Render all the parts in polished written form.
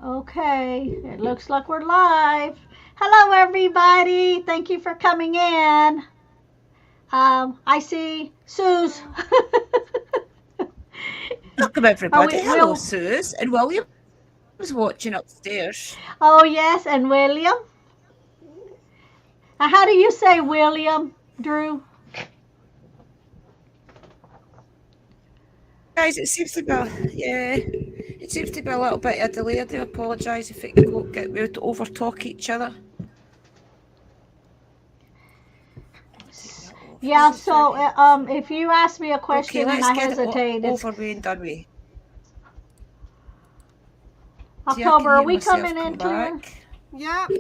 Okay, it looks like we're live. Hello, everybody. Thank you for coming in. I see Sue's. Welcome Are everybody. we? Hello, Will. Suze. And William's watching upstairs. Oh yes, and William. How do you say William, Drew? Guys, it seems to be, yeah, it seems to be a little bit of a delay. I do apologise if it get we to over talk each other. Take that off. Let me Yeah. just try. So, if you ask me a Okay, question and let's I get it hesitate, it's over with and done with. See, I can October. Are hear we myself coming come in clear? back. Yep,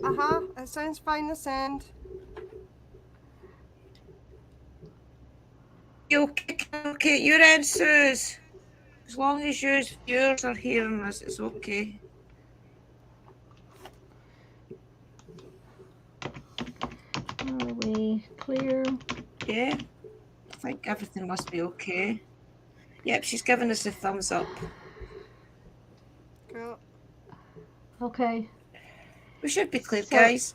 it sounds fine this end. Okay, you're in, Suze. As long as yours are hearing us, it's okay. Are we clear? Yeah, I think everything must be okay. Yep, she's giving us a thumbs up. Cool. Okay. We should be clear, So, guys.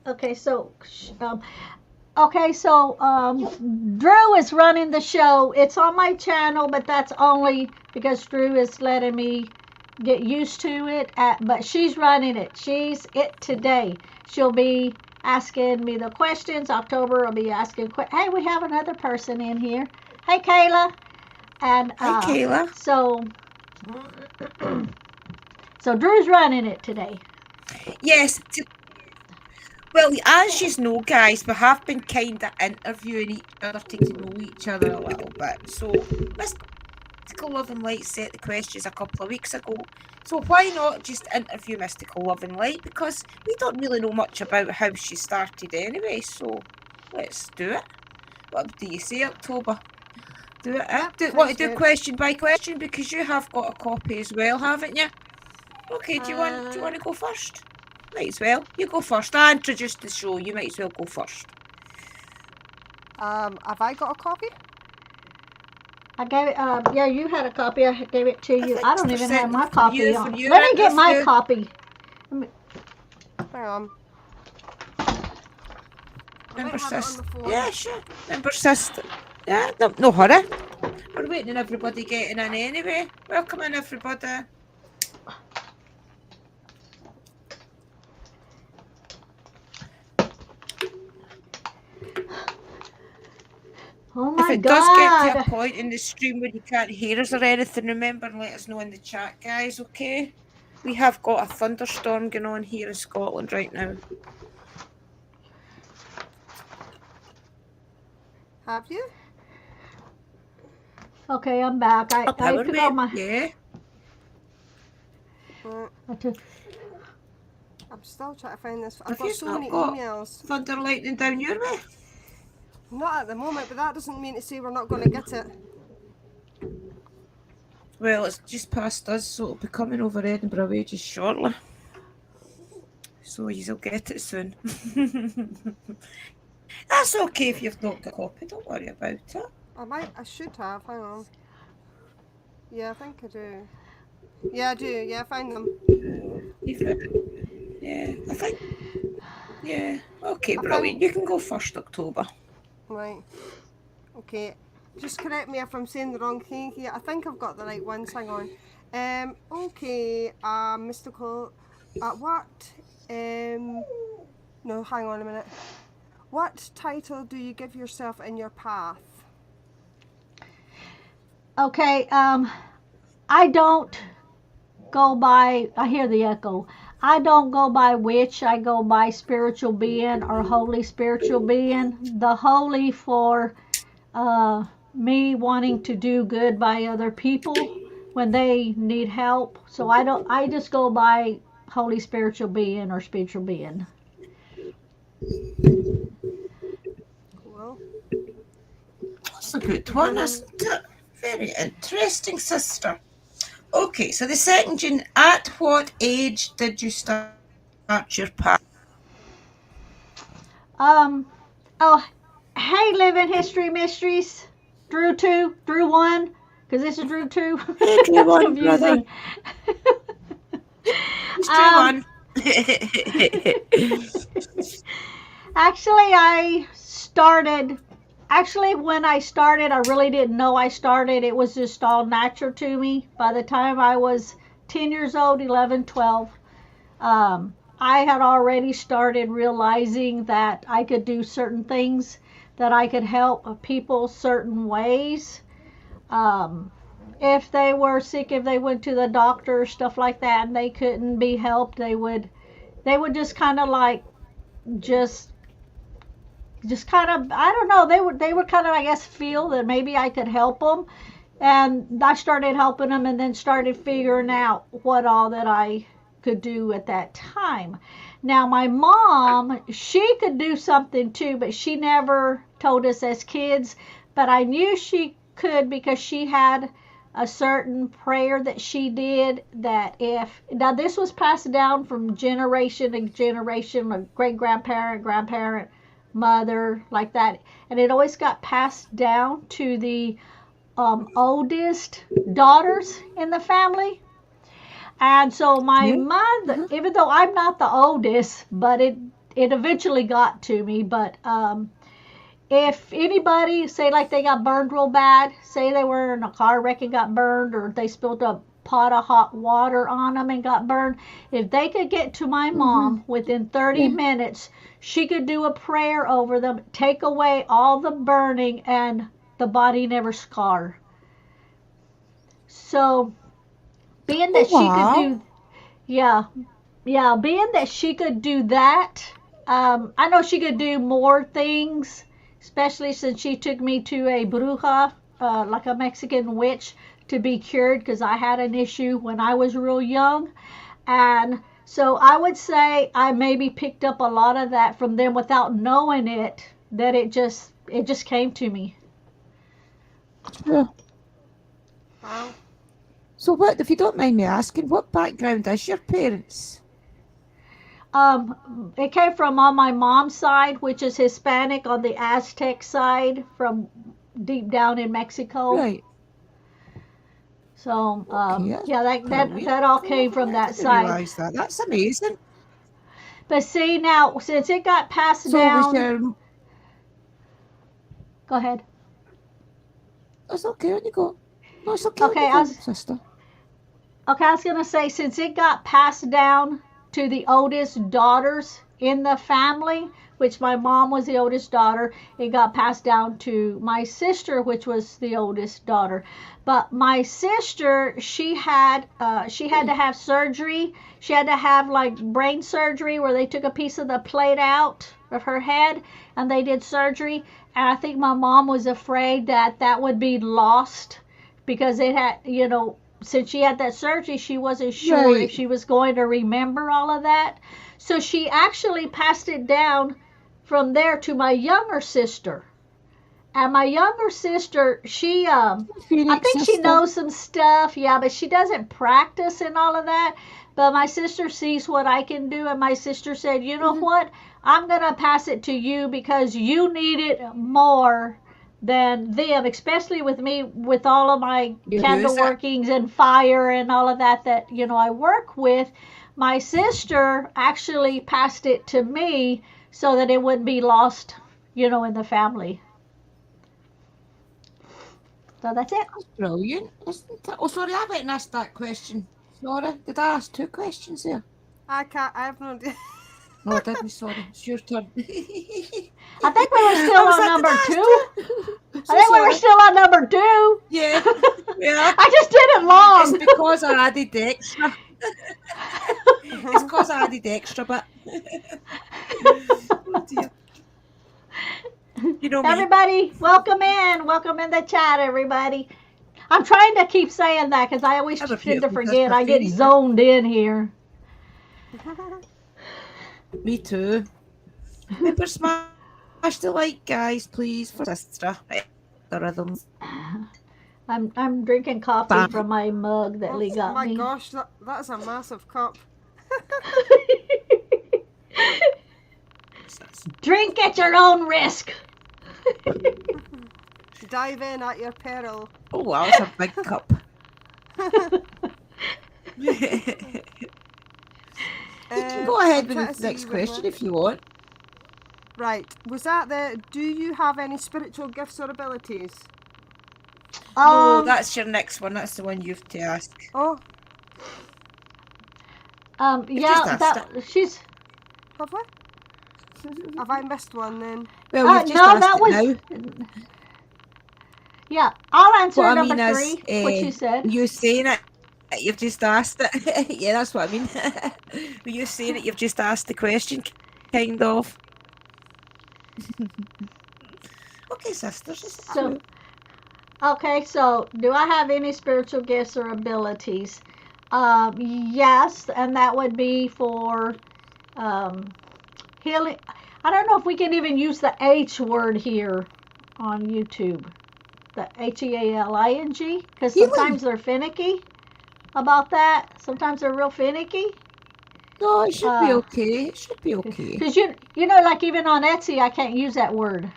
okay. So, okay, so Drew is running the show. It's on my channel, but that's only because Drew is letting me get used to it. But she's running it. She's it today. She'll be asking me the questions. October will be asking. Hey, we have another person in here. Hey, Kayla. And Hi, Kayla. so Drew's running it today. Yes. Well, as you know, guys, we have been kind of interviewing each other to know each other a little bit. So, Mystical Love and Light set the questions a couple of weeks ago. So why not just interview Mystical Love and Light? Because we don't really know much about how she started anyway. So let's do it. What do you say, October? Do it. Want to do question by question because you have got a copy as well, haven't you? Okay. Do you want to go first? Might as well. You go first. I introduced the show. You might as well go first. Have I got a copy? I gave it. Yeah, you had a copy. I gave it to you. I don't even have my copy. You, Let me get my copy. Hang on. Member sister. Yeah, sure. Member sister. Yeah, no hurry. We're waiting on everybody getting in anyway. Welcome in, everybody. Oh my if it God. does get to a point in the stream where you can't hear us or anything, remember and let us know in the chat, guys, okay? We have got a thunderstorm going on here in Scotland right now. Have you? Okay, I'm back. I took all my. Yeah. I'm still trying to find this. I've got so many emails. Thunder lightning down your way? Not at the moment, but that doesn't mean to say we're not going to get it. Well, it's just past us, so it'll be coming over Edinburgh way just shortly. So you'll get it soon. That's okay if you've not got a copy, don't worry about it. I should have, hang on. Yeah, I think I do. Yeah, I do, yeah, I find them. Yeah, I think. Yeah, okay, brilliant. You can go first, October. Right. Okay. Just correct me if I'm saying the wrong thing here. I think I've got the right ones. Hang on. Okay. Mystical. What? No, hang on a minute. What title do you give yourself in your path? Okay. I don't go by. I hear the echo. I don't go by witch. I go by spiritual being or holy spiritual being. The holy for me wanting to do good by other people when they need help. So I don't. I just go by holy spiritual being or spiritual being. Cool. That's a good one, isn't it? Very interesting, sister. Okay, so the second one, at what age did you start your path? Oh, hey, Living History Mysteries. Drew 2, Drew 1. Because this is Drew too. Hey, Drew That's one, brother. confusing. It's Drew one. Actually, when I started, I really didn't know I started. It was just all natural to me. By the time I was 10 years old, 11, 12, I had already started realizing that I could do certain things, that I could help people certain ways. If they were sick, if they went to the doctor, stuff like that, and they couldn't be helped, they would just kind of like just kind of, I don't know, they would kind of, I guess, feel that maybe I could help them, and I started helping them, and then started figuring out what all that I could do at that time. Now my mom, she could do something too, but she never told us as kids, but I knew she could because she had a certain prayer that she did, that if, now this was passed down from generation to generation, a great grandparent, mother, like that, and it always got passed down to the oldest daughters in the family. And so my mother, even though I'm not the oldest, but it eventually got to me. But if anybody, say like they got burned real bad, say they were in a car wreck and got burned, or they spilled a pot of hot water on them and got burned, if they could get to my mom within 30 minutes, she could do a prayer over them, take away all the burning, and the body never scar. So being that she could do, yeah, being that she could do that, I know she could do more things, especially since she took me to a bruja, like a Mexican witch, to be cured, because I had an issue when I was real young. And so I would say I maybe picked up a lot of that from them without knowing it, that it just came to me. Yeah. Wow. So what, if you don't mind me asking, what background is your parents? It came from on my mom's side, which is Hispanic, on the Aztec side, from deep down in Mexico. Right. So, Okay, yeah, brilliant. that all came from I that didn't side. realise that. That's amazing. But see, now, since it got passed So was down, your... go ahead. It's okay, on you go. No, it's okay, Okay, on you go, sister. Okay, I was going to say, since it got passed down to the oldest daughters in the family, which my mom was the oldest daughter, it got passed down to my sister, which was the oldest daughter. But my sister, she had to have surgery. She had to have like brain surgery, where they took a piece of the plate out of her head and they did surgery. And I think my mom was afraid that that would be lost, because it had, since she had that surgery, she wasn't sure Right. if she was going to remember all of that. So she actually passed it down from there to my younger sister. And my younger sister, she, I Phoenix think she sister. knows some stuff, yeah, but she doesn't practice and all of that. But my sister sees what I can do, and my sister said, you know what? I'm going to pass it to you because you need it more than them, especially with me, with all of my candle workings and fire and all of that I work with. My sister actually passed it to me so that it wouldn't be lost, in the family. So that's it. That's brilliant, isn't it? Oh, sorry, I went and asked that question. Sorry, did I ask two questions there? I have no idea. No, I didn't, sorry. It's your turn. I think we were still on number two. So I think we were sorry. still on number two. Yeah, yeah. I just did it long. It's because I added the extra. It's because I added the extra bit. Oh dear. You know me. Everybody, welcome in the chat, everybody. I'm trying to keep saying that because I always Have a tend to beautiful forget. I get Christmas, zoned in here. Me too. Remember, smash the like, guys, please, for sister. The rhythms. I'm drinking coffee Bam. from my mug that Lee got my me. gosh, that's a massive cup. Drink at your own risk. Dive in at your peril. Oh, wow, it's a big cup. You can go ahead I'm with trying the to next see question if you want. Right. Was that the? Do you have any spiritual gifts or abilities? No, Um, that's your next one. That's the one you have to ask. Oh, You've just yeah, asked that it. she's. have we? Have I missed one then? Well, you've just No, asked that it was. now. Yeah, I'll What answer I number mean is, 3. What you said. you saying it, you've just asked it. Yeah, that's what I mean. Were you saying it, you've just asked the question, kind of. Okay, sisters, it's up to So, you. okay, so do I have any spiritual gifts or abilities? Yes, and that would be for um, healing. I don't know if we can even use the H word here on YouTube, the HEALING, because Healing. sometimes they're finicky about that. Sometimes they're real finicky. No, it should be Uh, okay. It should be okay. Because you know, like even on Etsy, I can't use that word.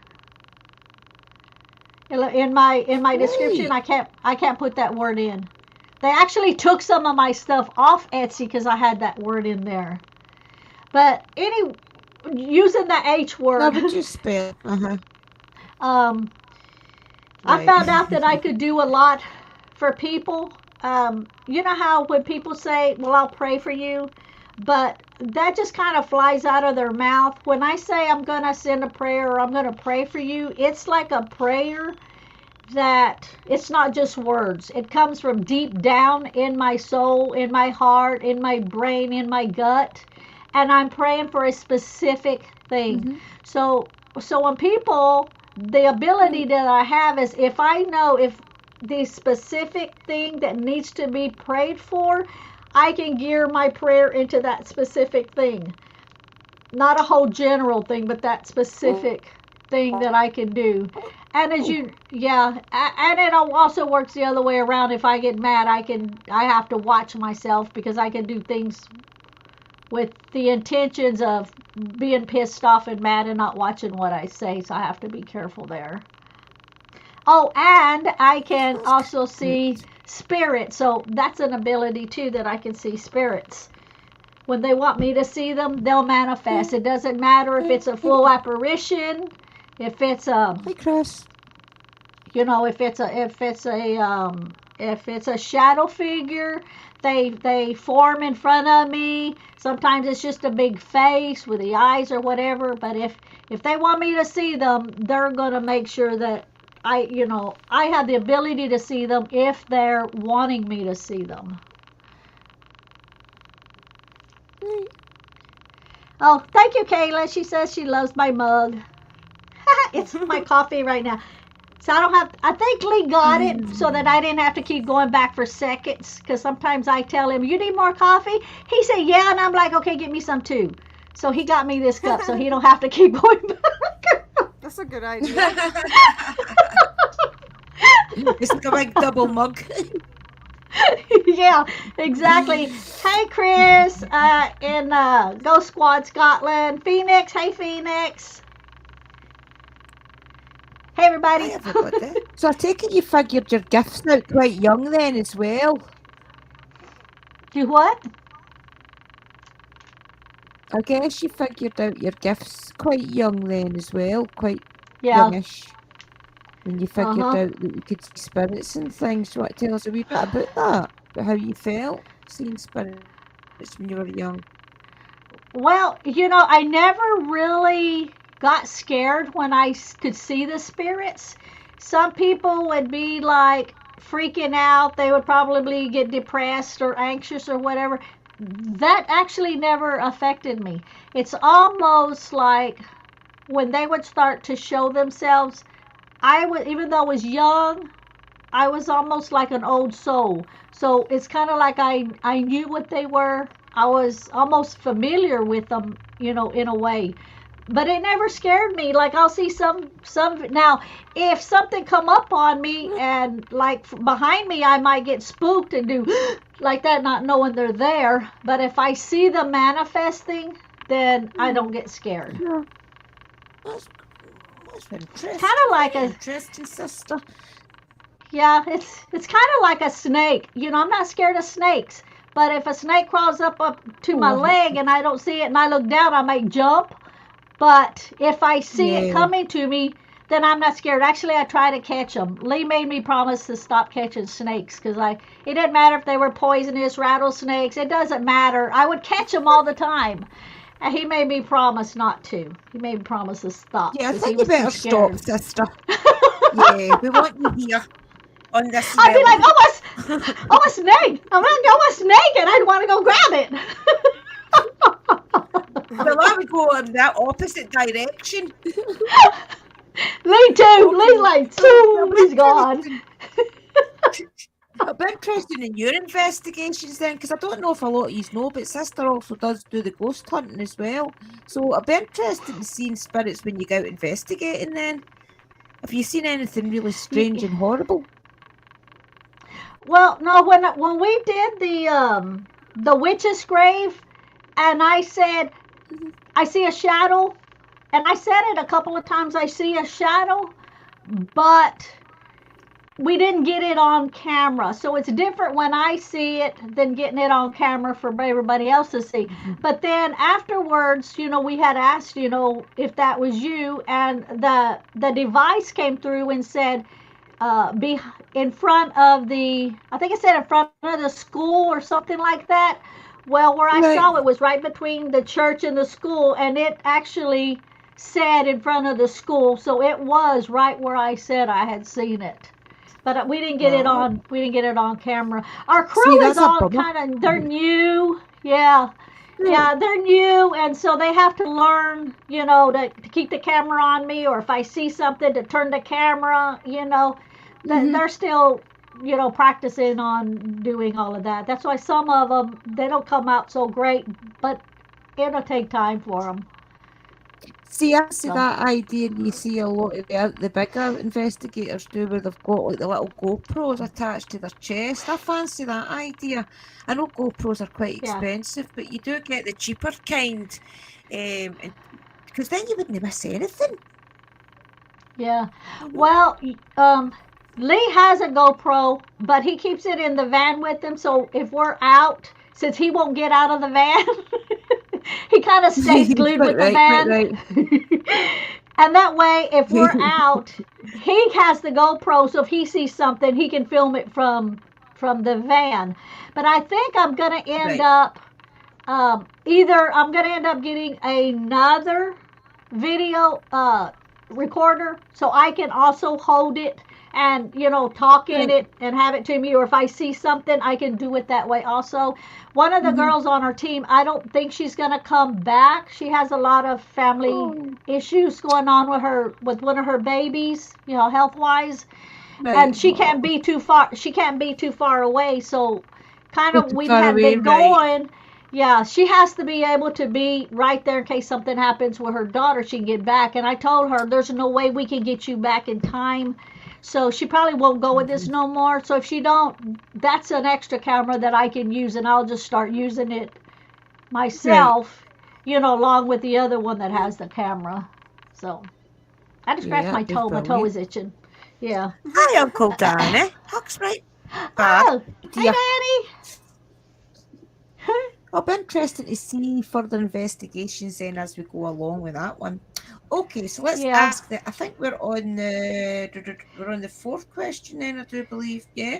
In my description, Right. I can't put that word in. They actually took some of my stuff off Etsy because I had that word in there. But using the H How word, would you spell? um, I Right. found out that I could do a lot for people. You know how when people say, "Well, I'll pray for you," but that just kind of flies out of their mouth. When I say I'm gonna send a prayer or I'm gonna pray for you, it's like a prayer that it's not just words. It comes from deep down in my soul, in my heart, in my brain, in my gut, and I'm praying for a specific thing. Mhm. So when people, the ability that I have is if I know if the specific thing that needs to be prayed for, I can gear my prayer into that specific thing. Not a whole general thing, but that specific thing that I can do. And as you, yeah, and it also works the other way around. If I get mad, I have to watch myself because I can do things with the intentions of being pissed off and mad and not watching what I say. So I have to be careful there. Oh, and I can That's also good. see spirits. So that's an ability too that I can see spirits. When they want me to see them, they'll manifest. It doesn't matter if it's a full apparition, if it's a, Hi, Chris. you know, if it's a shadow figure, they form in front of me. Sometimes it's just a big face with the eyes or whatever. But if they want me to see them, they're gonna make sure that I have the ability to see them if they're wanting me to see them. Right. Oh, thank you, Kayla. She says she loves my mug. It's my coffee right now. So I don't have, I think Lee got it so that I didn't have to keep going back for seconds. Because sometimes I tell him, you need more coffee? He said, yeah. And I'm like, okay, get me some too. So he got me this cup so he don't have to keep going back. That's a good idea. It's like a big double mug. Yeah, exactly. Hey, Chris, in Ghost Squad Scotland. Phoenix, hey, Phoenix. Hey, everybody. Hi, everybody. So I take it you figured your gifts out quite young then as well. Do what? I guess you figured out your gifts quite young then as well, quite Yeah. youngish. When you figured Uh-huh. out that you could see spirits and things. Do you want to tell us a wee bit about that? About how you felt seeing spirits when you were young? Well, I never really got scared when I could see the spirits. Some people would be like freaking out. They would probably get depressed or anxious or whatever. That actually never affected me. It's almost like when they would start to show themselves, even though I was young, I was almost like an old soul. So it's kind of like I knew what they were. I was almost familiar with them, in a way. But it never scared me. Like I'll see some now, if something come up on me and like behind me, I might get spooked and do like that, not knowing they're there. But if I see them manifesting, then I don't get scared. Yeah. That's interesting. Kind of like Very a interesting, sister. Yeah, it's kind of like a snake. You know, I'm not scared of snakes, but if a snake crawls up to my Oh, leg and I don't see it and I look down, I might jump. But if I see it yeah. coming to me, then I'm not scared. Actually, I try to catch them. Lee made me promise to stop catching snakes because it didn't matter if they were poisonous rattlesnakes. It doesn't matter. I would catch them all the time. And he made me promise not to. He made me promise to stop Yeah, I because he think you was too better scared. stop, sister. Yeah, we want you here. On this I'd be like, realm. oh, a snake. I'm going to go a snake, and I'd want to go grab it. Well, I would go in that opposite direction. Lee too. Lee's Okay, like, so boom, he's gone. I'll be interested in your investigations then, because I don't know if a lot of you know, but Sister also does do the ghost hunting as well. So I'll be interested in seeing spirits when you go out investigating then. Have you seen anything really strange and horrible? Well, no, when we did the witch's grave, and I said I see a shadow, and I said it a couple of times. I see a shadow, but we didn't get it on camera, so it's different when I see it than getting it on camera for everybody else to see. But then afterwards, you know, we had asked, you know, if that was you, and the device came through and said, be in front of I think it said in front of the school or something like that. Well, where I Right. saw it was right between the church and the school, and it actually said in front of the school, so it was right where I said I had seen it. But we didn't get it Wow. on. We didn't get it on camera. Our See, crew is that's a all bummer. kind of. They're new. Yeah, yeah, they're new, and so they have to learn. You know, to keep the camera on me, or if I see something, to turn the camera. You know, they're still. You know, practicing on doing all of that. That's why some of them they don't come out so great, but it'll take time for them. See, I see So. that idea, and you see a lot of the bigger investigators do, where they've got like the little GoPros attached to their chest. I fancy that idea. I know GoPros are quite Yeah. expensive, but you do get the cheaper kind, because then you wouldn't miss anything. Yeah. Well, Lee has a GoPro, but he keeps it in the van with him. So if we're out, since he won't get out of the van, he kind of stays glued Quite with the right, van. right. And that way, if we're out, he has the GoPro. So if he sees something, he can film it from the van. But I think I'm gonna end Right. up either I'm gonna end up getting another video recorder so I can also hold it and you know talk in Right. it and have it to me, or if I see something I can do it that way also. One of the girls on our team, I don't think she's gonna come back. She has a lot of family Oh, issues going on with one of her babies, you know, health wise, right. and she can't be too far away, so kind Go of too we far had away, been right. going. Yeah, she has to be able to be right there in case something happens with her daughter. She can get back. And I told her there's no way we can get you back in time. So she probably won't go with this no more. So if she don't, that's an extra camera that I can use, and I'll just start using it myself, you know, along with the other one that has the camera. So I just scratched Yeah, my that'd be toe. My toe brilliant. is itching. Yeah. Hi, Uncle Danny. Hugs right back. Oh, Dear. hey, Daddy. It'll be interesting to see further investigations then as we go along with that one. Okay, so let's Yeah. ask that. I think we're on the fourth question then, I do believe. Yeah.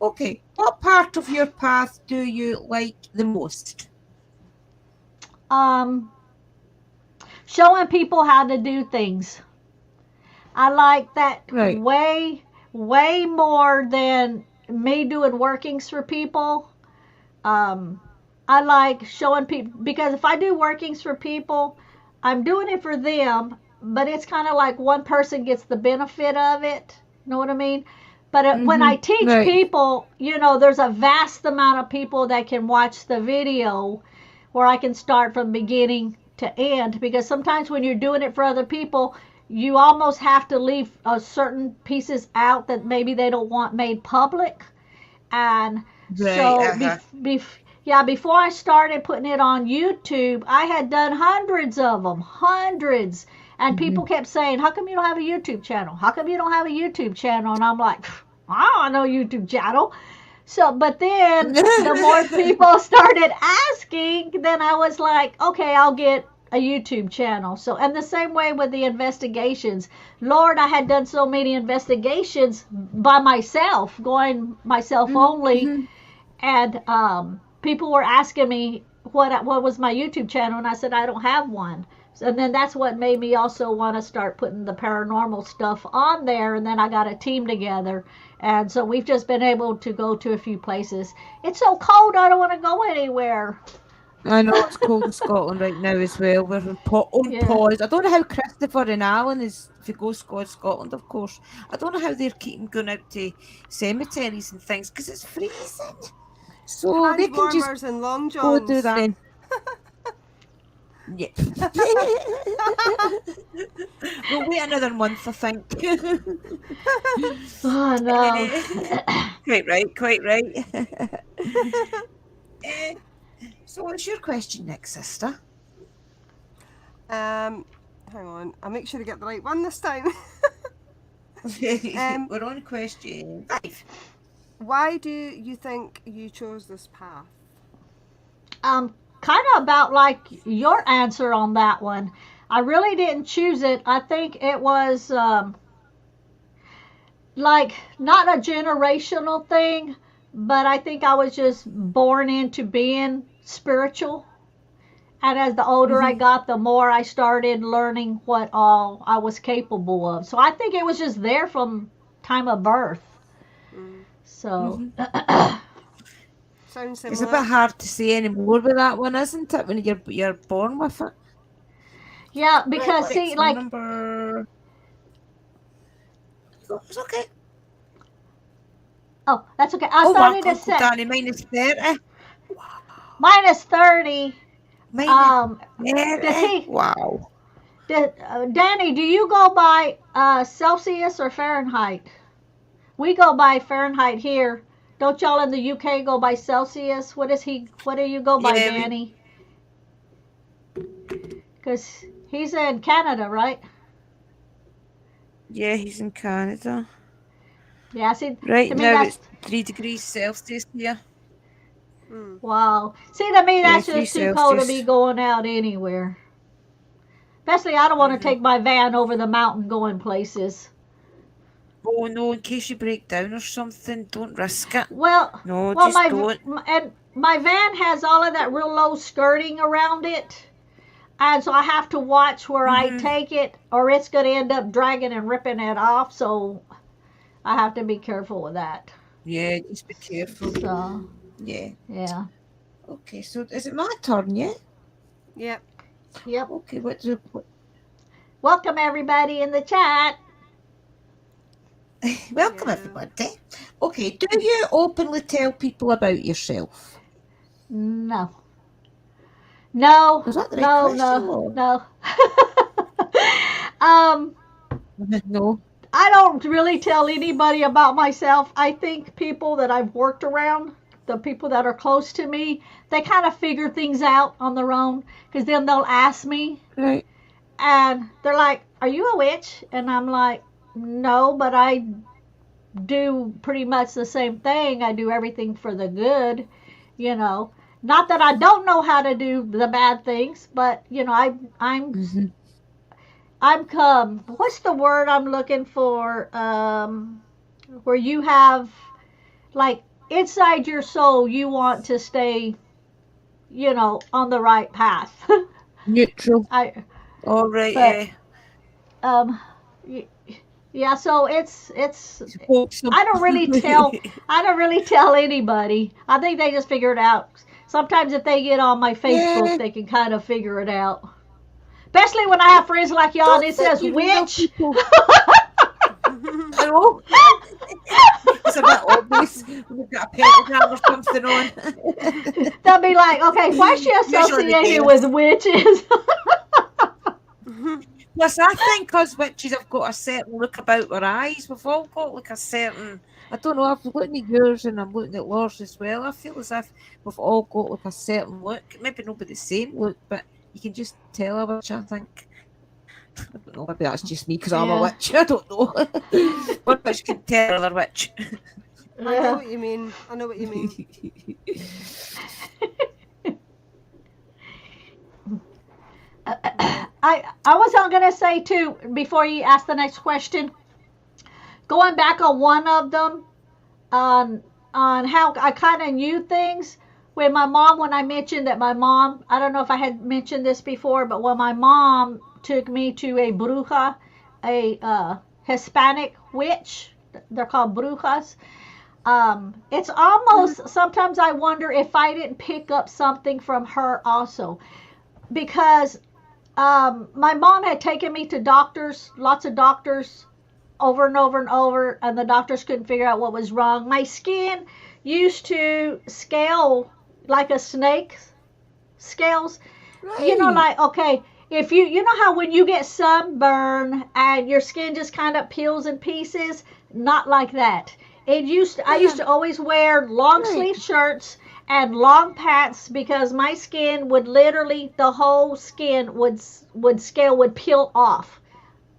Okay. What part of your path do you like the most? Um, showing people how to do things. I like that Right. way more than me doing workings for people. Um, I like showing people because if I do workings for people, I'm doing it for them, but it's kind of like one person gets the benefit of it. You know what I mean? But when I teach Right. people, you know, there's a vast amount of people that can watch the video where I can start from beginning to end, because sometimes when you're doing it for other people, you almost have to leave certain pieces out that maybe they don't want made public. And Right. so yeah, before I started putting it on YouTube, I had done hundreds of them, and people kept saying, how come you don't have a YouTube channel? How come you don't have a YouTube channel? And I'm like, I don't know YouTube channel. So, but then the more people started asking, then I was like, okay, I'll get a YouTube channel. So, and the same way with the investigations. Lord, I had done so many investigations by myself, going myself only, Mm-hmm. and people were asking me what was my YouTube channel, and I said I don't have one. So, and then that's what made me also want to start putting the paranormal stuff on there. And then I got a team together, and so we've just been able to go to a few places. It's so cold, I don't want to go anywhere. I know it's cold in Scotland right now as well. We're on Yeah. pause. I don't know how Christopher and Alan is, if you go Scotland, of course. I don't know how they're keeping going out to cemeteries and things because it's freezing. So they can just Transformers and long go do johns. that. And, yeah. We'll wait another month, I think. Oh no. Quite right. So what's your question next, sister? Hang on. I'll make sure to get the right one this time. We're on question 5. Why do you think you chose this path? Kind of about like your answer on that one. I really didn't choose it. I think it was like not a generational thing, but I think I was just born into being spiritual. And as the older I got, the more I started learning what all I was capable of. So I think it was just there from time of birth. So Sounds similar. It's a bit hard to say any more with that one, isn't it? When you're born with it. yeah, because Right, see, so like number. It's okay. oh, that's okay. I Oh, started wow, to say Danny, -30. minus 30. -30. Does he? Wow. Danny, do you go by Celsius or Fahrenheit? We go by Fahrenheit here. Don't y'all in the UK go by Celsius? What do you go by, Yeah, Danny? Because he's in Canada, right? Yeah, he's in Canada. Yeah, see, Right to me now that's it's 3 degrees Celsius here. wow. See, to me Yeah, that's 3 just too cold to be Celsius. going out anywhere. Especially, I don't want to take my van over the mountain going places. Oh no, in case you break down or something, don't risk it. Well, No, well, just don't. and my van has all of that real low skirting around it, and so I have to watch where I take it, or it's going to end up dragging and ripping it off. So I have to be careful with that. Yeah, just be careful. So Yeah. yeah, Okay, so is it my turn yet? Yep. yep. Okay, Welcome everybody in the chat. welcome Yeah. everybody. Okay, do you openly tell people about yourself? No. No. Is that the right No. question, No. or- No. No. I don't really tell anybody about myself. I think people that I've worked around, the people that are close to me, they kind of figure things out on their own. Because then they'll ask me, Right. and they're like, "Are you a witch?" And I'm like, "No, but I do pretty much the same thing. I do everything for the good, you know. Not that I don't know how to do the bad things, but you know, I'm what's the word I'm looking for? Where you have like inside your soul, you want to stay, you know, on the right path. Neutral. I All right, but um yeah, so it's Wholesome. I don't really tell anybody. I think they just figure it out. Sometimes if they get on my Facebook, Yeah. they can kind of figure it out. Especially when I have friends like y'all and Don't it says think you know witch. people. I know. It's a bit obvious. We've got a pentagram or something on. They'll be like, okay, why is she associated with witches? Plus, I think us witches have got a certain look about our eyes. We've all got like a certain. I don't know. I'm looking at yours and I'm looking at Laura's as well. I feel as if we've all got like a certain look. Maybe not the same look, but you can just tell a witch, I think. I don't know, maybe that's just me because I'm a Yeah. witch. I don't know. One witch can tell another witch. I know what you mean. I know what you mean. I was gonna say too before you ask the next question. Going back on one of them, on how I kind of knew things with my mom when I mentioned that my mom. I don't know if I had mentioned this before, but when my mom took me to a bruja, a Hispanic witch, they're called brujas. It's almost sometimes I wonder if I didn't pick up something from her also because my mom had taken me to doctors, lots of doctors, over and over and over, and the doctors couldn't figure out what was wrong. My skin used to scale like a snake's scales. You know, Right. like, okay, if you know how when you get sunburn and your skin just kind of peels in pieces? Not like that. I used to always wear long Right. sleeve shirts and long pants because my skin would literally, the whole skin would scale, would peel off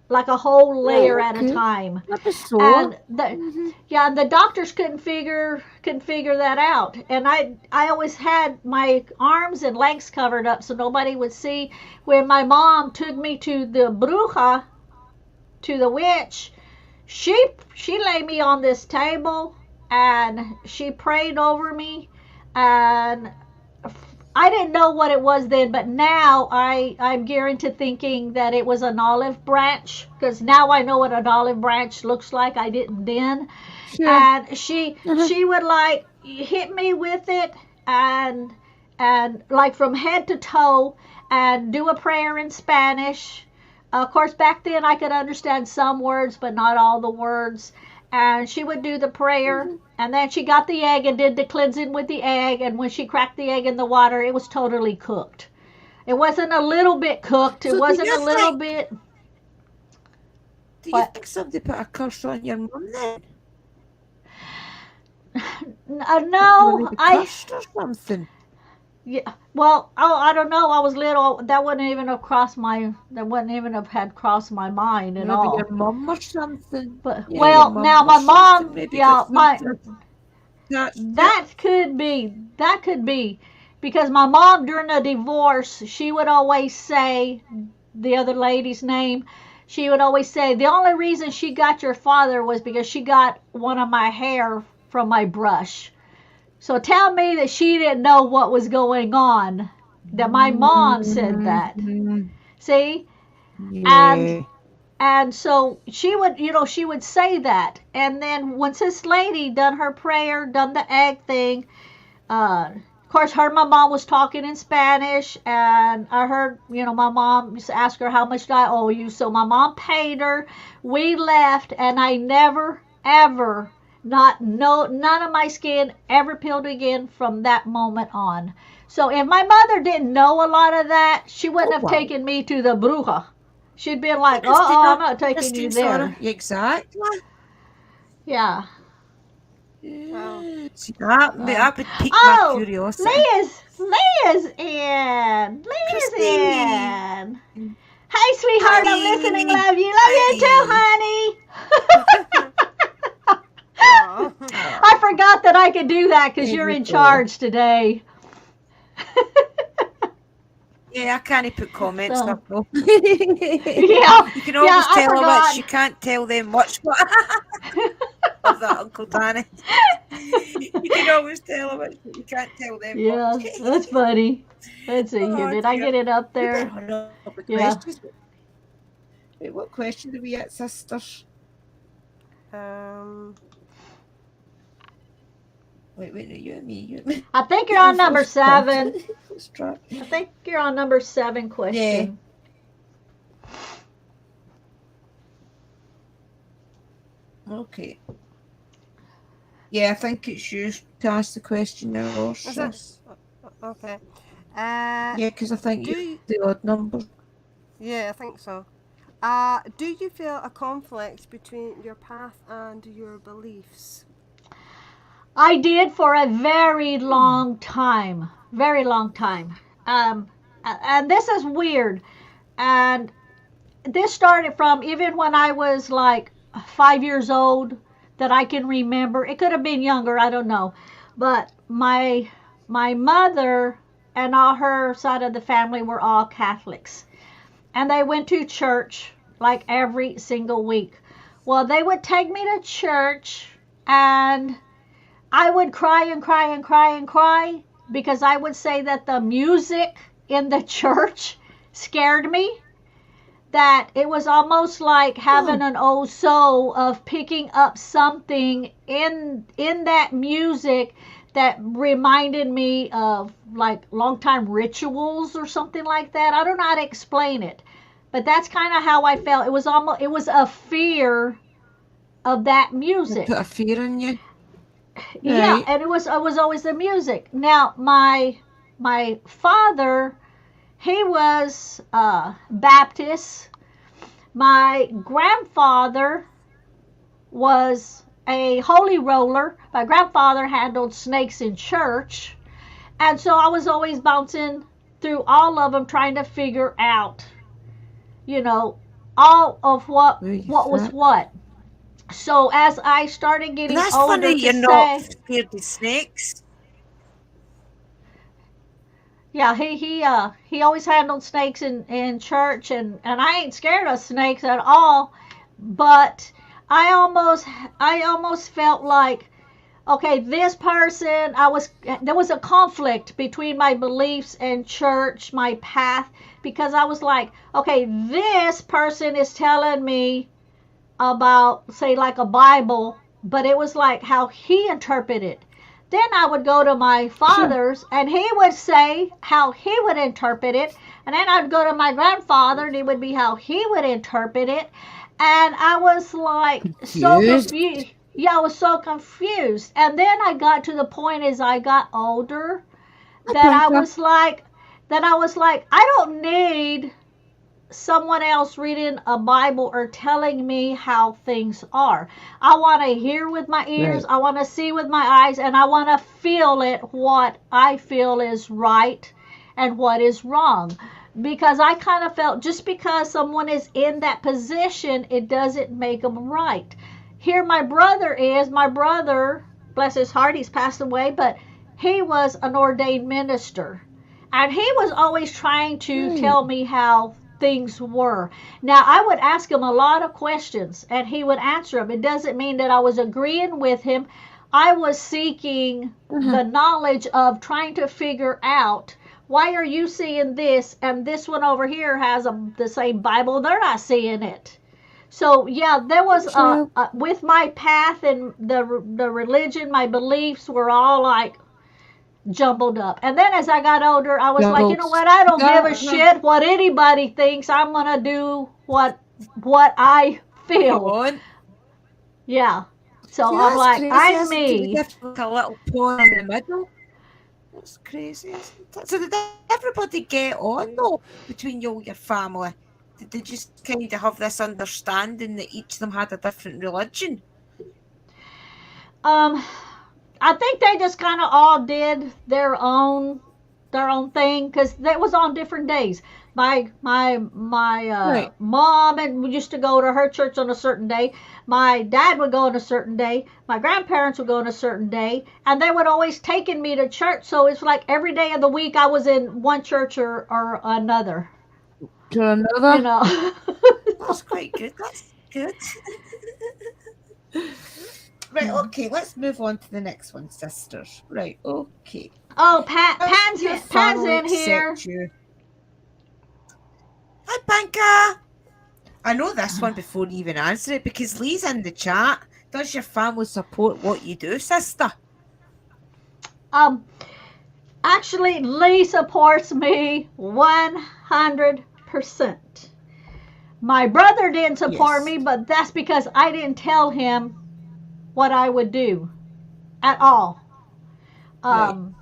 like a whole Right, layer at a okay. time. That was sore. And the Mm-hmm. yeah, the doctors couldn't figure that out. And I always had my arms and legs covered up so nobody would see. When my mom took me to the bruja, to the witch, she laid me on this table and she prayed over me, and I didn't know what it was then, but now I'm gearing to thinking that it was an olive branch because now I know what an olive branch looks like. I didn't then. Sure. And Uh-huh. she would like hit me with it and like from head to toe and do a prayer in Spanish. Of course, back then I could understand some words, but not all the words. And she would do the prayer, Mm-hmm. and then she got the egg and did the cleansing with the egg. And when she cracked the egg in the water, it was totally cooked. It wasn't a little bit cooked. It So do wasn't you a little think bit. do you What? think somebody put a curse on your mum then? Like you were No, maybe cursed or something? Yeah. Well, oh, I don't know. I was little. That wouldn't even have crossed my. That wouldn't even have had crossed my mind at Maybe your all. mum or something. But Yeah, your well, mum now or my something. mom. Maybe got Yeah, my something attached to it. that could be. That could be, because my mom during the divorce, she would always say the other lady's name. She would always say the only reason she got your father was because she got one of my hair from my brush. So tell me that she didn't know what was going on. That my mom said that. Mm-hmm. See? And Yeah. so she would say that. And then once this lady done her prayer, done the egg thing, of course her my mom was talking in Spanish, and I heard, my mom used to ask her how much do I owe you. So my mom paid her. We left, and I never ever, not no none of my skin ever peeled again from that moment on. So if my mother didn't know a lot of that, she wouldn't Oh have wow. taken me to the bruja. She'd been like, I'm Christina, not taking you Christine, sorry. there. Exactly. Yeah. Wow. Yeah. See, that, Uh, that would pique my oh, curiosity. Leah's in. Leah's Christine. in. Hey, sweetheart, I'm listening. Hi. Love you. Love you too, honey. Aw. I forgot that I could do that because There you're you in go. charge today. Yeah, I can't put comments So, up though. yeah, You can yeah, always I tell a witch. forgot. You can't tell them which one. Love that, Uncle Danny. You can always tell a witch, but you can't tell them Yeah, which. that's funny. Let's see here. Oh Did I dear. get it up We there? better hurry up with Yeah. questions. Wait, what question do we at, sisters? um, Wait, no, you and me. I think you're We've on number lost count. 7. Lost track. I think you're on number 7 question. Okay. Yeah, I think it's you to ask the question now, Ross. is it? Okay. Uh, Yeah, because I think do you're you, the odd number. yeah, I think so. Do you feel a conflict between your path and your beliefs? I did for a very long time. Very long time. And this is weird. And this started from even when I was like 5 years old that I can remember. It could have been younger, I don't know. But my mother and all her side of the family were all Catholics. And they went to church like every single week. Well, they would take me to church and I would cry and cry and cry and cry because I would say that the music in the church scared me. That it was almost like having an old soul of picking up something in that music that reminded me of like long time rituals or something like that. I don't know how to explain it, but that's kind of how I felt. It was a fear of that music. Put a fear in you. Yeah, Right. and it was always the music. Now my father, he was Baptist. My grandfather was a holy roller. My grandfather handled snakes in church. And so I was always bouncing through all of them trying to figure out, you know, all of what Where you was fit. what. So as I started And getting that's older funny to you're not say, scared of snakes. yeah, he always handled snakes in church, and I ain't scared of snakes at all, but I almost felt like, okay, this person, there was a conflict between my beliefs and church, my path, because I was like, okay, this person is telling me about, say, like a Bible, but it was like how he interpreted it. Then I would go to my Sure. father's and he would say how he would interpret it. And then I'd go to my grandfather and it would be how he would interpret it. And I was like so Confused. confused. Yeah, I was so confused. And then I got to the point as I got older that I was like, I don't need someone else reading a Bible or telling me how things are. I want to hear with my ears, Right. I want to see with my eyes, and I want to feel it what I feel is right and what is wrong. Because I kind of felt just because someone is in that position, it doesn't make them right. Here, my brother, bless his heart, he's passed away, but he was an ordained minister. And he was always trying to Right. tell me how things were. Now, I would ask him a lot of questions and he would answer them. It doesn't mean that I was agreeing with him. I was seeking the knowledge of trying to figure out why are you seeing this and this one over here has the same Bible, they're not seeing it. So yeah, there was Sure. with my path and the religion, my beliefs were all like jumbled up. And then as I got older, I was like, you Jumbled. know what? I don't give a Yeah. shit what anybody thinks. I'm gonna do what I What you feel. want? Yeah. So See, I'm that's like, crazy, I'm isn't it? We me. have like a little pawn in the middle. That's crazy, isn't it? So did everybody get on though between you and your family? Did they just kind of have this understanding that each of them had a different religion? Um, I think they just kind of all did their own thing because it was on different days. My Right. mom and we used to go to her church on a certain day. My dad would go on a certain day. My grandparents would go on a certain day, and they would always taking me to church. So it's like every day of the week I was in one church or another. To You another. know. That's quite good. That's good. Right, okay, let's move on to the next one, sisters. Right, okay. Oh, Does your Pan's family in here. accept you? Hi, Panka. I know this one before you even answer it because Lee's in the chat. Does your family support what you do, sister? Um, actually, Lee supports me 100%. My brother didn't support Yes. me, but that's because I didn't tell him what I would do at all. Um,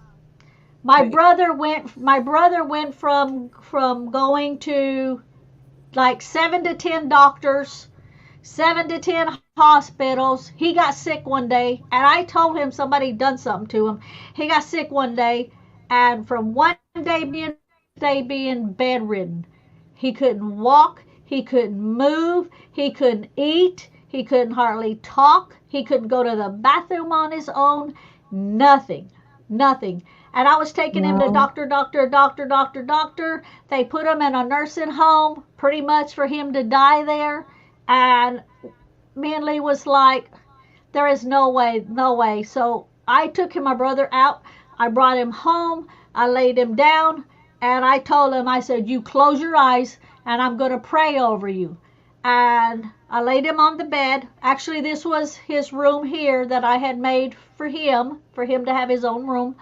my Right. brother went from going to like 7 to 10 doctors, 7 to 10 hospitals. He got sick one day, and I told him somebody done something to him. He got sick one day, and from one day being bedridden, he couldn't walk, He couldn't move. He couldn't eat. He couldn't hardly talk. He couldn't go to the bathroom on his own. Nothing. Nothing. And I was taking him to Wow. doctor. They put him in a nursing home pretty much for him to die there. And me and Lee was like, there is no way, no way. So I took him, my brother, out. I brought him home. I laid him down. And I told him, I said, you close your eyes and I'm going to pray over you. And I laid him on the bed. Actually, this was his room here that I had made for him to have his own room.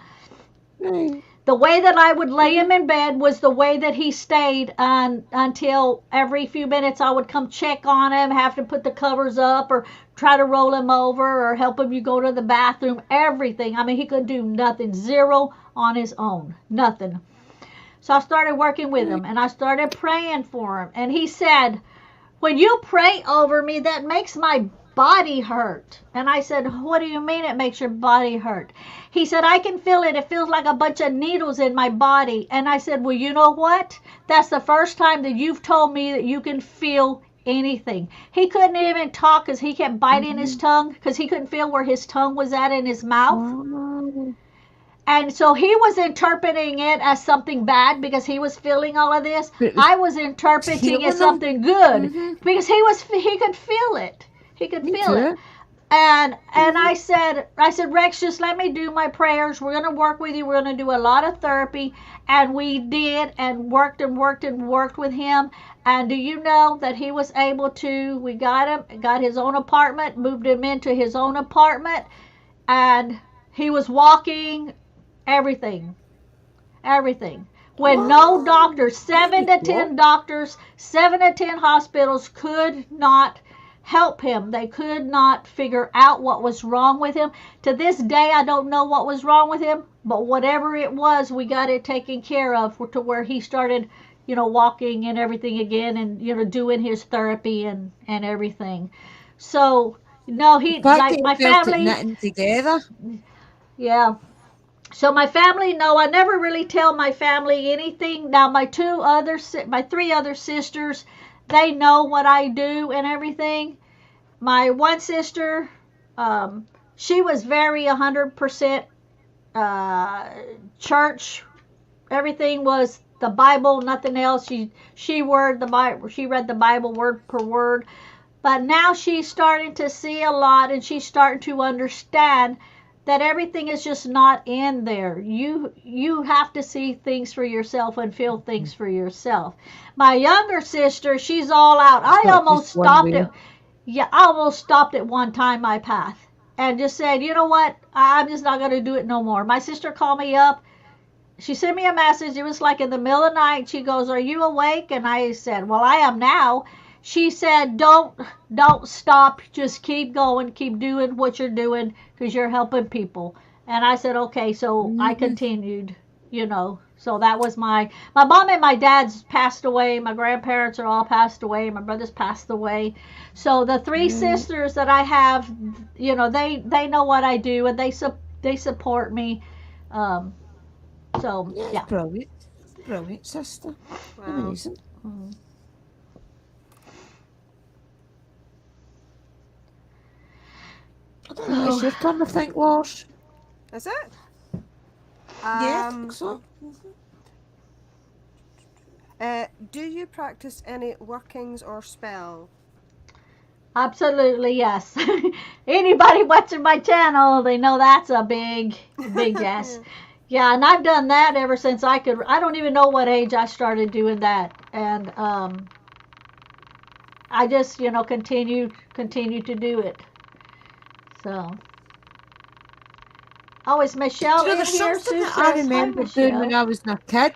The way that I would lay him in bed was the way that he stayed until every few minutes I would come check on him, have to put the covers up or try to roll him over or help him you go to the bathroom, everything. I mean, he could do nothing, zero on his own, nothing. So I started working with him and I started praying for him. And he said, when you pray over me, that makes my body hurt. And I said, what do you mean it makes your body hurt? He said, I can feel it. It feels like a bunch of needles in my body. And I said, well, you know what? That's the first time that you've told me that you can feel anything. He couldn't even talk because he kept biting his tongue because he couldn't feel where his tongue was at in his mouth. And so he was interpreting it as something bad because he was feeling all of this. I was interpreting it as something good because he could feel it. He could feel it. And I said, Rex, just let me do my prayers. We're going to work with you. We're going to do a lot of therapy. And we did and worked with him. And do you know that he was able to, we got his own apartment, moved him into his own apartment. And he was walking, everything. When no doctors, 7 to 10 doctors, 7 to 10 hospitals could not help him. They could not figure out what was wrong with him. To this day, I don't know what was wrong with him, but whatever it was, we got it taken care of to where he started, walking and everything again and, doing his therapy and everything. So, no, like my family. Knitting together. Yeah. So my family, no, I never really tell my family anything. Now my 3 other sisters, they know what I do and everything. My one sister, she was very 100% church. Everything was the Bible, nothing else. She read the Bible word per word. But now she's starting to see a lot and she's starting to understand that everything is just not in there. You have to see things for yourself and feel things for yourself. My younger sister, she's all out. I almost stopped it. Yeah, I almost stopped at one time my path and just said, you know what? I'm just not going to do it no more. My sister called me up. She sent me a message. It was like in the middle of the night. She goes, are you awake? And I said, well, I am now. She said, don't stop. Just keep going. Keep doing what you're doing because you're helping people. And I said, okay. So I continued, So that was my mom and my dad's passed away. My grandparents are all passed away. My brother's passed away. So the 3 sisters that I have, they know what I do and they support me. So yeah. Brilliant, sister. Wow. Amazing. I don't know. It's your turn, I think, Lars. Is it? Yeah, I think so. Do you practice any workings or spell? Absolutely, yes. Anybody watching my channel, they know that's a big yes. Yeah, and I've done that ever since I don't even know what age I started doing that. And I just, continue to do it. So. Oh, is Michelle in There's here? something Sue that I says, remember "Hi, doing when Michelle." I was a kid.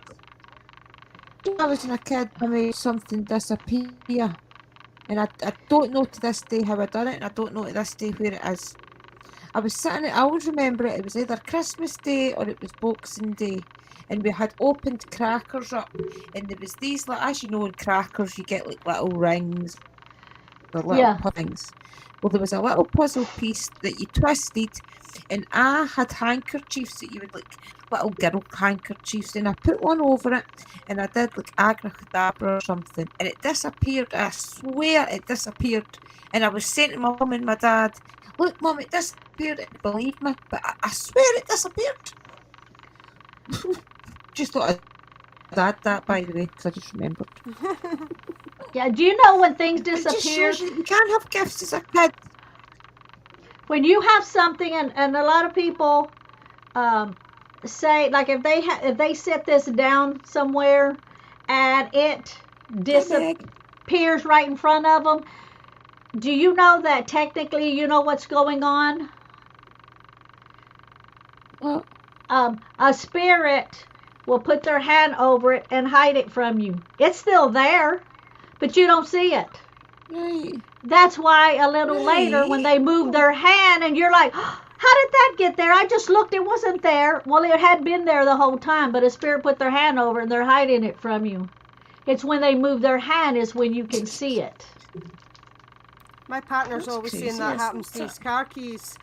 When I was a kid, I made something disappear. And I don't know to this day how I done it, and I don't know to this day where it is. I was sitting, I always remember it was either Christmas Day or it was Boxing Day. And we had opened crackers up, and there was these, like, as you know, in crackers you get like little rings or little Yeah. puddings. Well, there was a little puzzle piece that you twisted, and I had handkerchiefs that you would like little girl handkerchiefs, and I put one over it, and I did like abracadabra or something, and it disappeared. I swear it disappeared. And I was saying to my mum and my dad, "Look, Mum, it disappeared." And believe me, but I swear it disappeared. Just thought I'd add that, by the way, because I just remembered. Yeah, do you know when things It just disappear? shows you that you can have gifts as a kid. When you have something, and a lot of people say, like if they set this down somewhere and it disappears right in front of them, do you know that technically you know what's going on? Well, A spirit will put their hand over it and hide it from you. It's still there, but you don't see it. right. That's why a little later when they move their hand and you're like, how did that get there? I just looked, it wasn't there. Well, it had been there the whole time, but a spirit put their hand over it and they're hiding it from you. It's when they move their hand is when you can see it. My partner's That's always crazy, saying that isn't happens to it? his car keys.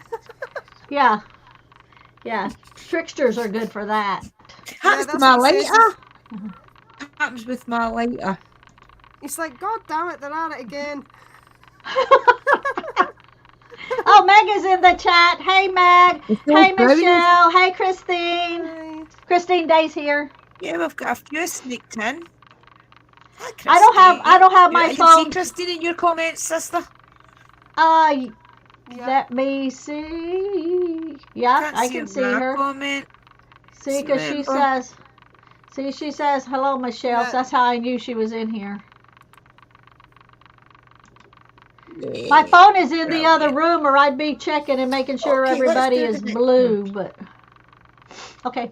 Yeah. Yeah. Tricksters are good for that. Happens to that's my what he says. lighter. Happens with my lighter. He's like, God damn it, they're at it again. Oh, Meg is in the chat. Hey, Meg. It's so Hey, brilliant. Michelle. Hey, Christine. Right. Christine Day's here. Yeah, we've got a few sneaked in. Hi, I don't have Christine. my I can see phone. Christine in your comments, sister. Yeah. Let me see. Yeah, I can see her. Comment. See, because she Remember. says, she says, hello, Michelle. Yeah. So that's how I knew she was in here. My phone is in the other room, or I'd be checking and making sure Okay, let's everybody do is the next blue, but. Okay.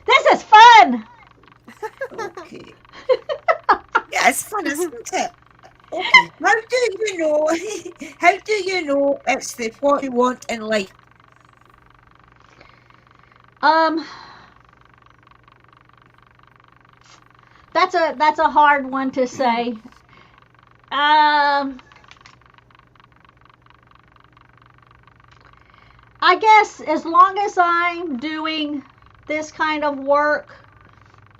This is fun! Okay. Yeah, it's fun, isn't it? Okay. How do you know? How do you know it's the what you want in life? That's a hard one to say. I guess as long as I'm doing this kind of work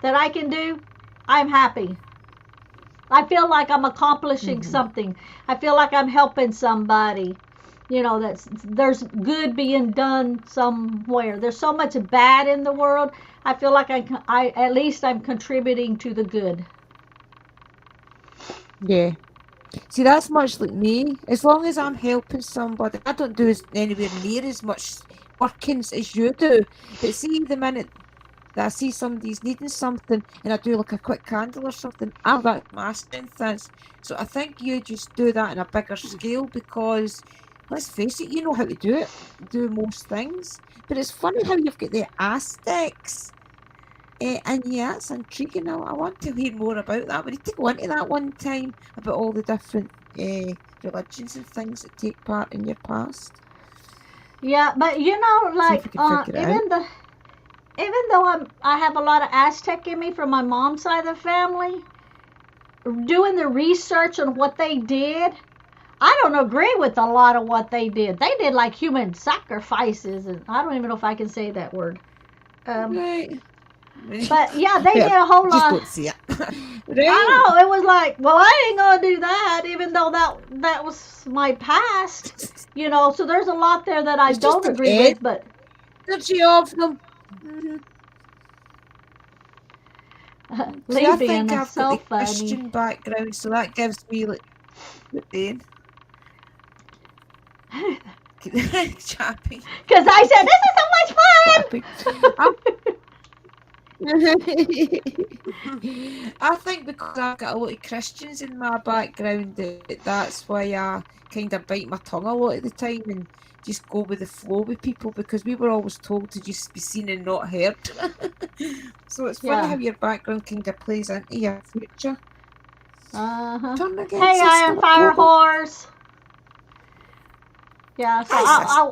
that I can do, I'm happy. I feel like I'm accomplishing something. I feel like I'm helping somebody. You know, there's good being done somewhere. There's so much bad in the world. I feel like I at least I'm contributing to the good. Yeah. See, that's much like me. As long as I'm helping somebody, I don't do anywhere near as much workings as you do. But see, the minute that I see somebody's needing something and I do like a quick candle or something, that's my strength is. So I think you just do that on a bigger scale because, let's face it, you know how to do most things. But it's funny how you've got the Aztecs. And yeah, it's intriguing. I want to hear more about that. We need to go into that one time about all the different religions and things that take part in your past. Yeah, but you know, See like if we can figure it out. even though I have a lot of Aztec in me from my mom's side of the family, doing the research on what they did, I don't agree with a lot of what they did. They did like human sacrifices, and I don't even know if I can say that word. Right. But yeah, they did a whole Just lot. don't see it. I Right. know, it was like, well, I ain't gonna do that, even though that was my past, you know. So there's a lot there that I It's just don't an agree edge. with, but Energy of them. Mhm. See, I Lee think being I've so got the funny. Christian background, so that gives me like the pain. Chappy. Because I said, this is so much fun! I think because I've got a lot of Christians in my background, that's why I kind of bite my tongue a lot of the time and just go with the flow with people because we were always told to just be seen and not heard. So it's funny Yeah. how your background kind of plays into your future. Uh-huh. Turn again, Hey, sister, Iron Fire October. Horse. Yeah, so Hi,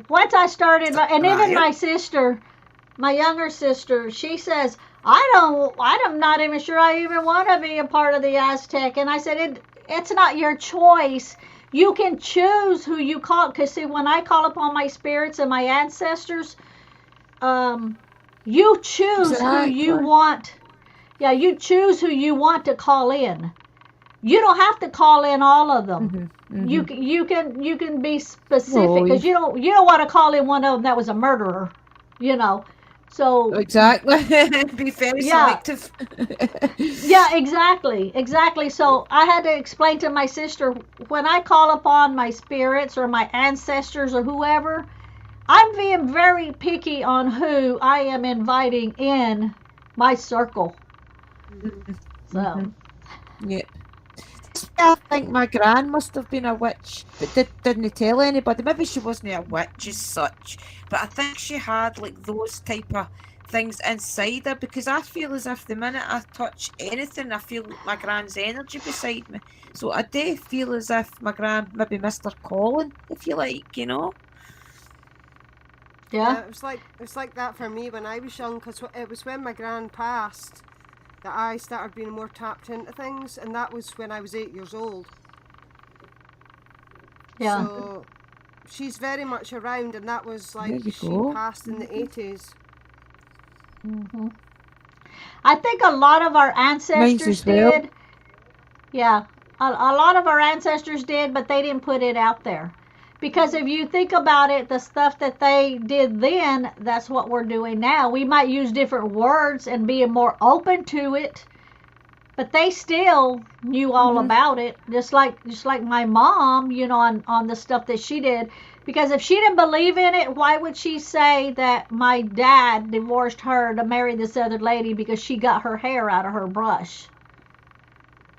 once I started, and even Iron. my sister, my younger sister, she says, I'm not even sure I even want to be a part of the Aztec. And I said, it's not your choice. You can choose who you call. Because see, when I call upon my spirits and my ancestors, you choose who you Exactly. want. Yeah, you choose who you want to call in. You don't have to call in all of them. You can be specific No, because you don't want to call in one of them that was a murderer, you know. So exactly. Be very yeah, selective. yeah, exactly. So I had to explain to my sister when I call upon my spirits or my ancestors or whoever, I'm being very picky on who I am inviting in my circle. So Yep. I think my gran must have been a witch, but didn't tell anybody. Maybe she wasn't a witch as such, but I think she had like those type of things inside her because I feel as if the minute I touch anything, I feel my gran's energy beside me. So I do feel as if my gran maybe missed her calling, if you like, you know. yeah, Yeah, it's like that for me when I was young, because it was when my gran passed that I started being more tapped into things, and that was when I was 8 years old. yeah. So she's very much around, and that was There like you she go. passed in the 80s. hmm I think a lot of our Mine's ancestors as well. did. Yeah, a lot of our ancestors did, but they didn't put it out there. Because if you think about it, the stuff that they did then, that's what we're doing now. We might use different words and be more open to it, but they still knew all about it. Just like my mom, on the stuff that she did. Because if she didn't believe in it, why would she say that my dad divorced her to marry this other lady because she got her hair out of her brush?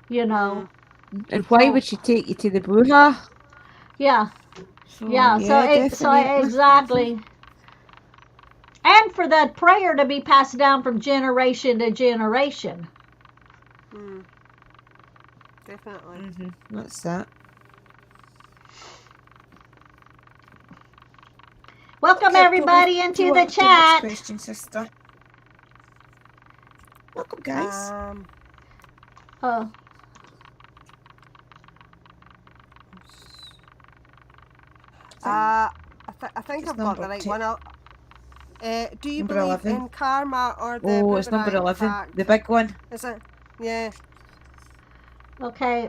You know. Mm. And why So would she take you to the bruja? yeah, So yeah. So yeah, it, so definitely. exactly. And for that prayer to be passed down from generation to generation. Mm. Definitely. That's that. Welcome Okay, well, everybody do you into the want the next chat. question, sister? Welcome, guys. Uh, I think It's I've got number the right 10. one. Do you Number believe 11. in karma or the Oh, it's number boomerang 11. effect? The big one. Is it? Yeah. okay.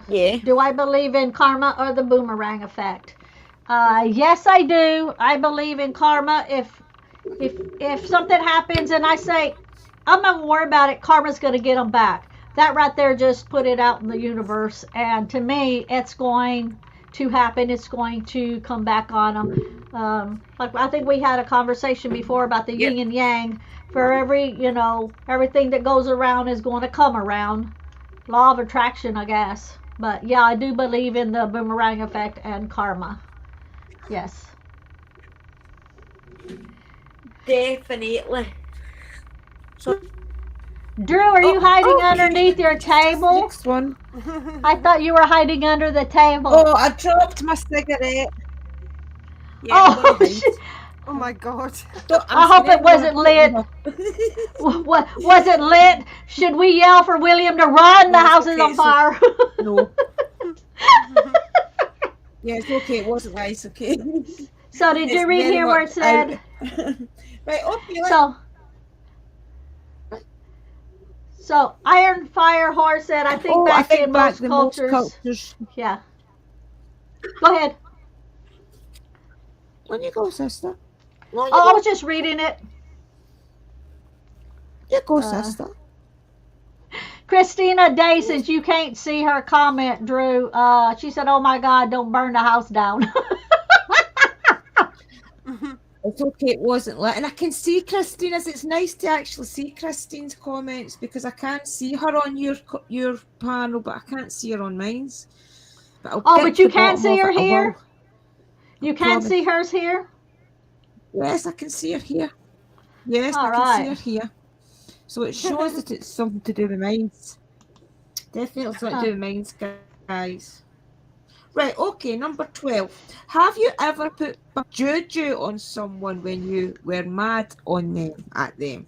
Yeah. Do I believe in karma or the boomerang effect? Yes, I do. I believe in karma. If something happens and I say I'm not gonna worry about it, karma's gonna get them back. That right there just put it out in the universe, and to me, it's going to happen. It's going to come back on them. Like I think we had a conversation before about the Yep. yin and yang. For everything that goes around is going to come around. Law of attraction, I guess. But yeah, I do believe in the boomerang effect and karma. Yes. Definitely. So, Drew, are you hiding okay. underneath your table? Next one. I thought you were hiding under the table. Oh, I dropped my cigarette. Yeah, I'm Oh, gonna hide. Oh my god. I'm I hope it scared wasn't lit. What was it lit? Should we yell for William to run? The No, it's house is okay. on fire. No. Yeah, it's okay. It wasn't nice. Okay. So did It's you read very here where much it said? out. Right. Okay. So so Iron Fire Horse said, I think I back think in back most the most cultures. cultures. Yeah. Go ahead. On you go, sister. No, you Oh, I was go. just reading it. You go, Uh, sister. Christina Day, since you can't see her comment, Drew, she said, oh my God, don't burn the house down. It's okay, it wasn't lit. And I can see Christina's. It's nice to actually see Christine's comments because I can't see her on your panel, but I can't see her on mine's. But I'll Oh, get but to you the can bottom see of her it. I here? will. I You can promise. see hers here? Yes, I can see her here. Yes, All I can see her right. here. So it shows that it's something to do with minds. Definitely something to do with minds, guys. Right, okay, number 12. Have you ever put juju on someone when you were mad on them, at them?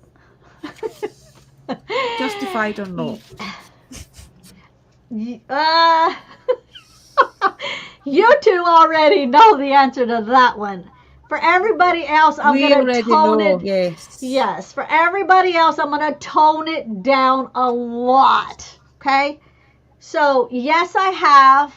Justified or not? Uh, you two already know the answer to that one. For everybody else, I'm We going to already tone know, it. yes. Yes, for everybody else, I'm going to tone it down a lot. Okay? So, yes, I have.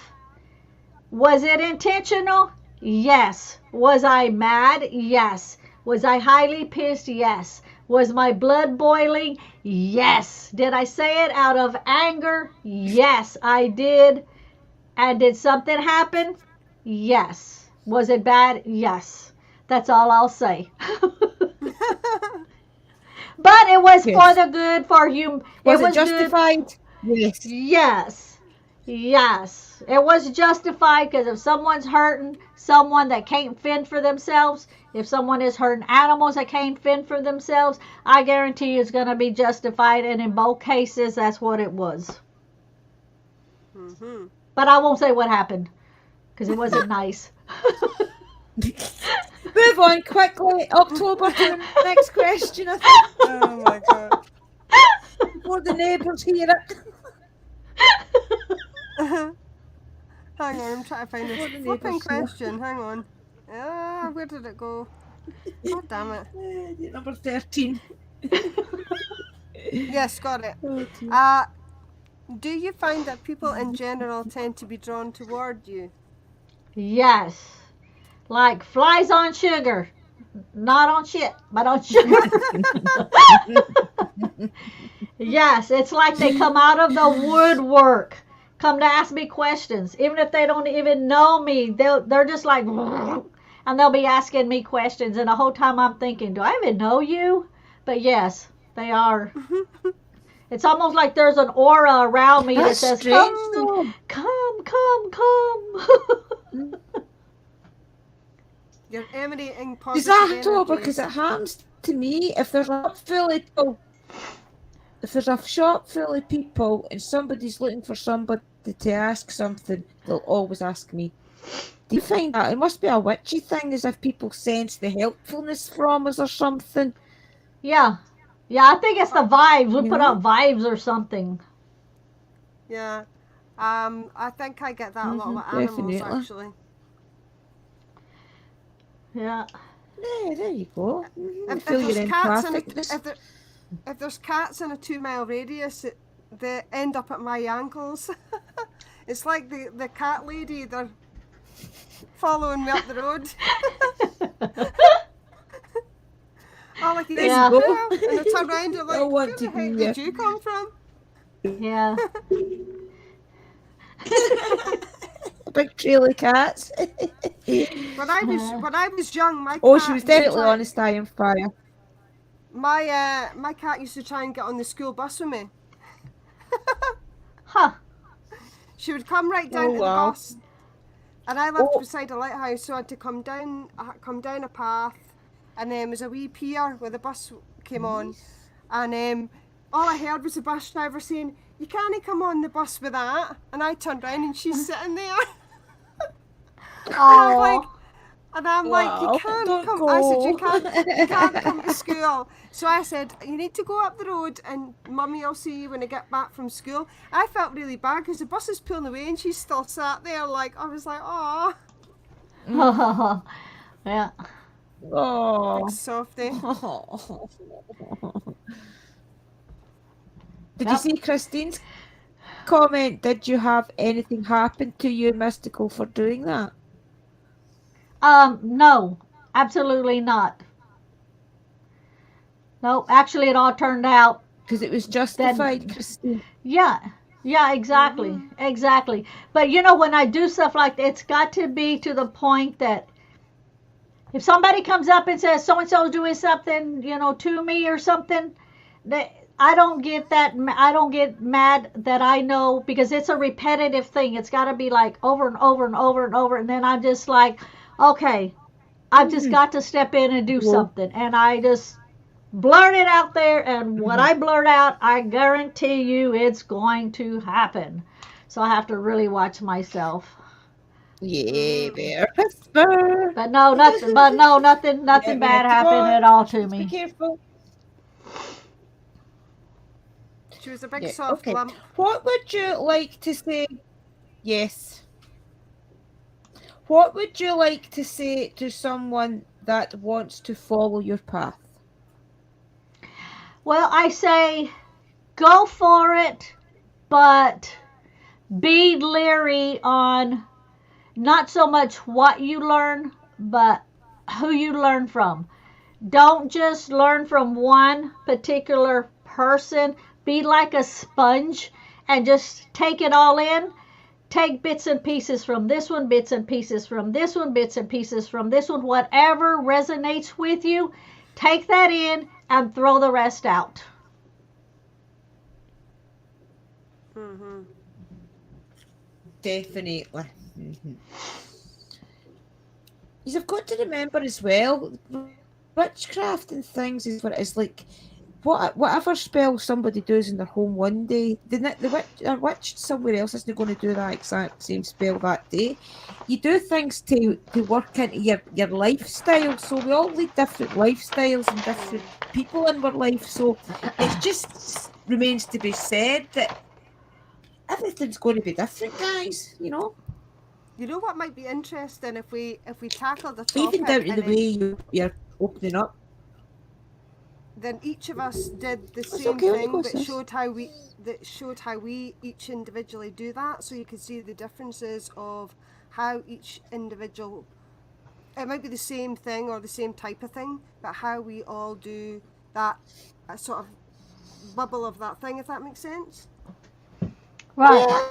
Was it intentional? Yes. Was I mad? Yes. Was I highly pissed? Yes. Was my blood boiling? Yes. Did I say it out of anger? Yes, I did. And did something happen? Yes. Was it bad? Yes. That's all I'll say. But it was for Yes. the good for you. It Was it was good. justified? Yes. Yes. Yes. It was justified because if someone's hurting someone that can't fend for themselves, if someone is hurting animals that can't fend for themselves, I guarantee you it's going to be justified. And in both cases, that's what it was. Mm-hmm. But I won't say what happened because it wasn't nice. Move on quickly, October, to the next question, I think, Oh my god. before the neighbours hear it. Hang on, I'm trying to find this Before the flipping neighbours hear. question. Hang on. Ah, where did it go? God damn it. Number 13. Yes, got it. Oh, dear. Do you find that people in general tend to be drawn toward you? Yes. Like flies on sugar. Not on shit, but on sugar. Yes, it's like they come out of the woodwork, come to ask me questions. Even if they don't even know me, they're just like, and they'll be asking me questions. And the whole time I'm thinking, do I even know you? But yes, they are. It's almost like there's an aura around me that That's says, strange, come, though. come. You're emanating Does positive that October? energy. Because it happens to me. If there's a shop full of people and somebody's looking for somebody to ask something, they'll always ask me. Do you find that it must be a witchy thing, as if people sense the helpfulness from us or something? Yeah. Yeah, I think it's the vibes. We You put know? out vibes or something. Yeah. I think I get that a lot with animals, Definitely. actually. Yeah. Yeah, there you go. I If feel your there's cats in empathicness. if there's cats in a 2 mile radius, they end up at my ankles. It's like the cat lady. They're following me up the road. All I can There is, Yeah. you go. "Meow," and I turn around and I like, want where to the heck be did you come from? Yeah. a big trail of cats. When I was young, my Oh, cat she was used to definitely try- on a dying fire. My cat used to try and get on the school bus with me. Huh. She would come right down Oh, to the wow. bus, and I lived Oh. beside a lighthouse, so I had to come down a path, and then there was a wee pier where the bus came on, and all I heard was the bus driver saying, "You can't come on the bus with that," and I turned around and she's sitting there, Oh. and I'm like, "You Wow, can't don't come." I said, "You go." can't come to school." So I said, "You need to go up the road, and Mummy will see you when I get back from school." I felt really bad because the bus is pulling away, and she's still sat there. Like I was like, "Oh, Yeah. Oh. big softy." Did you Yep. see Christine's comment? Did you have anything happen to you, Mystical, for doing that? No, absolutely not. No, actually, it all turned out Because it was justified, Christine. yeah, yeah, exactly, exactly. But you know, when I do stuff like that, it's got to be to the point that if somebody comes up and says so and so's doing something, you know, to me or something, that I don't get that. I don't get mad that I know because it's a repetitive thing. It's got to be like over and over and over and over, and then I'm just like, okay, I've just got to step in and do something, and I just blurt it out there, and what I blurt out, I guarantee you it's going to happen. So I have to really watch myself. Yeah, bear whisper. But no, nothing. But no, nothing. Nothing we bad have to happened watch. at all to Be me. careful. She was a big Yeah, soft okay. lump. What would you like to say? Yes. What would you like to say to someone that wants to follow your path? Well, I say go for it, but be leery on not so much what you learn, but who you learn from. Don't just learn from one particular person. Be like a sponge and just take it all in. Take bits and pieces from this one, bits and pieces from this one, bits and pieces from this one. Whatever resonates with you, take that in and throw the rest out. Mm-hmm. Definitely. Mm-hmm. You've got to remember as well, witchcraft and things is what it's like. Whatever spell somebody does in their home one day, the witch somewhere else isn't going to do that exact same spell that day. You do things to work into your lifestyle. So we all lead different lifestyles and different people in our life. So it just remains to be said that everything's going to be different, guys. You know, You know what might be interesting if we tackle the topic even down to and the way you're opening up. then each of us did the It's same okay, on you thing, go, but sis. showed how we each individually do that, so you can see the differences of how each individual. It might be the same thing or the same type of thing, but how we all do that sort of bubble of that thing, if that makes sense. Right.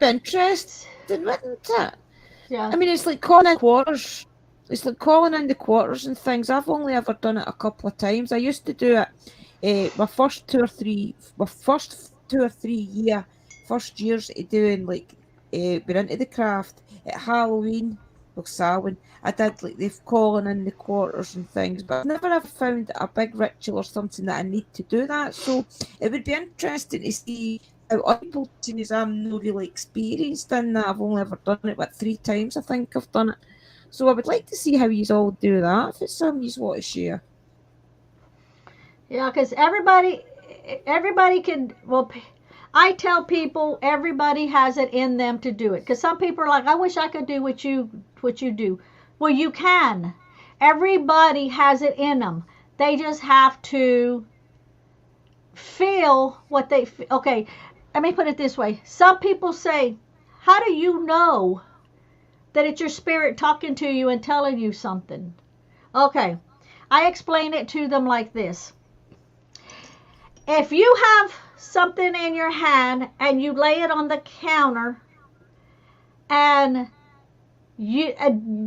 Be interesting, wouldn't it? Yeah. I mean, it's like calling in quarters. It's like calling in the quarters and things. I've only ever done it a couple of times. I used to do it my first 2 or 3 first years of doing like being into the craft at Halloween or Samhain. I did like the calling in the quarters and things, but I've never ever found a big ritual or something that I need to do that. So it would be interesting to see how other people, seeing as I'm not really experienced in that. I've only ever done it 3 times. I think I've done it. So I would like to see how you all do that. If it's something you want to share. Yeah, because everybody can. Well, I tell people everybody has it in them to do it. Because some people are like, I wish I could do what you do. Well, you can. Everybody has it in them. They just have to feel what they. Okay, let me put it this way. Some people say, "How do you know that it's your spirit talking to you and telling you something?" Okay, I explain it to them like this. If you have something in your hand and you lay it on the counter and you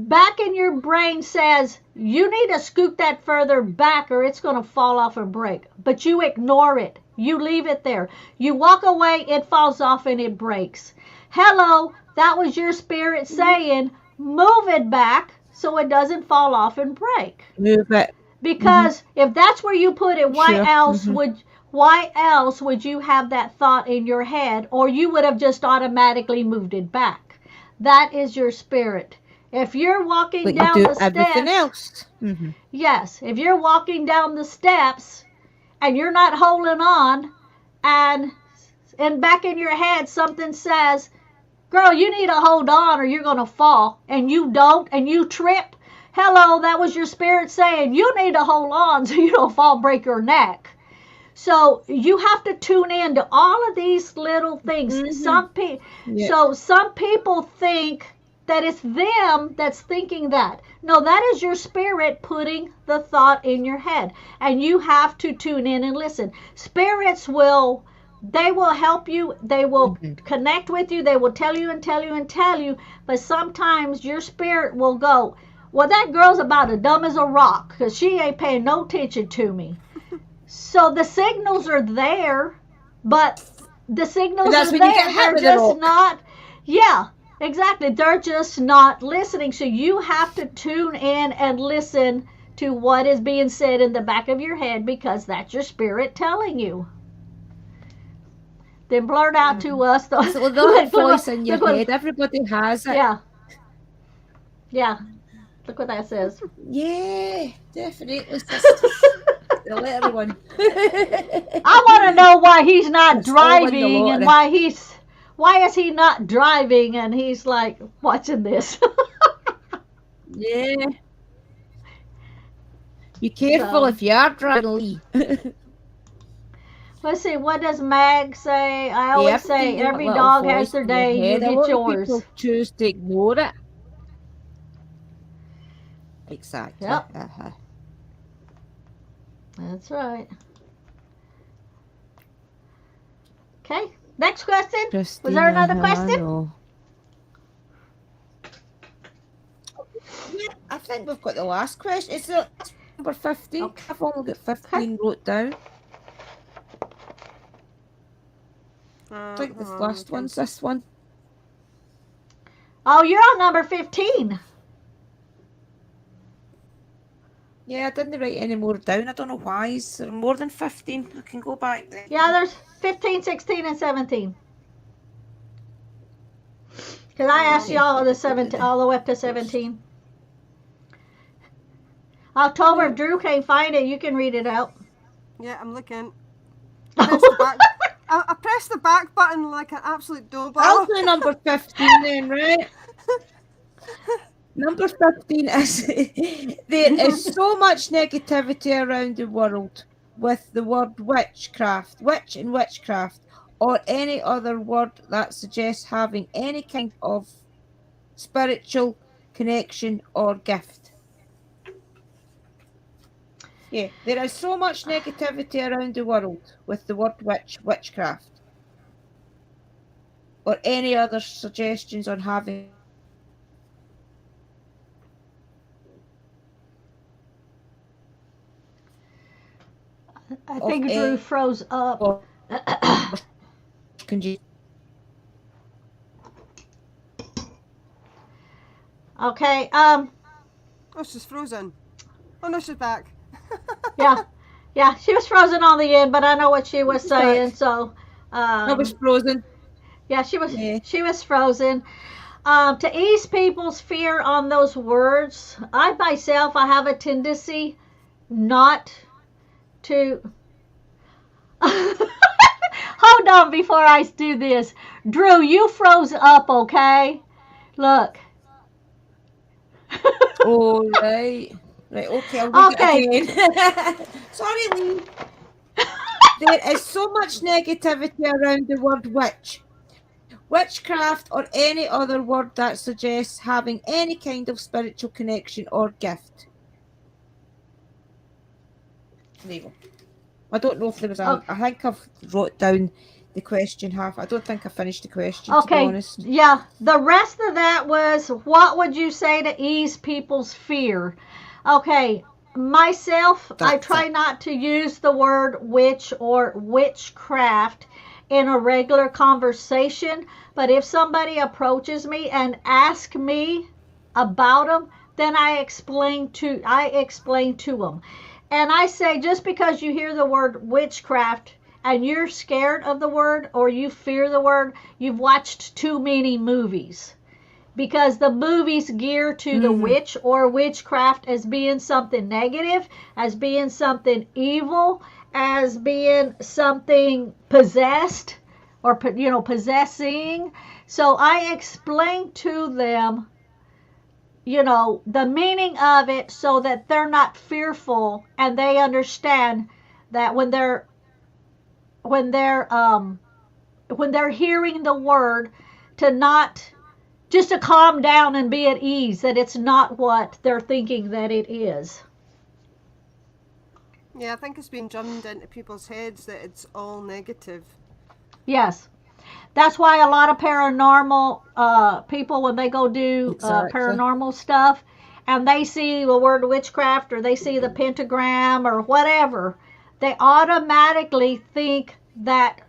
back in your brain says you need to scoot that further back or it's going to fall off and break, but you ignore it, you leave it there, you walk away, it falls off and it breaks. Hello, that was your spirit saying move it back so it doesn't fall off and break. Move it. Because if that's where you put it, why Sure. else would you have that thought in your head, or you would have just automatically moved it back? That is your spirit. If you're walking Like down you do the everything steps, else. Mm-hmm. yes, if you're walking down the steps and you're not holding on, and back in your head something says, girl, you need to hold on or you're going to fall, and you don't, and you trip, hello, that was your spirit saying you need to hold on so you don't fall, break your neck. So you have to tune in to all of these little things. Mm-hmm. So some people think that it's them that's thinking that. No, that is your spirit putting the thought in your head, and you have to tune in and listen. Spirits will help you, they will connect with you, they will tell you and tell you and tell you, but sometimes your spirit will go, well, that girl's about as dumb as a rock because she ain't paying no attention to me. So the signals are there, but the signals That's are when you there, get hit they're with a just rock. not, yeah, exactly, they're just not listening. So you have to tune in and listen to what is being said in the back of your head, because that's your spirit telling you. Then blurt out to us. It's the little voice in your head. Everybody has it. Yeah. Yeah. Look what that says. Yeah, definitely, sister. the lottery one. I want to know why he's not Let's all win the driving and lottery. why is he not driving and he's like watching this. Yeah. Be careful So, if you are driving, Lee. let's see, what does Mag say? I Yeah, always everything say in that every little dog has voice their in your day, you head. A get lot of yours. people choose to ignore it. Exactly. Yep. Uh-huh. That's right. Okay, next question. Was there another question? No. Yeah, I think we've got the last question. It's number 15. Okay. I've only got 15 wrote down. I think the last one's this one. Oh, you're on number 15. Yeah, I didn't write any more down. I don't know why. Is there more than 15? I can go back there. Yeah, there's 15, 16, and 17. Because I asked you all the way up to 17. October, if Drew can't find it, you can read it out. Yeah, I'm looking. Press the back. I pressed the back button like an absolute I'll dope. do number 15 then, right? Number 15 is there is so much negativity around the world with the word witchcraft, witch and witchcraft, or any other word that suggests having any kind of spiritual connection or gift. Yeah, there is so much negativity around the world with the word witch, witchcraft, or any other suggestions on having. I think Drew froze up. Okay, Oh, she's frozen. Oh no, she's back. yeah, she was frozen on the end, but I know what she was saying, so. I was frozen. Yeah, she was frozen. To ease people's fear on those words, I have a tendency not to. Hold on before I do this. Drew, you froze up, okay? Look. Oh, right. Right, okay, I'll read it again. Sorry, Lee. There is so much negativity around the word witch, witchcraft, or any other word that suggests having any kind of spiritual connection or gift. There you go. I don't know if there was I think I've wrote down the question half. I don't think I finished the question, to be honest. Yeah. The rest of that was, what would you say to ease people's fear? Okay. Myself, I try not to use the word witch or witchcraft in a regular conversation, but if somebody approaches me and asks me about them, then I explain to them. And I say, just because you hear the word witchcraft and you're scared of the word or you fear the word, you've watched too many movies. Because the movies gear to the witch or witchcraft as being something negative, as being something evil, as being something possessed or, possessing. So I explain to them, the meaning of it so that they're not fearful and they understand that when they're hearing the word, to calm down and be at ease, that it's not what they're thinking that it is. Yeah, I think it's been drummed into people's heads that it's all negative. Yes. That's why a lot of paranormal people, when they go do paranormal stuff, and they see the word witchcraft or they see the pentagram or whatever, they automatically think that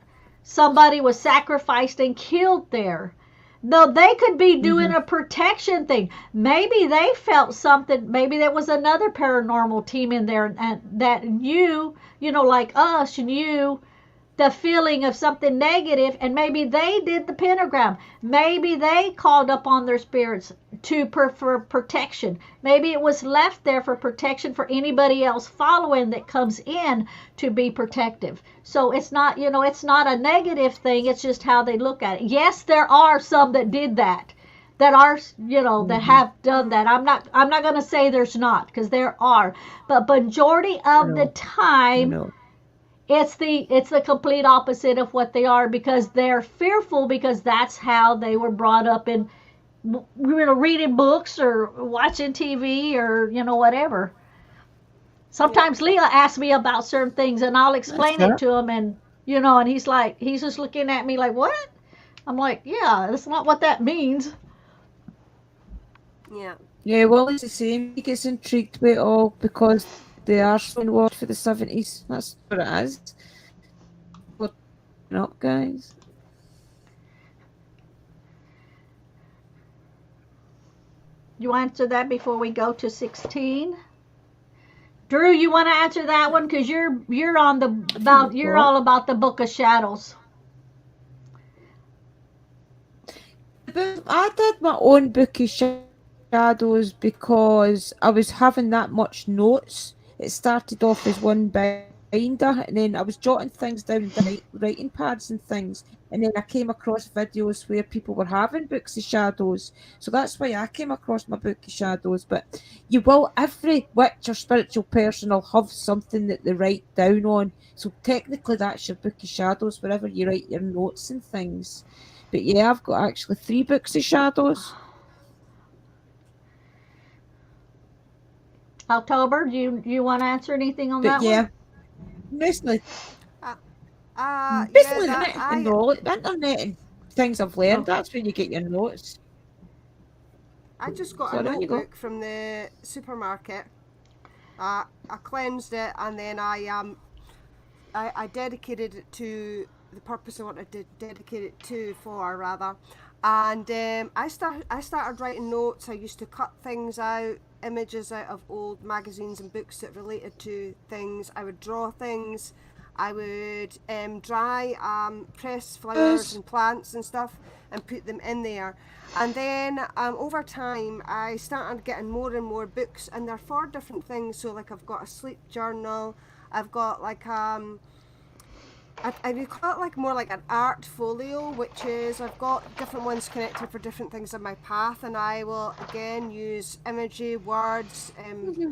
somebody was sacrificed and killed there. No, they could be doing a protection thing. Maybe they felt something. Maybe there was another paranormal team in there and that knew, like us, knew the feeling of something negative, and maybe they did the pentagram. Maybe they called upon their spirits for protection. Maybe it was left there for protection for anybody else following that comes in to be protective. So it's not, it's not a negative thing. It's just how they look at it. Yes, there are some that did that. That are, that have done that. I'm not going to say there's not, because there are, but majority of the time, it's the complete opposite of what they are, because they're fearful, because that's how they were brought up in, reading books or watching TV or whatever. Sometimes Leah asks me about certain things, and I'll explain it to him, and and he's just looking at me like, what? I'm like, yeah, that's not what that means. Yeah. Yeah, well, it's the same. He gets intrigued by it all because they are so involved for the 70s. That's what it is. What's up, guys? You answer that before we go to 16? Drew, you want to answer that one, because you're on you're all about the Book of Shadows. I did my own Book of Shadows because I was having that much notes. It started off as one binder, and then I was jotting things down in writing pads and things, and then I came across videos where people were having books of shadows. So that's why I came across my Book of Shadows. But every witch or spiritual person will have something that they write down on. So technically that's your Book of Shadows, wherever you write your notes and things. But yeah, I've got actually 3 books of shadows. October, do you want to answer anything on that one? Basically, the internet and things I've learned, that's where you get your notes. I just got a notebook from the supermarket. I cleansed it, and then I dedicated it to the purpose I wanted to dedicate it for, rather. And I started writing notes. I used to cut things out, images out of old magazines and books that related to things. I would draw things. I would press flowers and plants and stuff and put them in there. And then over time, I started getting more and more books, and they're for different things. So like, I've got a sleep journal. I've got like I would call it like more like an art folio, which is I've got different ones connected for different things in my path, and I will again use imagery, words,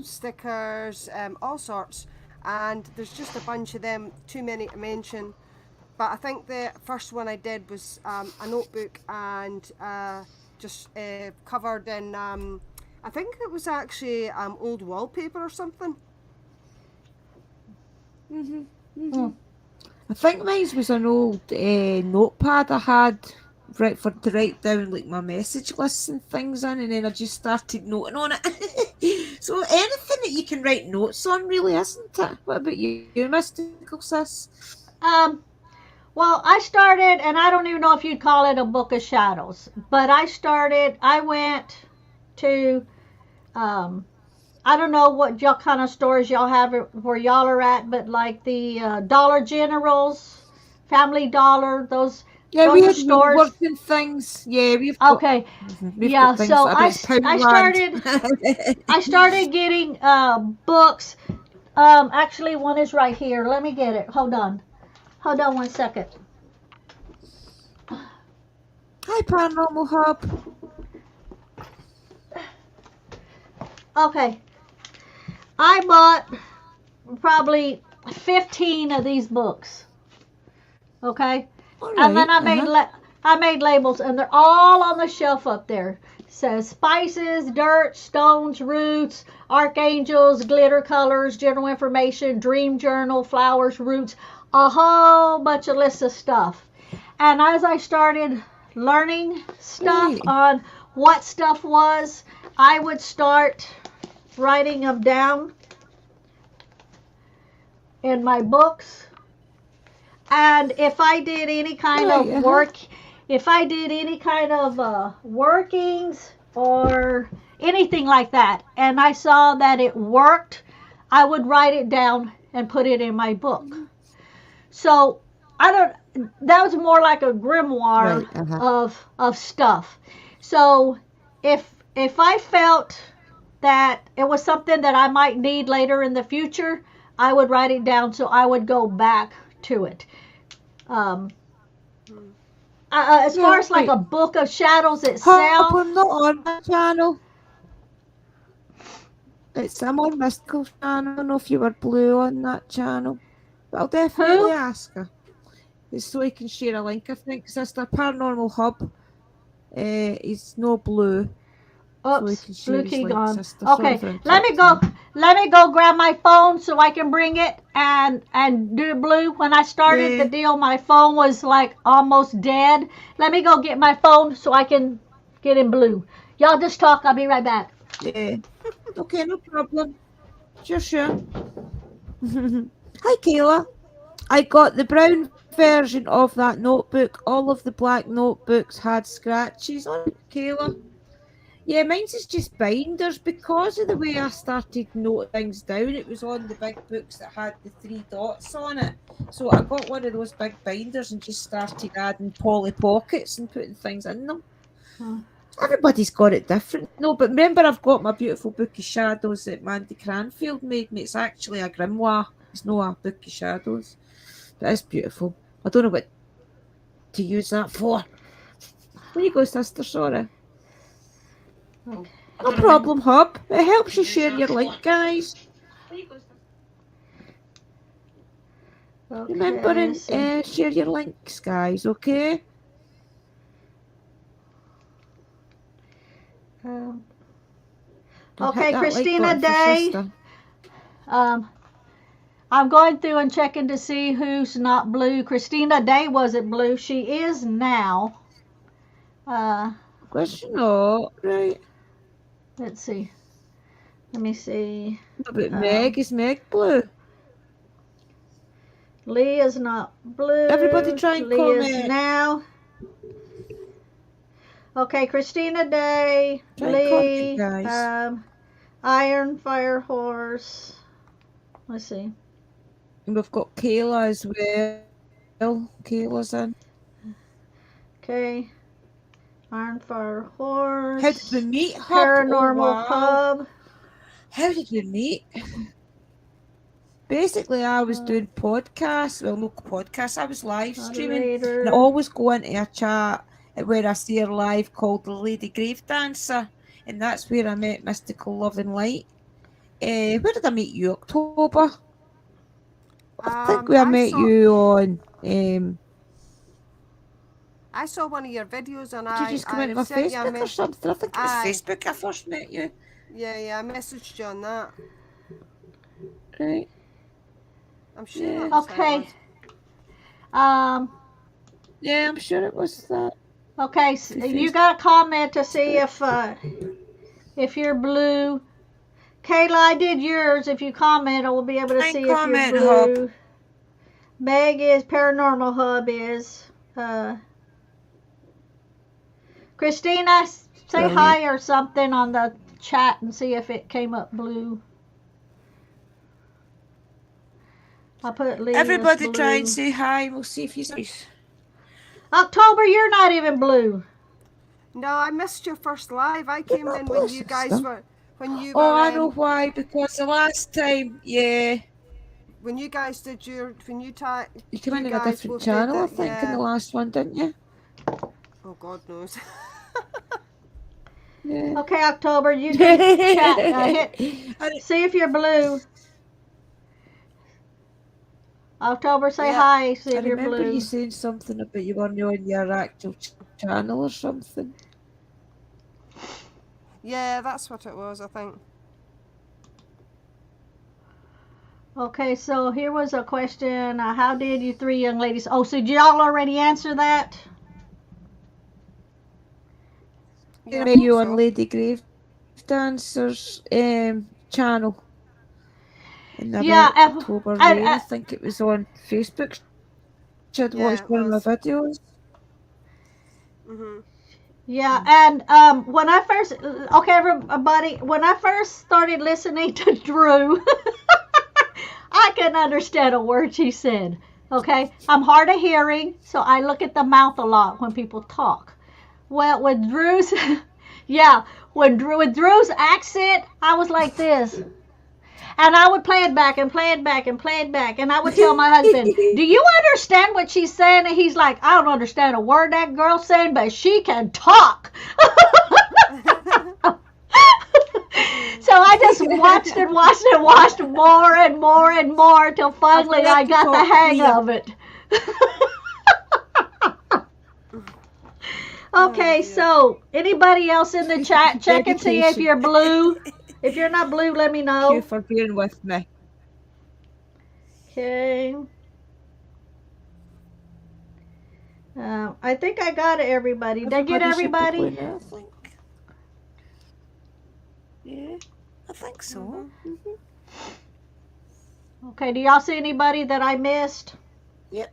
stickers, all sorts. And there's just a bunch of them, too many to mention. But I think the first one I did was a notebook, and just covered in, I think it was actually old wallpaper or something. I think mine was an old notepad I had to write down like my message lists and things in, and then I just started noting on it. So anything that you can write notes on, really, isn't it? What about you, mystical sis? Well, I started, and I don't even know if you'd call it a Book of Shadows, but I went to, I don't know what y'all kind of stores y'all have where y'all are at, but like the Dollar Generals, Family Dollar, those we have stores. Working things. Yeah, we've got, okay. We've got things so I started getting books. Actually, one is right here. Let me get it. Hold on 1 second. Hi, Paranormal Hub. Okay. I bought probably 15 of these books. Okay? Right, and then I made labels, and they're all on the shelf up there. It says spices, dirt, stones, roots, archangels, glitter colors, general information, dream journal, flowers, roots, a whole bunch of lists of stuff. And as I started learning stuff on what stuff was, I would start writing them down in my books. And if I did any kind of work, if I did any kind of workings or anything like that, and I saw that it worked, I would write it down and put it in my book. So I don't. That was more like a grimoire Right. Uh-huh. of stuff. So if I felt that it was something that I might need later in the future, I would write it down so I would go back to it. Um, as far Yeah, as like right. a book of shadows Hop, itself, I'm not on that channel. I'm on Mystical channel. I don't know if you were blue on that channel. But I'll definitely who? ask her. It's so he can share a link, I think. Sister Paranormal Hub. He's no blue. So he Oops, can share blue his key link, gone. sister. Sorry Okay, for let me interrupting go. you. Let me go grab my phone so I can bring it and do blue. When I started the Yeah, deal, my phone was like almost dead. Let me go get my phone so I can get in blue. Y'all just talk. I'll be right back. yeah. Okay, no problem. Sure. Hi, Kayla. I got the brown version of that notebook. All of the black notebooks had scratches on it, Kayla. Yeah, mine's is just binders because of the way I started noting things down. It was on the big books that had the three dots on it. So I got one of those big binders and just started adding Polly Pockets and putting things in them. Hmm. Everybody's got it different. No, but remember, I've got my beautiful book of shadows that Mandy Cranfield made me. It's actually a grimoire. It's not a book of shadows, but it's beautiful. I don't know what to use that for. There you go, sister. Sorry. Okay. No problem, Hub. It helps you share your link, guys. Remember Okay. and Let's see. share your links, guys. Okay. Um, And hit okay, that like Christina button for Day. sister. Um, I'm going through and checking to see who's not blue. Christina Day wasn't blue. She is now. Uh, Question not right. let's see. Let me see. What about Um, Meg? Is Meg blue? Lee is not Everybody blue. try and Lee is comment. now. Okay, Christina Day, Try and comment, Lee, guys. Iron Fire Horse. Let's see. And we've got Kayla as well. Kayla's in. Okay, Iron Fire How did we Horse, meet, Hub? Oh Paranormal wow. Pub. How did we meet? Basically, I was Uh, doing podcasts. Well, no podcasts. I was live streaming, and I Moderator. always go into a chat where I see her live called the Lady Grave Dancer, and that's where I met Mystical Love and Light. Where did I meet you? October. I think I I met saw you on. I saw one of your videos and Did you just come I into my sent you a Facebook or something? I think it was Aye. Facebook I first met you. Yeah, I messaged you on that. Right. I'm sure Yeah. that was how it Okay. was. Yeah, I'm sure it was that. Okay. You got a comment to see if you're blue. Kayla, I did yours. If you comment, I will be able to Try and see if you're comment, blue. Hub. Meg is Paranormal Hub is. Christina, say Brilliant. hi or something on the chat and see if it came up blue. I put Lee Everybody as try and blue. say hi. We'll see if you. October, you're not even blue. No, I missed your first live. I came in when you guys were Oh, I know why. Because the last time, yeah, when you guys did your you came in a guys different both did channel, I that, think, in yeah. the last one, didn't you? Oh God knows. Yeah. Okay, October, you can chat. See if you're blue. October, say Yeah. hi. See I if you're remember blue. you saying something about you weren't on your actual channel or something. Yeah, that's what it was, I think. Okay, so here was a question. How did you three young ladies? Oh, so did y'all already answer that? Yeah, I Met think you on so. Lady Grave Dancer's channel. And I Yeah, met October Rain, I and think it was on Facebook. She had Yeah, watched it one of my was. videos. yeah, and when I first, okay, everybody, when I first started listening to Drew, I couldn't understand a word she said. Okay, I'm hard of hearing, so I look at the mouth a lot when people talk. Well, with Drew's, yeah, with Drew's accent, I was like this. And I would play it back and play it back and play it back. And I would tell my husband, do you understand what she's saying? And he's like, I don't understand a word that girl's saying, but she can talk. So I just watched and watched and watched more and more and more till finally I got the hang of it. Okay, so anybody else in the chat, check and see if you're blue. If you're not blue, let me Thank know. you for being with me. Okay. I think I got everybody. Did I get everybody? I think. Yeah, I think so. Okay, do y'all see anybody that I missed? Yep.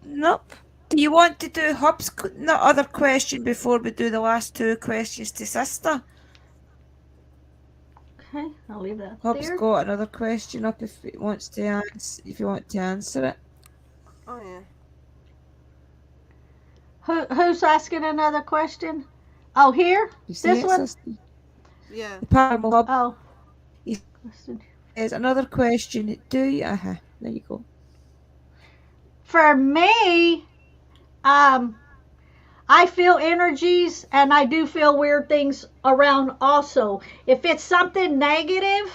Nope. Do you want to do Hub's other question before we do the last two questions to Sister? Okay, I'll leave that Hub's there. got another question up if he wants to answer. If you want to answer it. Oh yeah. Who's asking another question? Oh, here? You see This it, one? Sister? Yeah. The Paranormal Hub Oh. is another question. Do you? There you go. For me, I feel energies and I do feel weird things around also. If it's something negative,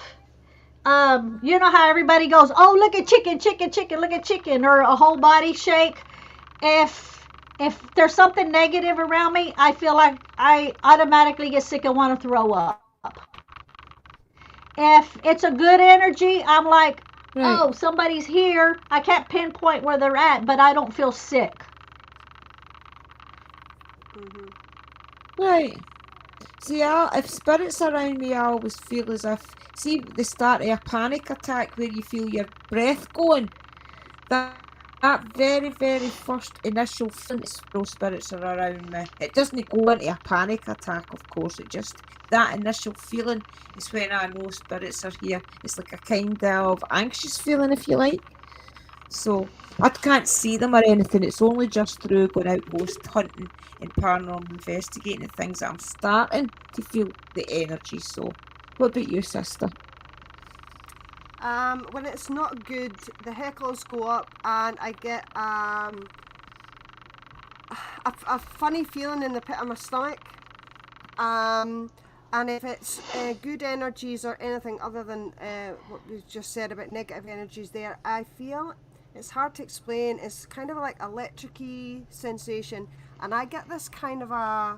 you know how everybody goes, oh, look at chicken, chicken, chicken, look at chicken, or a whole body shake. If there's something negative around me, I feel like I automatically get sick and want to throw up. If it's a good energy, I'm like, oh, somebody's here. I can't pinpoint where they're at, but I don't feel sick. Right. See, if spirits around me, I always feel as if, see, the start of a panic attack where you feel your breath going, that very, very first initial feeling those spirits are around me. It doesn't go into a panic attack, of course, it just, that initial feeling is when I know spirits are here. It's like a kind of anxious feeling, if you like. So, I can't see them or anything, it's only just through going out ghost hunting and paranormal investigating and things that I'm starting to feel the energy. So, what about you, Sister? When it's not good, the heckles go up and I get a funny feeling in the pit of my stomach. And if it's good energies or anything other than what we just said about negative energies there, I feel, it's hard to explain, it's kind of like electric-y sensation. And I get this kind of I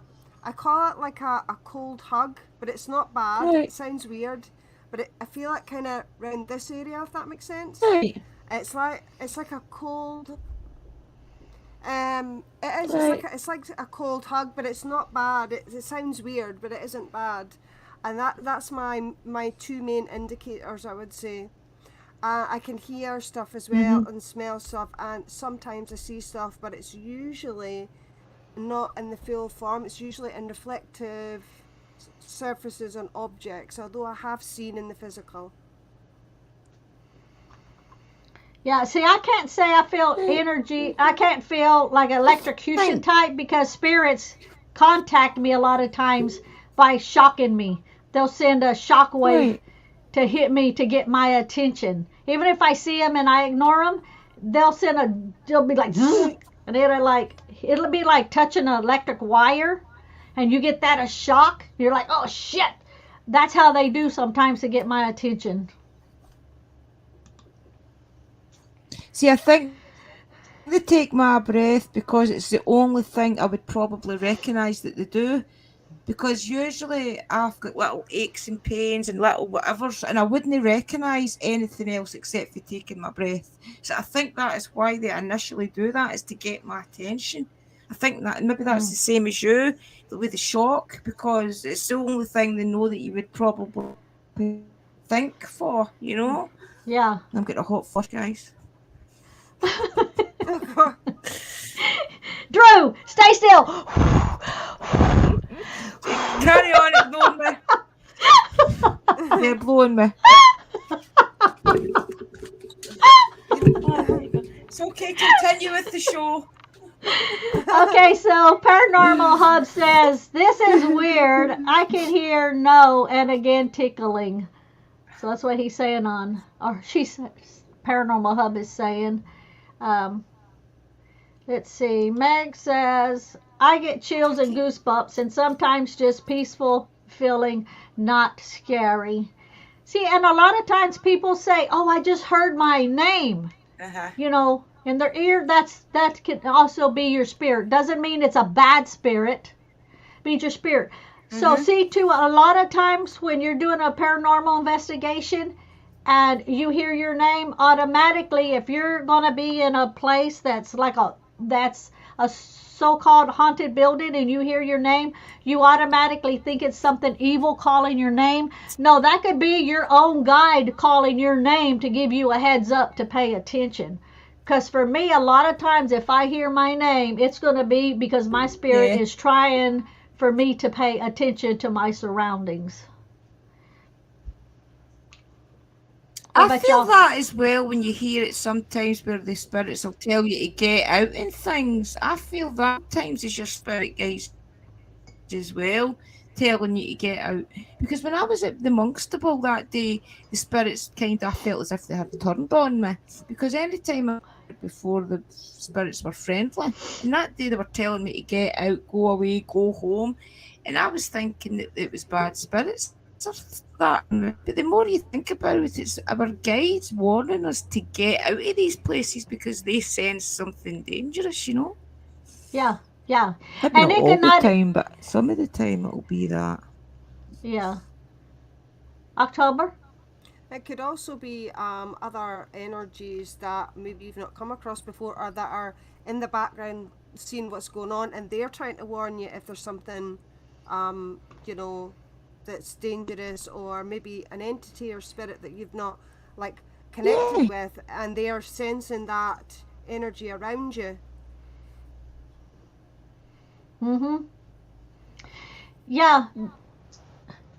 call it like a cold hug, but it's not bad. Right. It sounds weird. But I feel it kind of around this area, if that makes sense. Right. It's like a cold. It is. Right. It's like a cold hug, but it's not bad. It sounds weird, but it isn't bad. And that's my two main indicators, I would say. I can hear stuff as well and smell stuff, and sometimes I see stuff, but it's usually not in the full form. It's usually in reflective surfaces and objects, although I have seen in the physical. Yeah, see, I can't say I feel energy. I can't feel like electrocution type because spirits contact me a lot of times by shocking me. They'll send a shock wave to hit me to get my attention. Even if I see them and I ignore them, they'll be like, zzz, and it'll be like touching an electric wire, and you get that a shock. You're like, oh shit. That's how they do sometimes to get my attention. See, I think they take my breath because it's the only thing I would probably recognise that they do. Because usually I've got little aches and pains and little whatevers, and I wouldn't recognise anything else except for taking my breath. So I think that is why they initially do that, is to get my attention. I think that maybe that's the same as you, with the shock, because it's the only thing they know that you would probably think for, you know? Yeah. I'm getting a hot flush, guys. Drew, stay still. Carry on, ignore me. They're blowing me. It's okay. Continue with the show. Okay, so Paranormal Hub says, this is weird. I can hear no and again tickling. So that's what he's saying Paranormal Hub is saying. Um, let's see. Meg says, I get chills and goosebumps and sometimes just peaceful feeling, not scary. See, and a lot of times people say, oh, I just heard my name. You know, in their ear, that can also be your spirit. Doesn't mean it's a bad spirit. It means your spirit. So see, too, a lot of times when you're doing a paranormal investigation and you hear your name, automatically, if you're going to be in a place that's a so-called haunted building and you hear your name, you automatically think it's something evil calling your name. No, that could be your own guide calling your name to give you a heads up to pay attention. Because for me, a lot of times if I hear my name, it's going to be because my spirit is trying for me to pay attention to my surroundings. I feel that as well when you hear it sometimes where the spirits will tell you to get out and things. I feel that sometimes is your spirit guides as well telling you to get out. Because when I was at the Monkstable that day, the spirits kind of felt as if they had turned on me. Because any time I before the spirits were friendly, and that day they were telling me to get out, go away, go home, and I was thinking that it was bad spirits or that. But the more you think about it, it's our guides warning us to get out of these places because they sense something dangerous, you know. Yeah. Maybe not all the time, but some of the time it'll be that. Yeah. October? It could also be other energies that maybe you've not come across before or that are in the background seeing what's going on and they're trying to warn you if there's something, you know, that's dangerous or maybe an entity or spirit that you've not like connected with and they are sensing that energy around you. Yeah,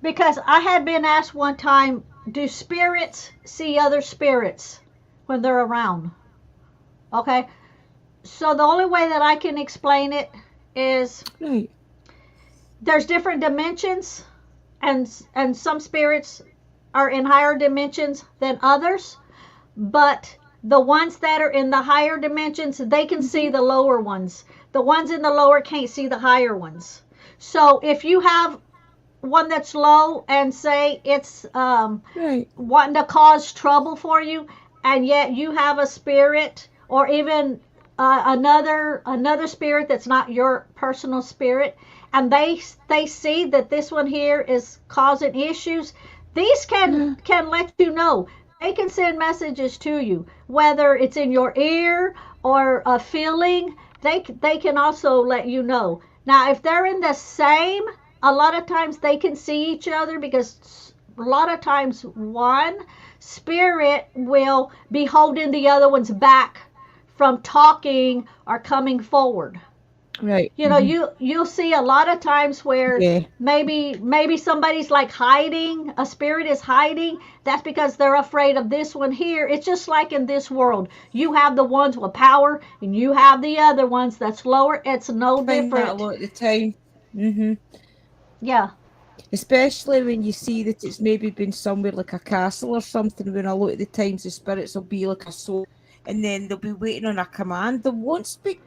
because I had been asked one time, do spirits see other spirits when they're around? Okay, so the only way that I can explain it is there's different dimensions and some spirits are in higher dimensions than others, but the ones that are in the higher dimensions, they can see the lower ones. The ones in the lower can't see the higher ones. So if you have one that's low and say it's wanting to cause trouble for you, and yet you have a spirit or even another spirit that's not your personal spirit, and they see that this one here is causing issues, these can let you know. They can send messages to you, whether it's in your ear or a feeling. They can also let you know. Now, if they're in the same, a lot of times they can see each other because a lot of times one spirit will be holding the other one's back from talking or coming forward. Right. You know, you'll see a lot of times where maybe somebody's like hiding, a spirit is hiding. That's because they're afraid of this one here. It's just like in this world. You have the ones with power and you have the other ones that's lower. It's no different. That a lot of the time. Yeah. Especially when you see that it's maybe been somewhere like a castle or something, when a lot of the times the spirits will be like a soul and then they'll be waiting on a command. They won't speak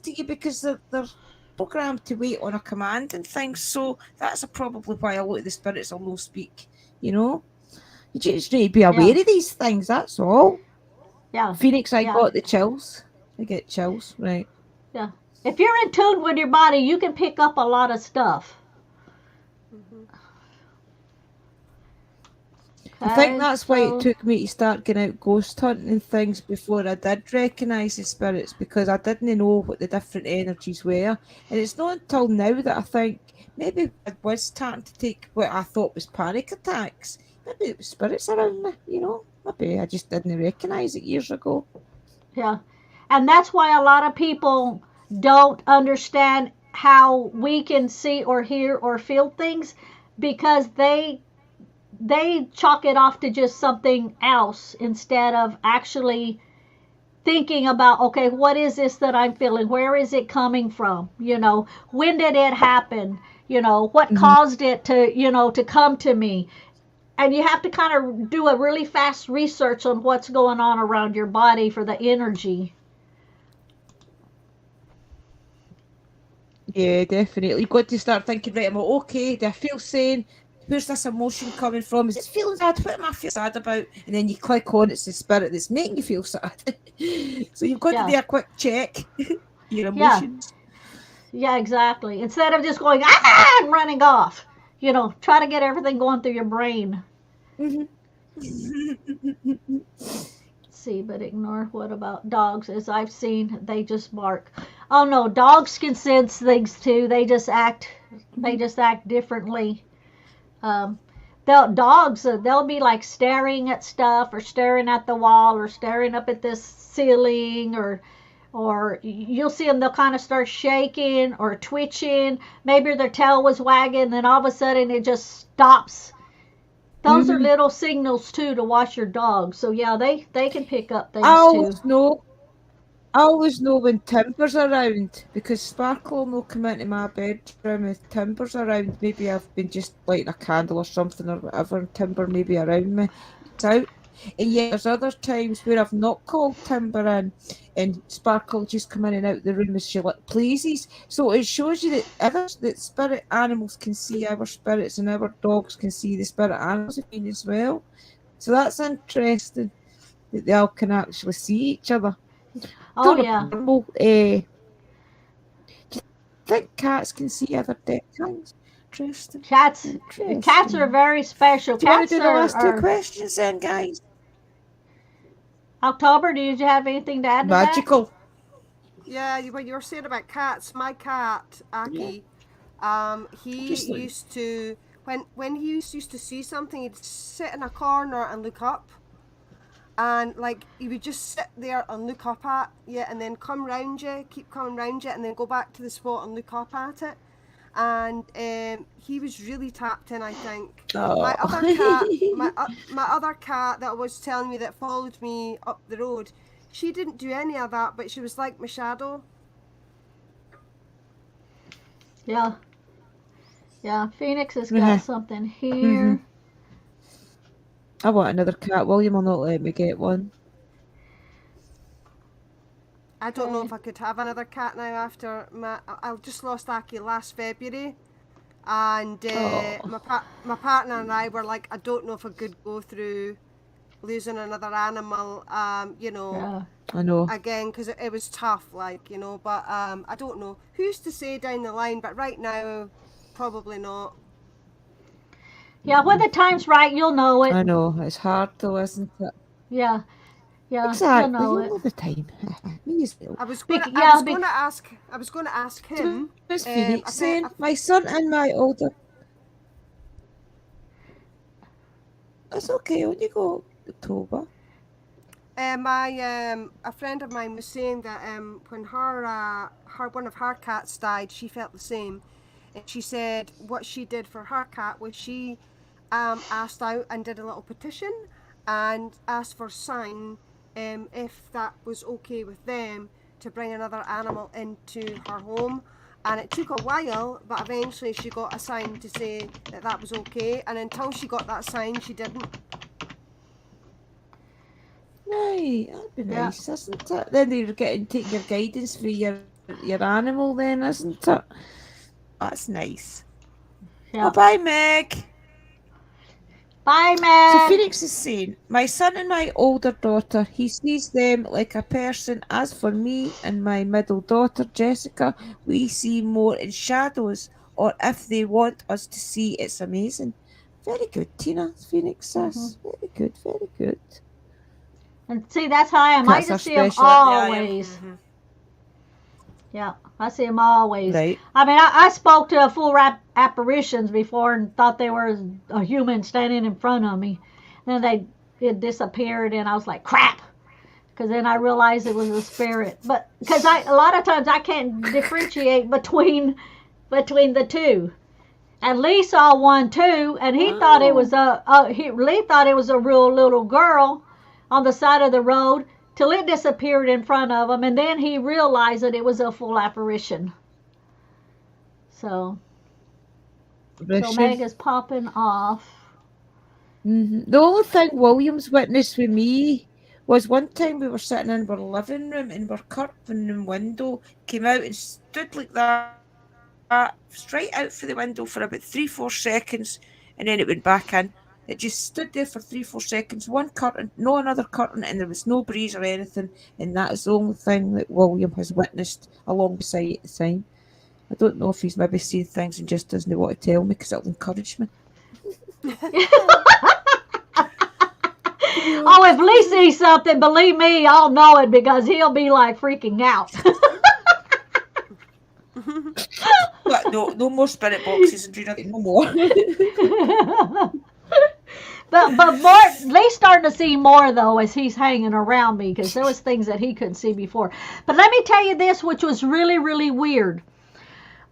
to you because they're programmed to wait on a command and things. So that's probably why a lot of the spirits will no speak, you know. You just need to be aware of these things, that's all. Yeah. Phoenix, I got the chills. I get chills, right. Yeah. If you're in tune with your body, you can pick up a lot of stuff. I think that's why it took me to start getting out ghost hunting and things before I did recognise the spirits, because I didn't know what the different energies were. And it's not until now that I think maybe I was starting to take what I thought was panic attacks. Maybe it was spirits around me, you know. Maybe I just didn't recognise it years ago. Yeah. And that's why a lot of people don't understand how we can see or hear or feel things, because they chalk it off to just something else instead of actually thinking about, okay, what is this that I'm feeling? Where is it coming from? When did it happen? What caused it to come to me? And you have to kind of do a really fast research on what's going on around your body for the energy. Yeah, definitely. You've got to start thinking, right, am I okay? Do I feel sane? Where's this emotion coming from? Is it feeling sad? What am I feeling sad about? And then you click on it's the spirit that's making you feel sad. So you've got to do a quick check your emotions. Yeah, exactly. Instead of just going, and running off. Try to get everything going through your brain. See, but ignore what about dogs? As I've seen, they just bark. Oh no, dogs can sense things too. They just act differently. They'll be like staring at stuff, or staring at the wall, or staring up at this ceiling, or you'll see them, they'll kind of start shaking or twitching. Maybe their tail was wagging, then all of a sudden it just stops. Those are little signals too to watch your dog. So yeah, they can pick up things too. I always know when Timber's around, because Sparkle will come into my bedroom if Timber's around. Maybe I've been just lighting a candle or something or whatever, and Timber maybe around me. It's out. And yet there's other times where I've not called Timber in, and Sparkle just come in and out the room as she pleases. So it shows you that spirit animals can see our spirits, and our dogs can see the spirit animals as well. So that's interesting that they all can actually see each other. Oh yeah. Do you think cats can see other dead things? Interesting. Cats are very special. Do you want Cats to do the last two questions then, guys? October, did you have anything to add to Magical. that? Yeah, what you were saying about cats, my cat, Aki, he used to, when he used to see something, he'd sit in a corner and look up. And like he would just sit there and look up at you, and then come round you, keep coming round you, and then go back to the spot and look up at it. And he was really tapped in, I think. Oh. My other cat, my other cat that was telling me that followed me up the road, she didn't do any of that, but she was like my shadow. Yeah. Yeah, Phoenix has got something here. I want another cat. William will not let me get one. I don't know if I could have another cat now after I just lost Aki last February, and my partner and I were like, I don't know if I could go through losing another animal, I know. again, because it was tough, but I don't know. Who's to say down the line, but right now, probably not. Yeah, when the time's right, you'll know it. I know. It's hard though, isn't it? Yeah. Yeah, exactly. You'll know You'll know the time. Me as well. I was going to ask him. Who's Phoenix saying? My son and my older. That's okay. On you go, October. A friend of mine was saying that when her one of her cats died, she felt the same, and she said what she did for her cat was she asked out and did a little petition and asked for sign if that was okay with them to bring another animal into her home. And it took a while, but eventually she got a sign to say that was okay, and until she got that sign, she didn't. Right, that'd be nice, isn't it? Then you're taking your guidance for your animal then, isn't it? That's nice. Yeah. Oh, bye, Meg. Bye, Meg. So Phoenix is saying, my son and my older daughter, he sees them like a person. As for me and my middle daughter, Jessica, we see more in shadows, or if they want us to see, it's amazing. Very good, Tina. Phoenix says. Very good, very good. And see, that's how I am. I just see them always. Yeah, I see them always. Right. I mean, I spoke to full apparitions before and thought they were a human standing in front of me. Then it disappeared, and I was like, crap. Because then I realized it was a spirit. But because a lot of times I can't differentiate between the two. And Lee saw one too, and he thought it was Lee thought it was a real little girl on the side of the road, till it disappeared in front of him, and then he realized that it was a full apparition. So Meg is popping off. The only thing Williams witnessed with me was one time we were sitting in our living room and our curtain window came out and stood like that, straight out for the window for about 3-4 seconds, and then it went back in. It just stood there for 3-4 seconds, one curtain, no another curtain, and there was no breeze or anything, and that is the only thing that William has witnessed along the side at the time. I don't know if he's maybe seen things and just doesn't want to tell me because it'll encourage me. Oh, if Lee sees something, believe me, I'll know it because he'll be like freaking out. But no more spirit boxes and nothing, no more. But more, Lee's starting to see more though as he's hanging around me because there was things that he couldn't see before. But let me tell you this, which was really, really weird.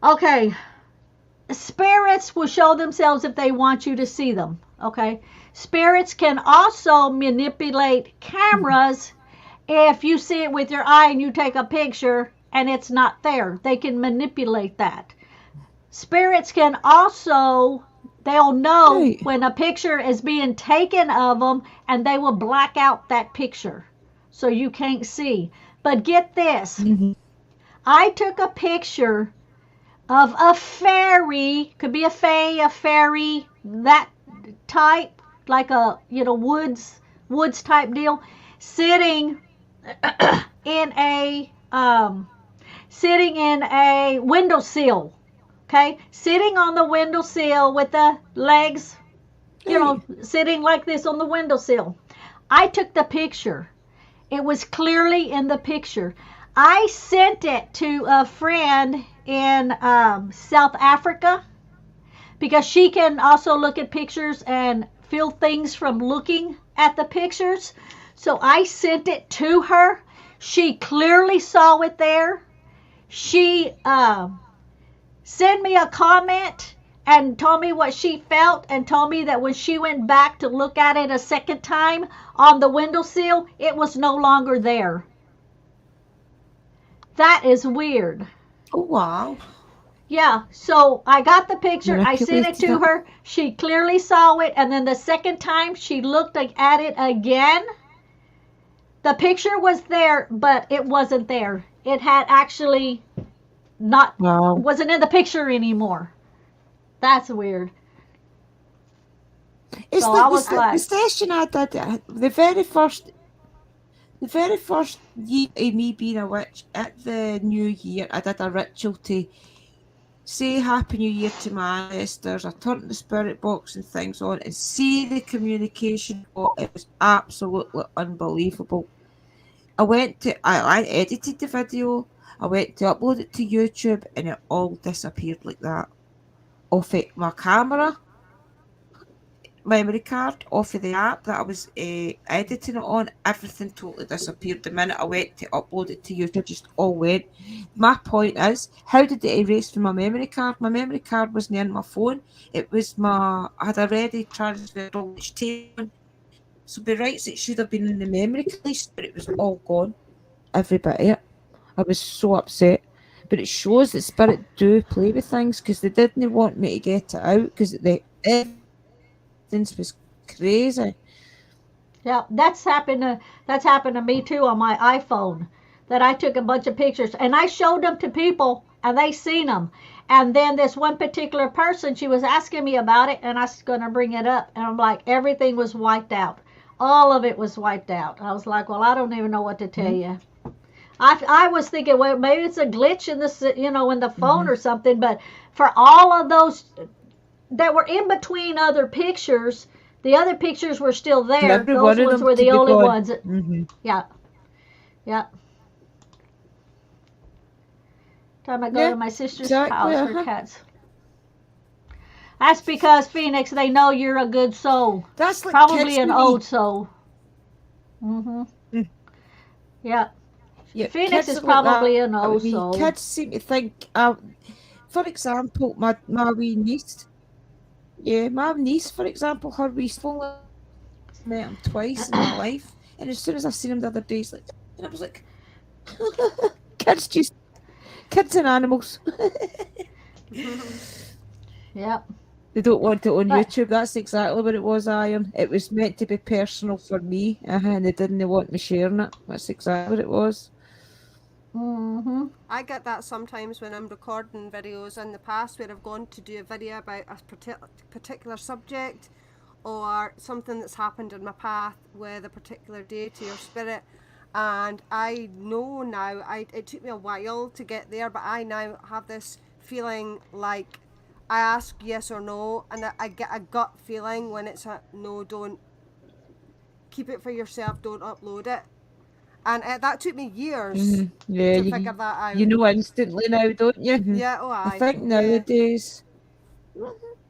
Okay, spirits will show themselves if they want you to see them. Okay, spirits can also manipulate cameras if you see it with your eye and you take a picture and it's not there. They can manipulate that. Spirits can also, they'll know when a picture is being taken of them and they will black out that picture so you can't see. But get this, I took a picture of a fairy, could be a fae, a fairy, that type, like a, woods type deal, sitting in a windowsill. Okay, sitting on the windowsill with the legs, sitting like this on the windowsill. I took the picture. It was clearly in the picture. I sent it to a friend in South Africa because she can also look at pictures and feel things from looking at the pictures. So I sent it to her. She clearly saw it there. She sent me a comment and told me what she felt and told me that when she went back to look at it a second time on the windowsill, it was no longer there. That is weird. Oh, wow. Yeah, so I got the picture, I sent it to her, she clearly saw it, and then the second time she looked at it again, the picture was there, but it wasn't there. It had actually wasn't in the picture anymore. That's weird. It's so like I was the session I did, the very first year of me being a witch, at the New Year, I did a ritual to say Happy New Year to my ancestors. I turned the spirit box and things on and see the communication. Oh, it was absolutely unbelievable. I edited the video, I went to upload it to YouTube, and it all disappeared like that. Off it, my camera, memory card, off of the app that I was editing it on, everything totally disappeared. The minute I went to upload it to YouTube, it just all went. My point is, how did it erase from my memory card? My memory card wasn't in my phone. I had already transferred all the tape. So by rights, it should have been in the memory card, but it was all gone. Every bit of it. I was so upset. But it shows that spirit do play with things because they didn't want me to get it out because the evidence was crazy. Yeah, that's happened to me too on my iPhone. That I took a bunch of pictures and I showed them to people and they seen them. And then this one particular person, she was asking me about it and I was going to bring it up and I'm like, everything was wiped out. All of it was wiped out. I was like, well, I don't even know what to tell you. I was thinking, well, maybe it's a glitch in the phone or something. But for all of those that were in between other pictures, the other pictures were still there. Those ones were the only ones. Yeah. Time I go to my sister's house for cats. That's because, Phoenix, they know you're a good soul. That's like probably an old soul. Yeah. Phoenix is probably an old soul. Kids seem to think, for example, my wee niece. Yeah, my niece, for example, her wee soul, met him twice in my life. And as soon as I seen him the other day, and I was like, kids and animals. Yep. They don't want it on But YouTube. That's exactly what it was, Iron. It was meant to be personal for me, and they didn't want me sharing it. That's exactly what it was. mhm. I get that sometimes when I'm recording videos in the past where I've gone to do a video about a particular subject or something that's happened in my path with a particular deity or spirit. And I know now, it took me a while to get there, but I now have this feeling like I ask yes or no, and I get a gut feeling when it's a no, don't, keep it for yourself, don't upload it. And that took me years Yeah, to figure that out. you know instantly now, don't you? Yeah, oh I aye. think Yeah. nowadays,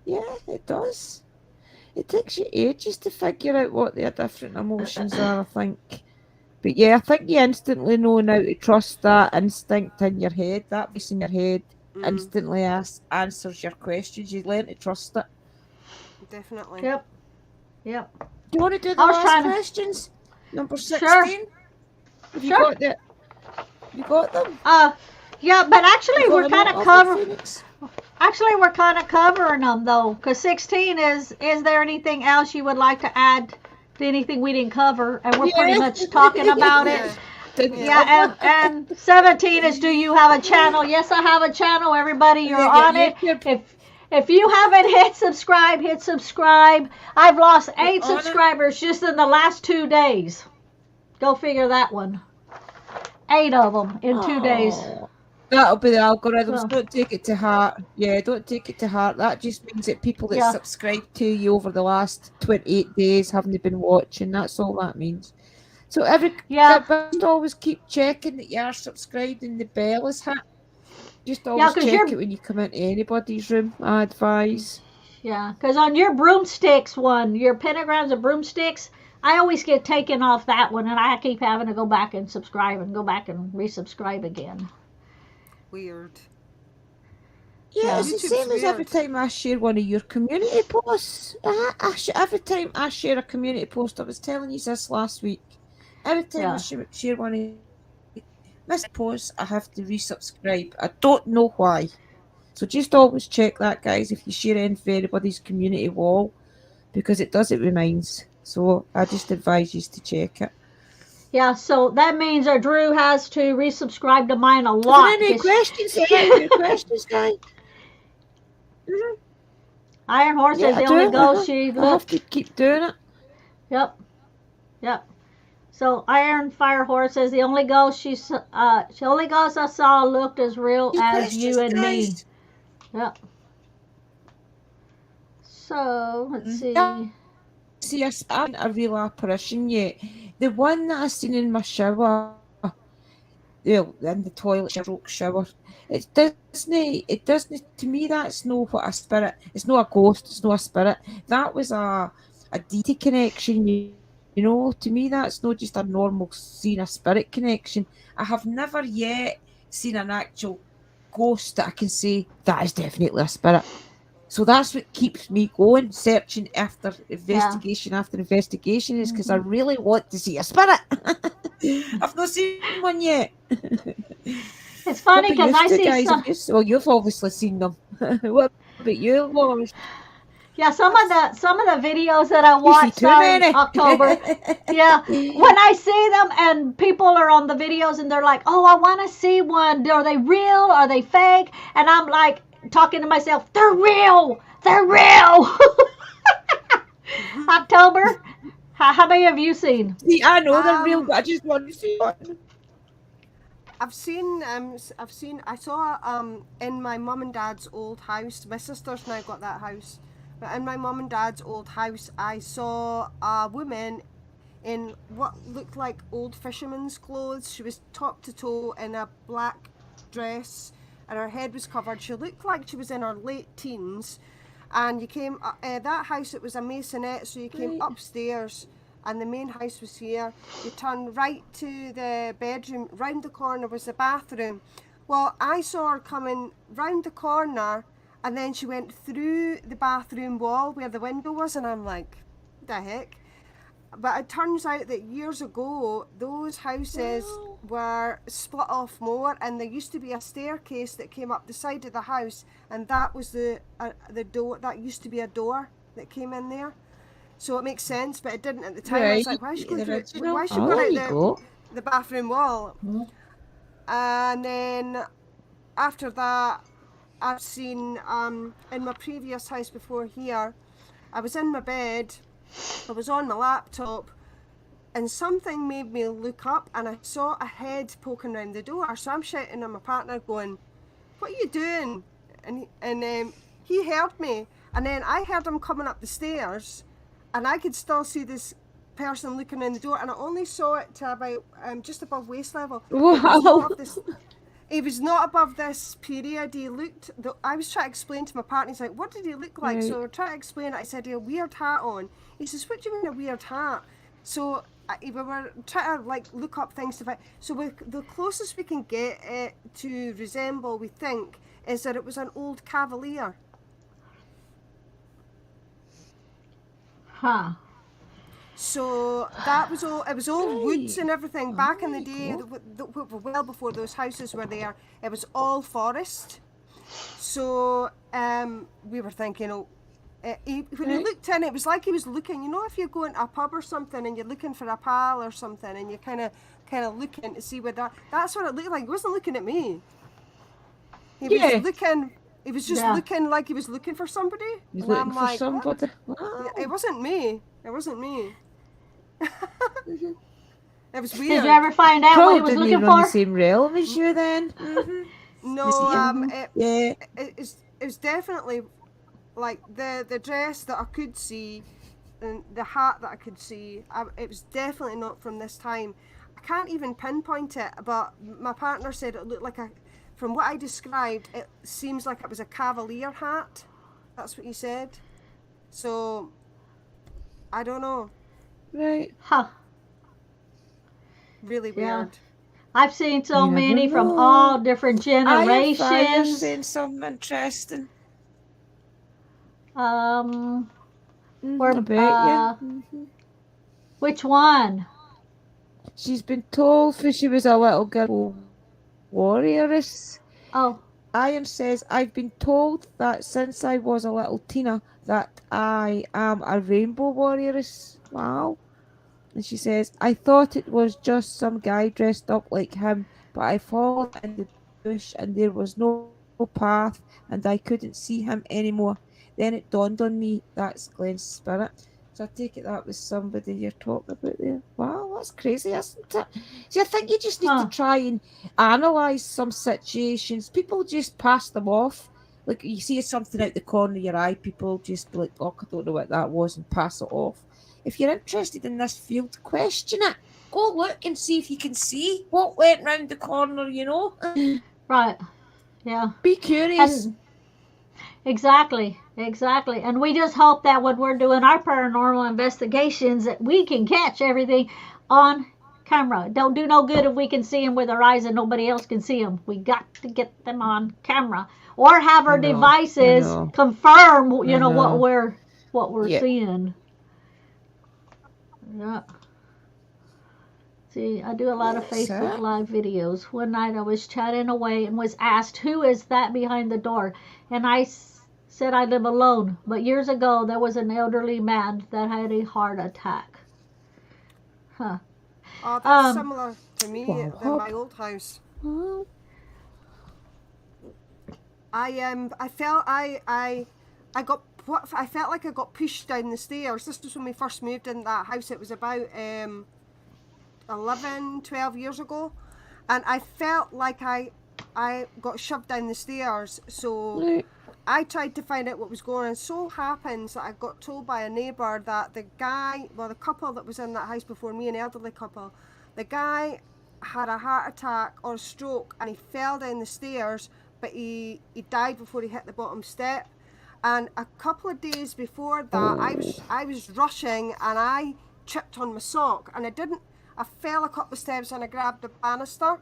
yeah, it does. It takes you ages to figure out what their different emotions are, I think. But yeah, I think you instantly know now to trust that instinct in your head, that voice in your head instantly answers your questions. You learn to trust it. Definitely. Yep. Yep. Do you want to do the I was last trying to. questions? Number Sure. 16? Have you Sure. got the you got them? Yeah, but actually You got we're them kind all of off the cover. Phoenix? Actually, we're kind of covering them though, because 16 is. Is there anything else you would like to add to anything we didn't cover? And we're pretty Yeah. much talking about Yeah. it. Didn't Yeah, cover. and 17 is, do you have a channel? Yes, I have a channel. Everybody, you're Yeah, on it. YouTube. If you haven't hit subscribe, hit subscribe. I've lost 8 on it. subscribers just in the last 2 days. Go figure that one. 8 of them in 2 days. Oh, that'll be the algorithms. So, Don't take it to heart. Yeah, don't take it to heart. That just means that people that Yeah. subscribe to you over the last 28 days haven't been watching. That's all that means. So Yeah. just always keep checking that you are subscribed and the bell is hit. Just Yeah, always 'cause check you're- it when you come into anybody's room, I advise. Yeah, because on your broomsticks one, your pentagrams and broomsticks, I always get taken off that one, and I keep having to go back and subscribe and go back and resubscribe again. Weird. Yeah, it's the YouTube's same as every weird. time I share one of your community posts. Every time I share a community post, I was telling you this last week. Every time Yeah. I share one of missed posts, I have to resubscribe. I don't know why. So just always check that, guys, if you share anything for anybody's community wall, because it does, it reminds. So I just advise you to check it. Yeah, so that means that Drew has to resubscribe to mine a Are lot. there any 'cause questions? Any questions, guys? Iron Horse Yeah, is I the only do. ghost she I have looked. to keep doing it. Yep. Yep. So Iron Fire Horse is the only ghost the only ghost I saw looked as real Any as you questions, and me. guys? Yep. So let's see. Yeah. See, I haven't a real apparition yet. The one that I seen in my shower, well, in the toilet stroke shower, it doesn't, to me, that's no what a spirit, it's not a ghost, it's not a spirit. That was a deity connection, you know, to me, that's not just a normal seeing a spirit connection. I have never yet seen an actual ghost that I can say, that is definitely a spirit. So that's what keeps me going, searching after investigation after investigation, is because I really want to see a spirit. I've not seen one yet. It's funny because I see guys, some. well, you've obviously seen them. What about you, Lois? Yeah, some of the videos that I You see watched too in many. October. Yeah, when I see them and people are on the videos and they're like, "Oh, I want to see one. Are they real? Are they fake?" And I'm like talking to myself, "They're real. They're real." October. How many have you seen? See, I know they're real, but I just want to see one. I saw in my mum and dad's old house. My sister's now got that house, but in my mum and dad's old house, I saw a woman in what looked like old fisherman's clothes. She was top to toe in a black dress, and her head was covered. She looked like she was in her late teens. And you came that house. It was a masonette, so you came upstairs. And the main house was here. You turn right to the bedroom. Round the corner was the bathroom. Well, I saw her coming round the corner, and then she went through the bathroom wall where the window was, and I'm like, what the heck? but it turns out that years ago, those houses were split off more, and there used to be a staircase that came up the side of the house, and that was the door. That used to be a door that came in there. So it makes sense, but it didn't at the time. I was like, why is she going through? Why is she going out the bathroom wall? And then after that, I've seen in my previous house before here, I was in my bed, I was on my laptop, and something made me look up, and I saw a head poking around the door. So I'm shouting at my partner, going, "What are you doing?" And he heard me, and then I heard him coming up the stairs, and I could still see this person looking in the door, and I only saw it to about just above waist level. Wow. He was not above this period. He looked. I was trying to explain to my partner. He's like, "What did he look like?" So we're trying to explain it. I said, "He had a weird hat on." He says, "What do you mean a weird hat?" So we were trying to like look up things to find. So the closest we can get it to resemble, we think, is that it was an old Cavalier. Huh. So that was all. It was all woods and everything back in the day. Well before those houses were there, it was all forest. So we were thinking, when he looked in, it was like he was looking. You know, if you go into a pub or something and you're looking for a pal or something, and you kind of looking to see whether that's what it looked like. He wasn't looking at me. He was looking. He was just looking like he was looking for somebody. He's and looking I'm for like, somebody. Wow. It wasn't me. It wasn't me. It was weird. Did you ever find out what he was Probably looking run for? the same realm as you then. No, it was definitely like the dress that I could see and the hat that I could see. It was definitely not from this time. I can't even pinpoint it, but my partner said it looked like from what I described, it seems like it was a Cavalier hat. That's what he said. So I don't know. Right. Huh. Really Yeah. weird. I've seen so You never many from know. all different You're generations. saying something interesting. Where, I bet you. which one? She's been told since she was a little girl warrioress. Oh, Ian says, I've been told that since I was a little Tina that I am a rainbow warrioress. Wow. And she says, I thought it was just some guy dressed up like him, but I followed in the bush and there was no path and I couldn't see him anymore. Then it dawned on me that's Glenn's spirit. So I take it that was somebody you're talking about there. Wow, that's crazy, isn't it? See, I think you just need to try and analyse some situations. People just pass them off. Like you see something out the corner of your eye, people just be like, oh, I don't know what that was, and pass it off. If you're interested in this field, question it. Go look and see if you can see what went round the corner, you know? right. Yeah. Be curious. Exactly. And we just hope that when we're doing our paranormal investigations that we can catch everything on camera. Don't do no good if we can see them with our eyes and nobody else can see them. We got to get them on camera or have our devices confirm, what we're seeing. Yeah. See, I do a lot of Facebook Live videos. One night I was chatting away and was asked, who is that behind the door? And I said I live alone. But years ago, there was an elderly man that had a heart attack. Huh. Oh, that's similar to me than my old house. I felt like I got pushed down the stairs. This was when we first moved in that house. It was about 11, 12 years ago, and I felt like I got shoved down the stairs. So I tried to find out what was going on. It so happens that I got told by a neighbour that the couple that was in that house before me, an elderly couple, the guy had a heart attack or a stroke and he fell down the stairs, but he died before he hit the bottom step. And a couple of days before that, I was rushing and I tripped on my sock, and I fell a couple of steps and I grabbed the banister.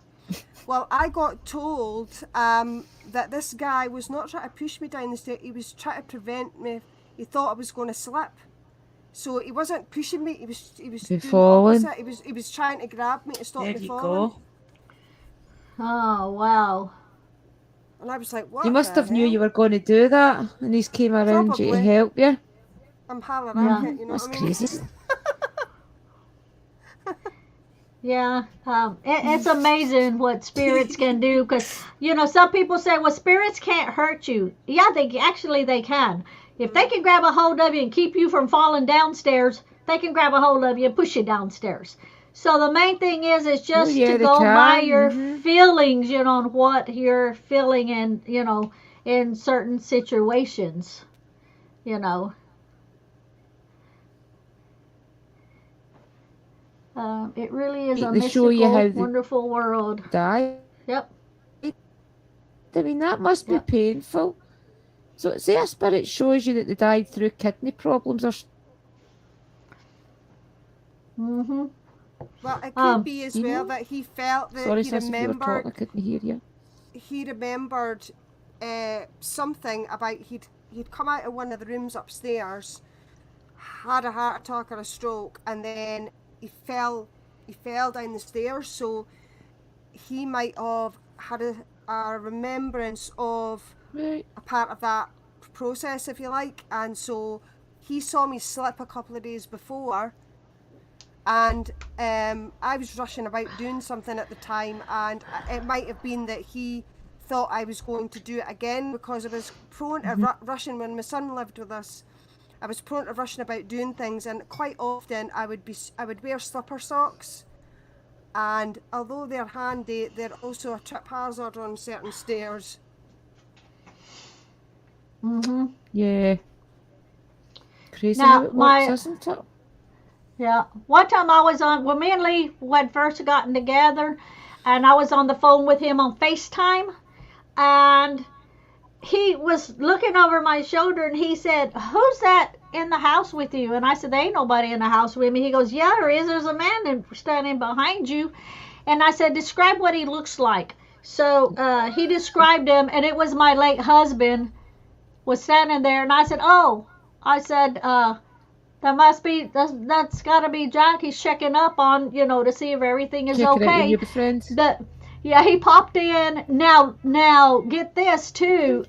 Well, I got told that this guy was not trying to push me down the stairs. He was trying to prevent me. He thought I was going to slip. So he wasn't pushing me. He was You're doing the falling. opposite. He was trying to grab me to stop There me you falling. go. Oh, wow. And I was like, what You must the have knew hell? you were going to do that, and he's came around you to Probably. help you. I'm holler Yeah. at it, you know That's what I mean? crazy. Yeah, it's amazing what spirits can do because some people say, well, spirits can't hurt you. Yeah, they can. If they can grab a hold of you and keep you from falling downstairs, they can grab a hold of you and push you downstairs. So the main thing is just yeah, to they go by can. your Mhm. feelings, and what you're feeling in certain situations, you know. It really is a They show you how mystical, they wonderful world. died. Yep, I mean, that must be yep. painful. So, say a spirit shows you that they died through kidney problems or Mhm. Well, it could Um, be as you well know. that he felt that Sorry, sis, if you were talking, I couldn't hear you. he remembered something about he'd come out of one of the rooms upstairs, had a heart attack or a stroke, and then he fell down the stairs. So he might have had a remembrance of Right. a part of that process, if you like. And so he saw me slip a couple of days before, and I was rushing about doing something at the time, and it might have been that he thought I was going to do it again, because I was prone to rushing when my son lived with us. I was prone to rushing about doing things, and quite often I would wear slipper socks, and although they're handy, they're also a trip hazard on certain stairs. Mhm. Yeah. Crazy how Now, it works, isn't it? yeah, one time I was on when me and Lee had first gotten together, and I was on the phone with him on FaceTime, and he was looking over my shoulder, and he said, "Who's that in the house with you?" And I said, "There ain't nobody in the house with me." He goes, "Yeah, there is. There's a man standing behind you." And I said, "Describe what he looks like." So he described him, and it was my late husband was standing there, and I said, "Oh," I said, that's got to be Jack. He's checking up on to see if everything is Checking out your okay." new friend. Yeah, he popped in. Now get this too.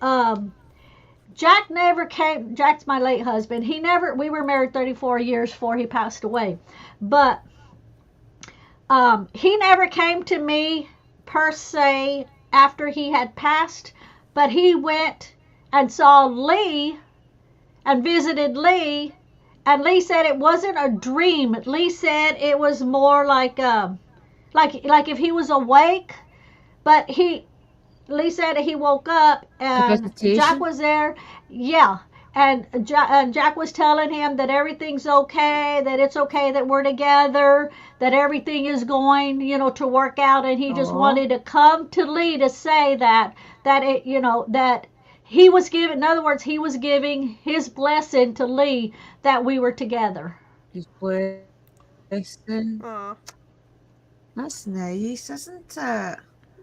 Jack never came. Jack's my late husband. He never. We were married 34 years before he passed away, but he never came to me per se after he had passed. But he went and saw Lee and visited Lee, and Lee said it wasn't a dream. Lee said it was more like if he was awake, but Lee said he woke up A and Jack visitation. was there. Yeah. And Jack was telling him that everything's okay, that it's okay that we're together, that everything is going, to work out. And he just Oh. wanted to come to Lee to say that he was giving, in other words, he was giving his blessing to Lee that we were together. He's blessing. Aw. That's nice, isn't it?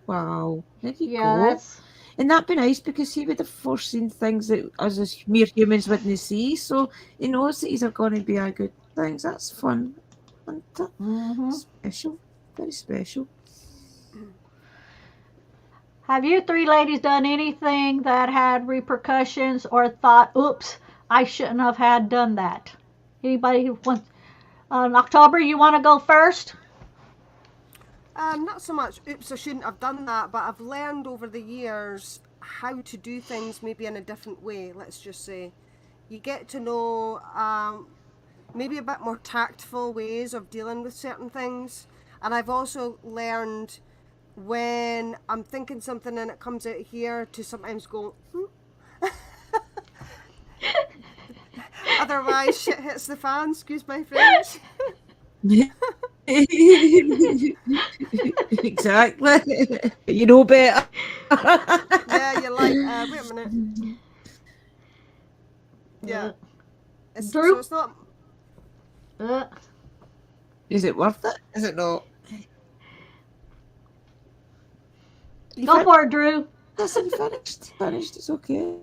Wow. There you Yeah, go. that's And that'd be nice because he would have foreseen things that us as mere humans wouldn't see. So he knows that these are going to be a good things. That's fun. Isn't it? hmm Special. Very special. Have you three ladies done anything that had repercussions or thought, oops, I shouldn't have had done that? Anybody who wants, October, you want to go first? Not so much, oops, I shouldn't have done that, but I've learned over the years how to do things maybe in a different way, let's just say. You get to know maybe a bit more tactful ways of dealing with certain things. And I've also learned when I'm thinking something and it comes out here to sometimes go, Otherwise, shit hits the fan, excuse my French. Exactly. You know better. Yeah, you're like, wait a minute. Yeah. So Drew? it's not. Uh, Is it worth it? Is it not? Go for it, Drew. Listen, finished. Finished. It's okay.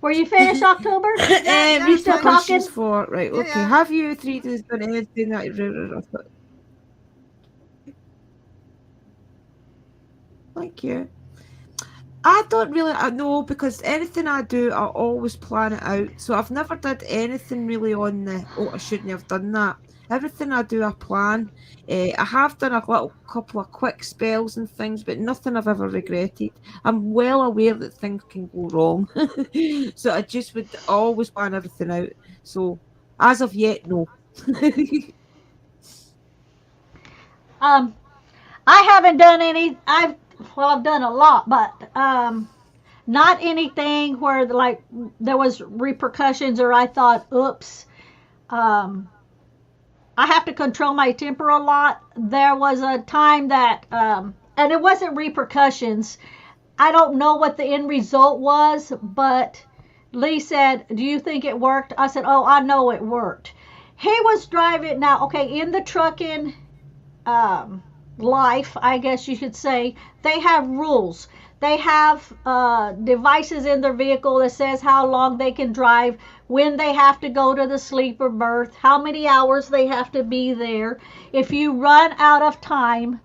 Were you finished, October? Yeah, You still Repercussions talking? for right. Yeah, Okay. yeah. Have you three days done anything that? Thank you. I don't really I know because anything I do, I always plan it out. So I've never did anything really on the I shouldn't have done that. Everything I do, I plan. I have done a little couple of quick spells and things, but nothing I've ever regretted. I'm well aware that things can go wrong, so I just would always plan everything out. So as of yet, no. Um, I haven't done any. I've done a lot, but not anything where like there was repercussions or I thought, oops. Um, I have to control my temper a lot. There was a time that, and it wasn't repercussions. I don't know what the end result was, but Lee said, "Do you think it worked?" I said, "Oh, I know it worked." He was driving now. Okay, in the trucking um, life, I guess you should say, they have rules. They have devices in their vehicle that says how long they can drive, when they have to go to the sleeper berth, how many hours they have to be there. If you run out of time,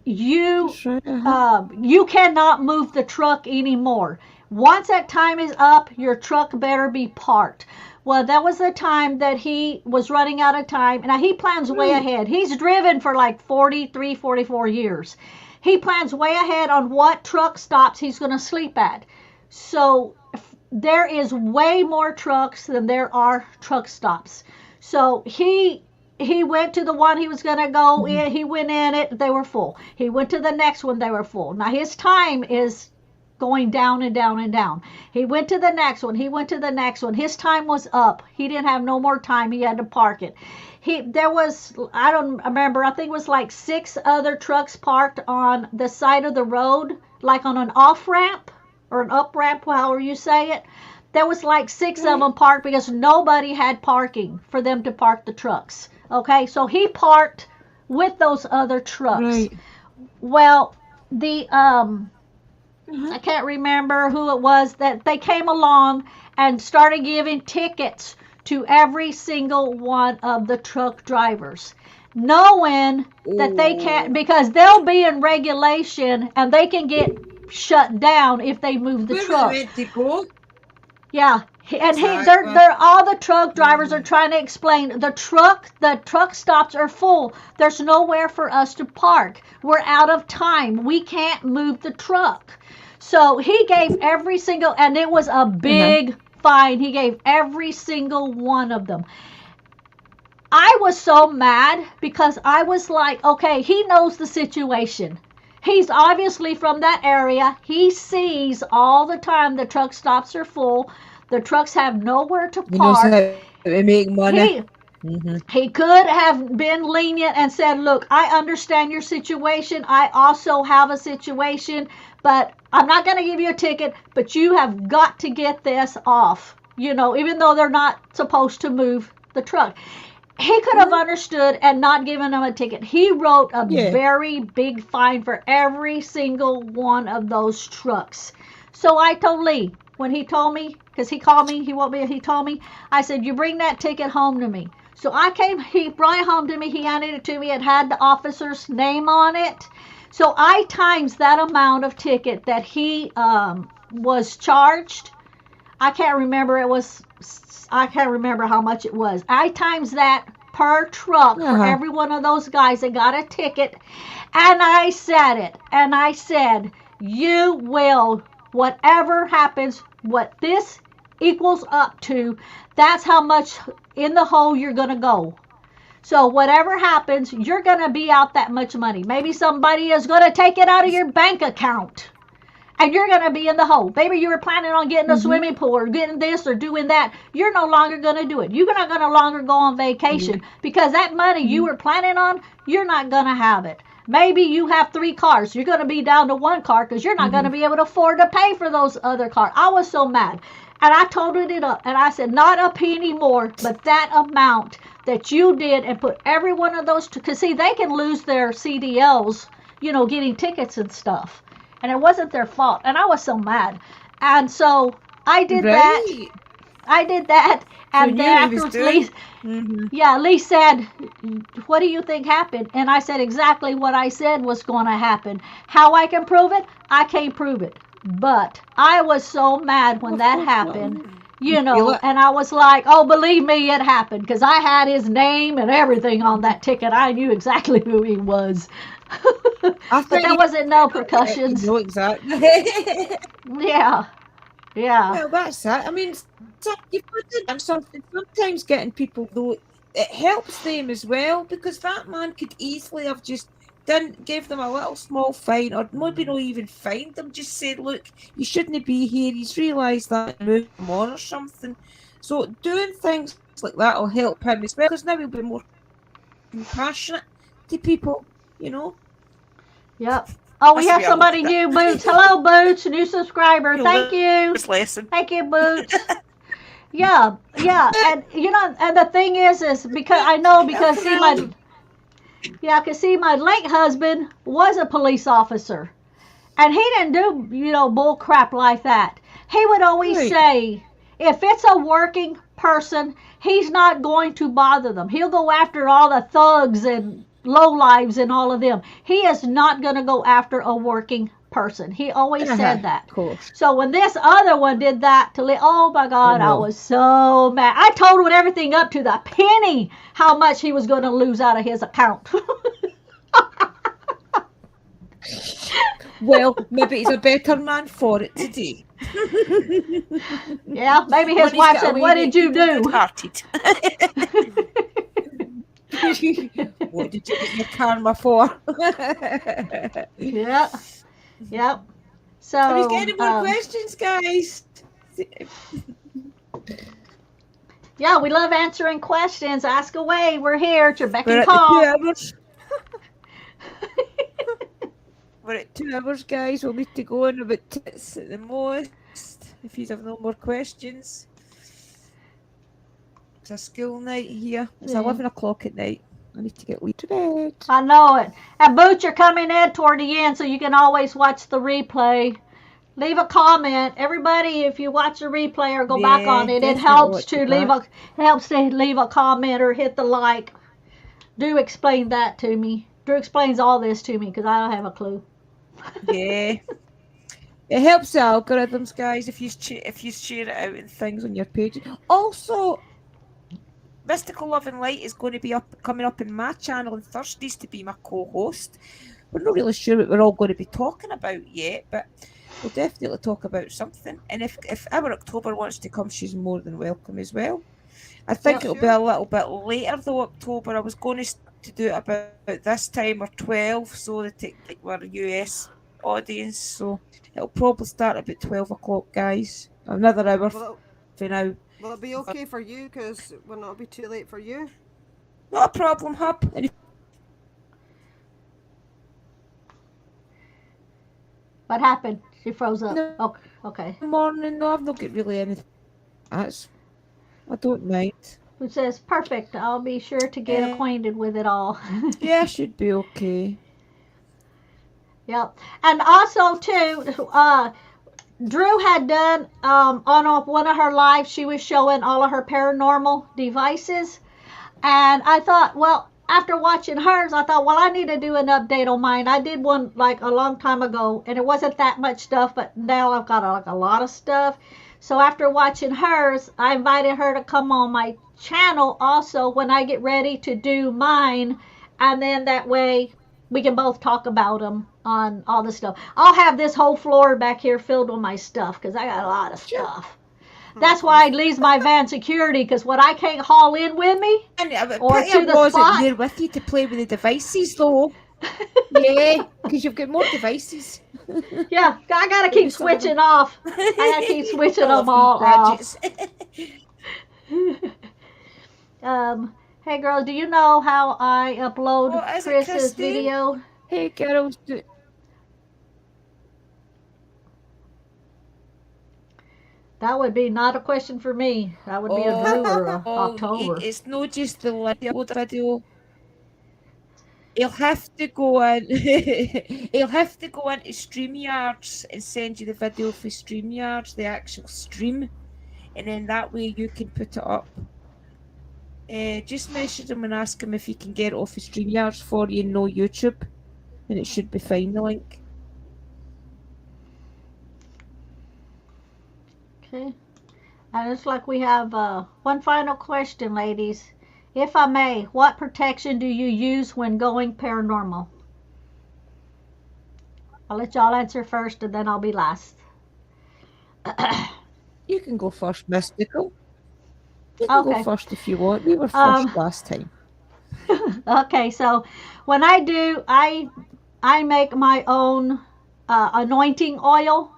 you That's right. you cannot move the truck anymore. Once that time is up, your truck better be parked. Well, that was the time that he was running out of time. Now, he plans way Right. ahead. He's driven for like 43, 44 years. He plans way ahead on what truck stops he's going to sleep at. So there is way more trucks than there are truck stops. So he went to the one he was going to go Mhm. in. He went in it. They were full. He went to the next one. They were full. Now his time is going down and down and down. He went to the next one. He went to the next one. His time was up. He didn't have no more time. He had to park it. There was, I don't remember, I think it was like 6 other trucks parked on the side of the road, like on an off ramp or an up ramp, however you say it. There was like 6 of them parked because nobody had parking for them to park the trucks. Okay, so he parked with those other trucks. Right. Well, the Uh-huh. I can't remember who it was that they came along and started giving tickets to every single one of the truck drivers, knowing that they can't, because they'll be in regulation and they can get shut down if they move the Where were they truck. meant to go? Yeah, Exactly. they're all the truck drivers are trying to explain the truck stops are full. There's nowhere for us to park. We're out of time. We can't move the truck. So he gave every single, and it was a big fine. He gave every single one of them. I was so mad because I was like, okay, he knows the situation. He's obviously from that area. He sees all the time the truck stops are full. The trucks have nowhere to He knows how park. to make money. He Mm-hmm. he could have been lenient and said, "Look, I understand your situation. I also have a situation, but I'm not going to give you a ticket, but you have got to get this off." Even though they're not supposed to move the truck. He could have understood and not given them a ticket. He wrote a Yeah. very big fine for every single one of those trucks. So I told Lee, when he told me, because he called me, he told me, I said, "You bring that ticket home to me." So he brought it home to me, he handed it to me, it had the officer's name on it. So I times that amount of ticket that he was charged. I can't remember, I can't remember how much it was. I times that per truck for every one of those guys that got a ticket. And I said it. And I said, "You will, whatever happens, what this equals up to, that's how much in the hole you're going to go. So whatever happens, you're going to be out that much money. Maybe somebody is going to take it out of your bank account. And you're going to be in the hole. Maybe you were planning on getting a swimming pool or getting this or doing that. You're no longer going to do it. You're not going to longer go on vacation because that money you were planning on, you're not going to have it. Maybe you have 3 cars. You're going to be down to 1 car because you're not going to be able to afford to pay for those other cars." I was so mad. And I totaled it up. And I said, not a penny more, but that amount that you did and put every one of those, because see, they can lose their CDLs, getting tickets and stuff. And it wasn't their fault. And I was so mad. And so I did that. Right. I did that. So And knew then what he was afterwards, doing. Lee said, what do you think happened? And I said exactly what I said was going to happen. How I can prove it? I can't prove it. But I was so mad when Of that course not. happened, You feel it. and I was like, oh, believe me, it happened. Because I had his name and everything on that ticket. I knew exactly who he was. I But think there you wasn't no you percussions. know exactly. Yeah, yeah. Well, that's it. I mean, you've got to do something. Sometimes getting people, though, it helps them as well, because that man could easily have just didn't give them a little small fine, or maybe not even fined them. Just said, "Look, you shouldn't be here." He's realised that and moved them on or something. So doing things like that will help him as well, because now he'll be more compassionate to people. You know. Yep. Oh, we Must have be a somebody new, Boots. Hello, Boots, new subscriber. Thank you. lesson. Thank you, Boots. Yeah, and and the thing is because I know because see my late husband was a police officer, and he didn't do bull crap like that. He would always Right. say, if it's a working person, he's not going to bother them. He'll go after all the thugs and lowlives and all of them. He is not going to go after a working person. He always said that. Of course. So when this other one did that to oh my God, I know. was so mad. I totaled everything up to the penny how much he was going to lose out of his account. Well, maybe he's a better man for it today. Yeah, maybe When his he's wife got said, away what with did you do? Good-hearted. What did you get your karma for? Yeah, yep. So, Have you got any more questions, guys? yeah, we love answering questions. Ask away. We're here. It's your beck We're and at the call. 2 hours. We're at 2 hours, guys. We'll need to go in about tits at the most. If you have no more questions. It's a school night here. It's Yeah. 11 o'clock at night. I need to get Lee to bed. I know it. And Boots, you're coming in toward the end, so you can always watch the replay. Leave a comment, everybody. If you watch the replay or go back on it, it definitely helps watch to it leave back. a comment or hit the like. Do explain that to me. Drew explains all this to me because I don't have a clue. Yeah. It helps the algorithms, guys, if you share it out and things on your page. Also, Mystical Love and Light is going to be coming up in my channel on Thursdays to be my co-host. We're not really sure what we're all going to be talking about yet, but we'll definitely talk about something. And if our October wants to come, she's more than welcome as well. I think it'll be a little bit later though, October. I was going to do it about this time or 12, so that we're US audience. So it'll probably start about 12 o'clock, guys. Another hour for now. Will it be okay for you? Because will not be too late for you? Not a problem, Hub. What happened? She froze up. No. Oh, okay. Morning, no, I've not got really anything. I don't mind. Who says, perfect. I'll be sure to get acquainted with it all. Yeah, should be okay. Yep. And also, too, Drew had done on one of her lives, she was showing all of her paranormal devices. And I thought, well, after watching hers, I thought, well, I need to do an update on mine. I did one like a long time ago, and it wasn't that much stuff, but now I've got like a lot of stuff. So after watching hers, I invited her to come on my channel also when I get ready to do mine. And then that way we can both talk about them on all the stuff. I'll have this whole floor back here filled with my stuff because I got a lot of stuff. That's why I leave my van security, because what I can't haul in with me or to the spot. There with you to play with the devices, though. Yeah, because you've got more devices. Yeah, I gotta keep switching off. I gotta keep switching them all off. Hey girls, do you know how I upload Chris's video? Hey girls, that would be not a question for me. That would be a Drew or a October. It's not just the upload video. He'll have to go in. He'll have to go into StreamYards and send you the video for StreamYards, the actual stream, and then that way you can put it up. Just message him and ask him if he can get it off of StreamYards for you and no YouTube, and it should be fine. The link. Okay. And it's like we have one final question, ladies. If I may, what protection do you use when going paranormal? I'll let y'all answer first and then I'll be last. You can go first, Mystical. You can Okay. go first if you want. We were first last time. Okay, so when I do, I make my own anointing oil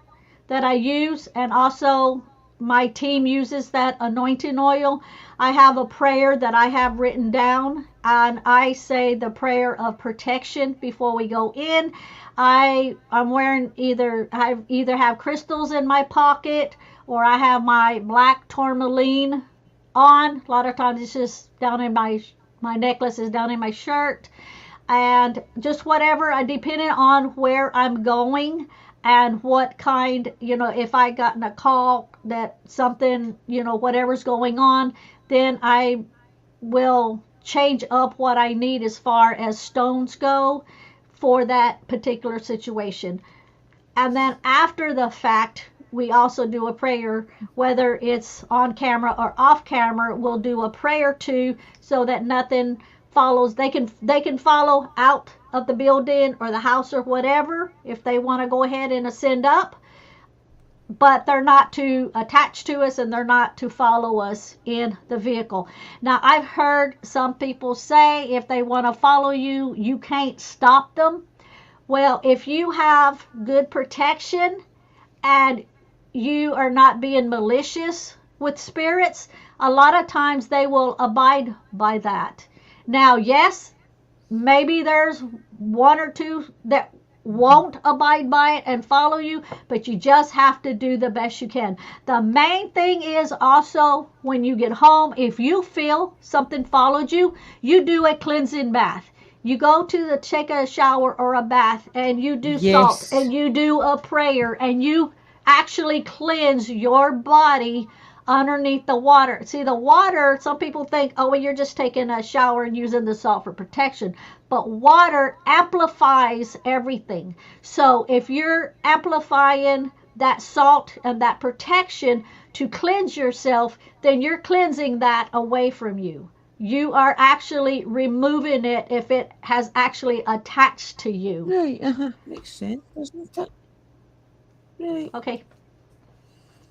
that I use, and also my team uses that anointing oil. I have a prayer that I have written down, and I say the prayer of protection before we go in. I'm wearing I either have crystals in my pocket, or I have my black tourmaline on. A lot of times it's just down in my necklace is down in my shirt, and just whatever, depending on where I'm going and what kind, if I gotten a call that something, whatever's going on, then I will change up what I need as far as stones go for that particular situation. And then after the fact, we also do a prayer, whether it's on camera or off camera. We'll do a prayer too, so that nothing follows. They can follow out of the building or the house or whatever if they want to go ahead and ascend up, but they're not to attach to us and they're not to follow us in the vehicle. Now, I've heard some people say if they want to follow you, you can't stop them. Well, if you have good protection and you are not being malicious with spirits, a lot of times they will abide by that. Now, yes, maybe there's one or two that won't abide by it and follow you, but you just have to do the best you can. The main thing is also when you get home, if you feel something followed you, you do a cleansing bath. You go to take a shower or a bath, and you do salt, and you do a prayer, and you actually cleanse your body underneath the water. See, the water, some people think, oh, well, you're just taking a shower and using the salt for protection. But water amplifies everything. So if you're amplifying that salt and that protection to cleanse yourself, then you're cleansing that away from you. You are actually removing it if it has actually attached to you. Right, makes sense, doesn't it? Right. Okay.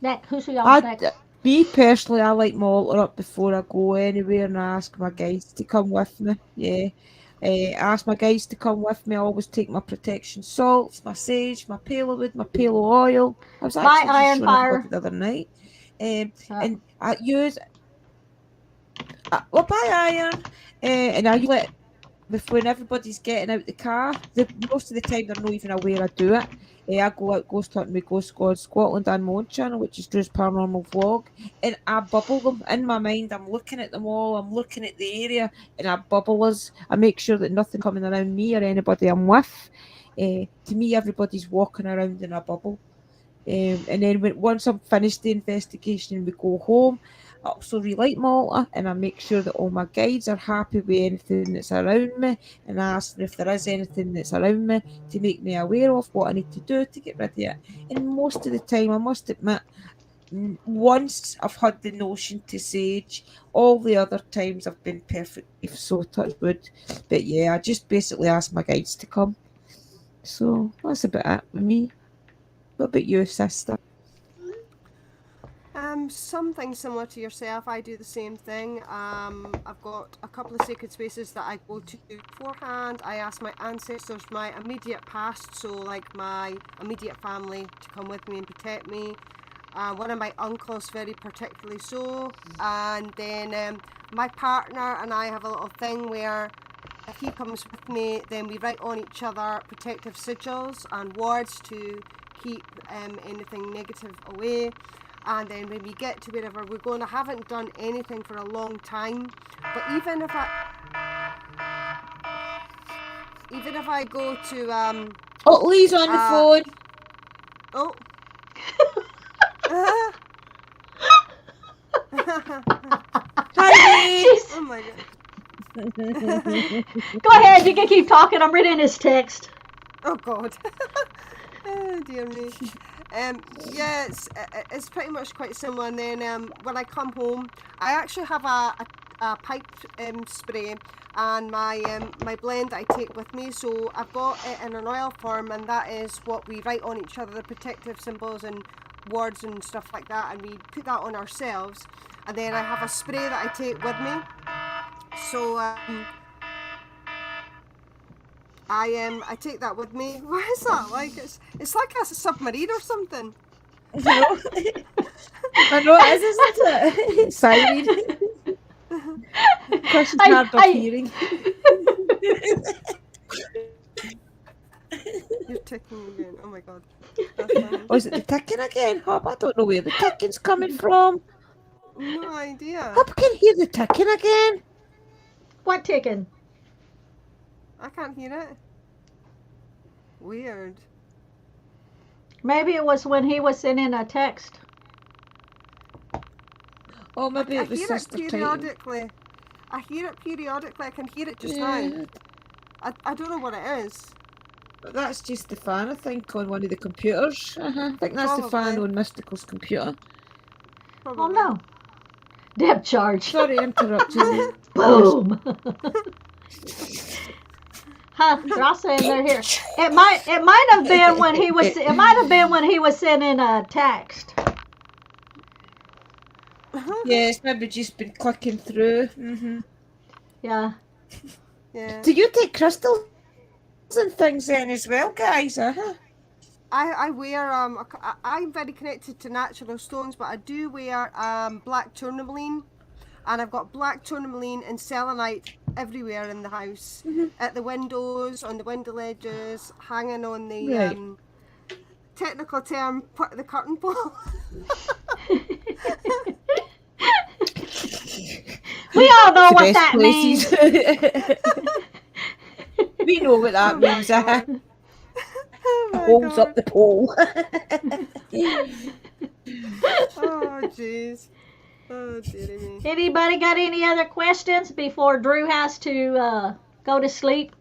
Next, who's y'all next? Me personally, I like my altar up before I go anywhere, and I ask my guides to come with me. Yeah. I ask my guides to come with me. I always take my protection salts, my sage, my palo wood, my palo oil. I was actually My iron fire the other night. And I use buy iron, and I use it when everybody's getting out the car. Most of the time they're not even aware I do it. I go out ghost hunting with Ghost Squad Scotland on my own channel, which is Drew's Paranormal Vlog, and I bubble them in my mind. I'm looking at them all, I'm looking at the area, and I bubble us. I make sure that nothing coming around me or anybody I'm with. To me, everybody's walking around in a bubble. And then once I'm finished the investigation and we go home, I also relight my altar, and I make sure that all my guides are happy with anything that's around me, and I ask them if there is anything that's around me to make me aware of what I need to do to get rid of it. And most of the time, I must admit, once I've had the notion to sage, all the other times I've been perfectly so touched wood. But yeah, I just basically ask my guides to come. So that's about it with me. What about you, sister? Something similar to yourself. I do the same thing. I've got a couple of sacred spaces that I go to beforehand. I ask my ancestors, my immediate past, so like my immediate family, to come with me and protect me. One of my uncles, very particularly so. And then my partner and I have a little thing where if he comes with me, then we write on each other protective sigils and words to keep anything negative away. And then when we get to wherever we're going, I haven't done anything for a long time, but even if even if I go to Oh, Lee's on the phone. oh. Hi, Lee. Oh my god. Go ahead, you can keep talking. I'm reading his text. Oh god. Oh dear me. Yeah, it's pretty much quite similar. And then when I come home, I actually have a pipe spray and my blend I take with me. So I've got it in an oil form, and that is what we write on each other, the protective symbols and words and stuff like that, and we put that on ourselves. And then I have a spray that I take with me. So I take that with me. What is that like? It's like a submarine or something. I know it is, isn't it? Siren. Question's hard of hearing. You're ticking again. Oh my god. Oh, is it the ticking again? Oh, I don't know where the ticking's coming from. No idea. I can hear the ticking again. What ticking? I can't hear it. Weird. Maybe it was when he was sending a text. Oh, maybe I it was hear it Sister Titan. periodically. I hear it periodically. I can hear it just now. I don't know what it is. But that's just the fan, I think, on one of the computers. I think that's the fan Probably. on Mystical's computer. Probably. Oh no. Depth charge. Sorry, I interrupted you. Boom. Huh? They're all saying they're here. It might have been when he was. It might have been when he was sending a text. Yeah, it's maybe just been clicking through. Yeah. Yeah. Do you take crystals and things then as well, guys? I wear I'm very connected to natural stones, but I do wear black tourmaline, and I've got black tourmaline and selenite everywhere in the house, at the windows, on the window ledges, hanging on the technical term, the curtain pole. We all know what that means. We know what that means. Oh Holds up the pole. Oh jeez. Oh dearie me. Anybody got any other questions before Drew has to go to sleep?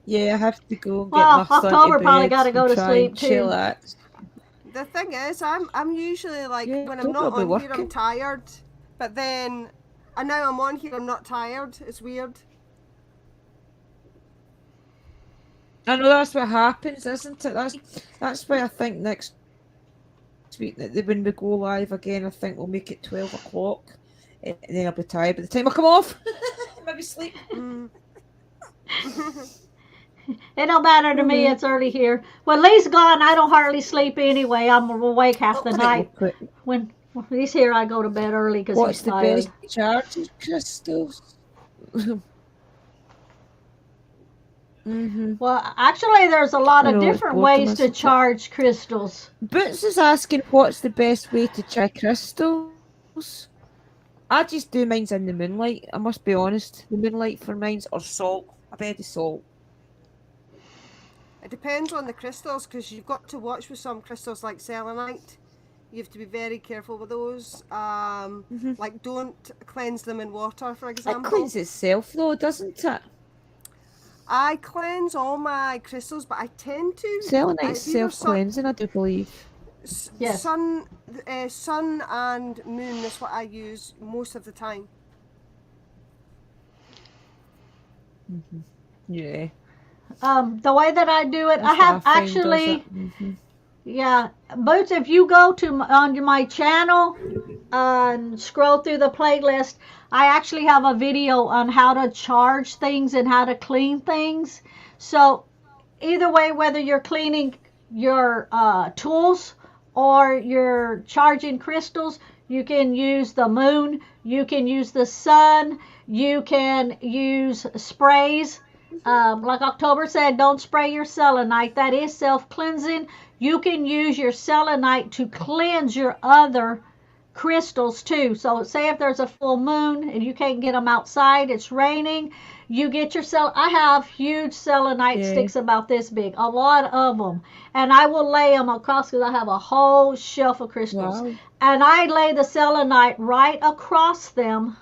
Yeah, I have to go and get Well, my son October to probably bed got to go and to try sleep and too. chillax. The thing is, I'm usually like, Yeah, when don't I'm not probably on here, I'm working. tired. But then, and now I'm on here, I'm not tired. It's weird. I know that's what happens, isn't it? That's why I think next week that when we go live again, I think we'll make it 12 o'clock. And then I'll be tired by the time I come off. Maybe sleep. It don't matter to me. It's early here. When Lee's gone, I don't hardly sleep anyway. I'm awake half the night. When he's here, I go to bed early because he's What's the tired. best charging crystals? Well, actually, there's a lot I of know, it's different both ways of to us. charge crystals. Boots is asking what's the best way to charge crystals. I just do mine's in the moonlight. I must be honest. The moonlight for mine's or salt. A bed of salt. It depends on the crystals, because you've got to watch with some crystals like selenite. You have to be very careful with those. Like, don't cleanse them in water, for It example. cleans itself though, doesn't it? I cleanse all my crystals, but I tend to. Selenite's it's either self-cleansing, I do believe. Yes. Sun and moon is what I use most of the time. Yeah. The way that I do it, That's I have what I find does actually, it. yeah, Boots, if you go to on my channel and scroll through the playlist, I actually have a video on how to charge things and how to clean things. So either way, whether you're cleaning your tools or you're charging crystals, you can use the moon, you can use the sun, you can use sprays. Like October said, don't spray your selenite. That is self-cleansing. You can use your selenite to cleanse your other crystals too. So say if there's a full moon and you can't get them outside, it's raining, you get your I have huge selenite Yeah. sticks about this big, a lot of them, and I will lay them across because I have a whole shelf of crystals. Wow. And I lay the selenite right across them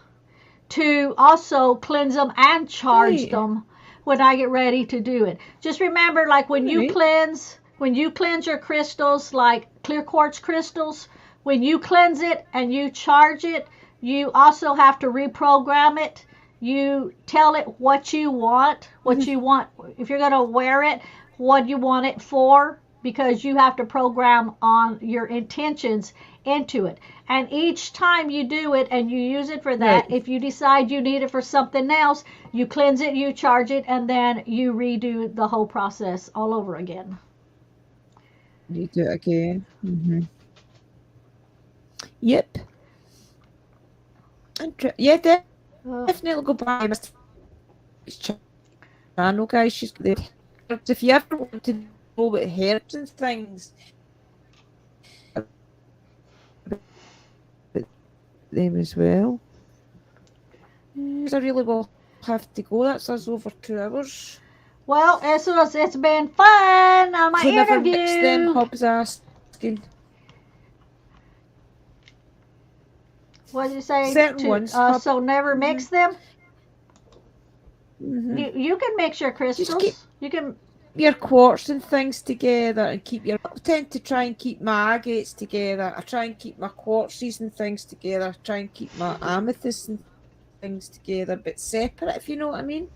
to also cleanse them and charge Right. them when I get ready to do it. Just remember, like when you Right. cleanse your crystals, like clear quartz crystals, when you cleanse it and you charge it, you also have to reprogram it. You tell it what you want, if you're going to wear it, what you want it for, because you have to program on your intentions into it. And each time you do it and you use it for that, Right. if you decide you need it for something else, you cleanse it, you charge it, and then you redo the whole process all over again. You do it again. Yep. Yeah, definitely go by Mr. channel, guys. She's there. If you ever want to know about herbs and things, about them as well. I really will have to go. That's us over 2 hours. Well, it's been fun on my So never mix them, interview. Hobbs asking. What did you say? Certain ones have- So never mix them. Mhm. You can mix your crystals. keep- You can. Your quartz and things together and keep your... I tend to try and keep my agates together. I try and keep my quartzes and things together. I try and keep my amethysts and things together, but separate, if you know what I mean.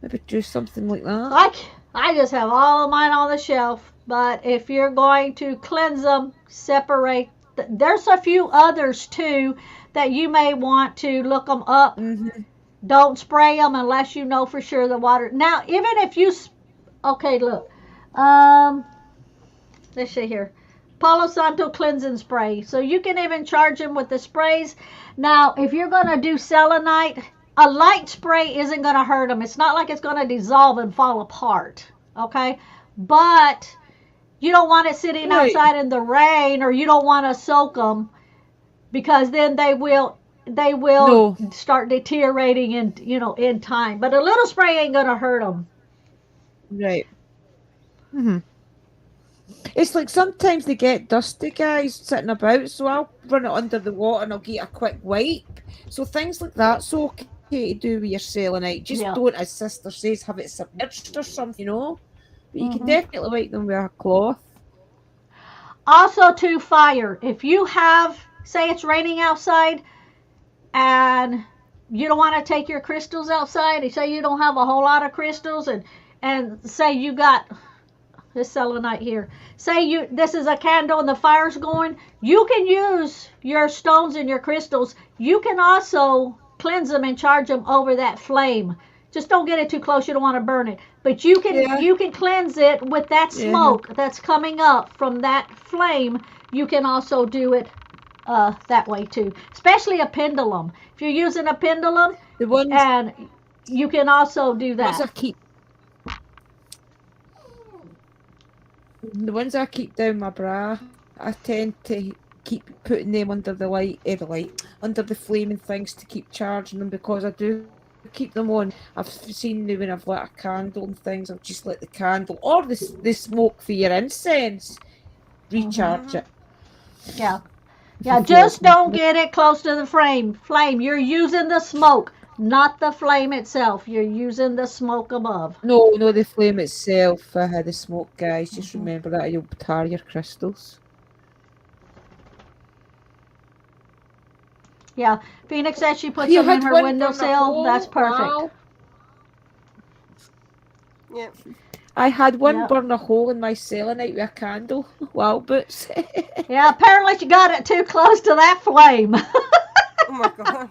Maybe do something like that. I just have all of mine on the shelf. But if you're going to cleanse them, separate. There's a few others too that you may want to look them up. Mm-hmm. Don't spray them unless you know for sure the water. Now, even if you, okay, look, let's see here, Palo Santo cleansing spray. So you can even charge them with the sprays. Now, if you're gonna do selenite, a light spray isn't gonna hurt them. It's not like it's gonna dissolve and fall apart. Okay, but you don't want it sitting Right. outside in the rain, or you don't want to soak them, because then they will No. start deteriorating in time. But a little spray ain't gonna hurt them. Right. Mm-hmm. It's like sometimes they get dusty, guys, sitting about, so I'll run it under the water and I'll get a quick wipe. So things like that's okay to do with your selenite. Just Yeah. don't, as Sister says, have it submerged or something, you know. But you can Mhm. definitely wipe them with a cloth. Also, to fire. If you have, say it's raining outside, and you don't want to take your crystals outside, and say you don't have a whole lot of crystals, and say you got this selenite here. Say this is a candle and the fire's going. You can use your stones and your crystals. You can also cleanse them and charge them over that flame. Just don't get it too close. You don't want to burn it. But you can cleanse it with that smoke that's coming up from that flame. You can also do it that way too. Especially a pendulum. If you're using a pendulum, The ones, and you can also do ones I that. keep. The ones I keep down my bra, I tend to keep putting them under the light, under the flame and things to keep charging them, because I do keep them on. I've seen now when I've lit a candle and things, I've just lit the candle or the smoke for your incense, recharge it. Yeah. If Yeah, you feel just it's don't get it close to the flame. You're using the smoke, not the flame itself. You're using the smoke above. No, the flame itself. The smoke, guys. Just remember that, you'll tar your crystals. Yeah, Phoenix says she puts You them in had her one windowsill. burner That's hole? perfect. Wow. Yeah. I had one Yep. burn a hole in my selenite with a candle. Wow, boots. Yeah, apparently she got it too close to that flame. Oh my god.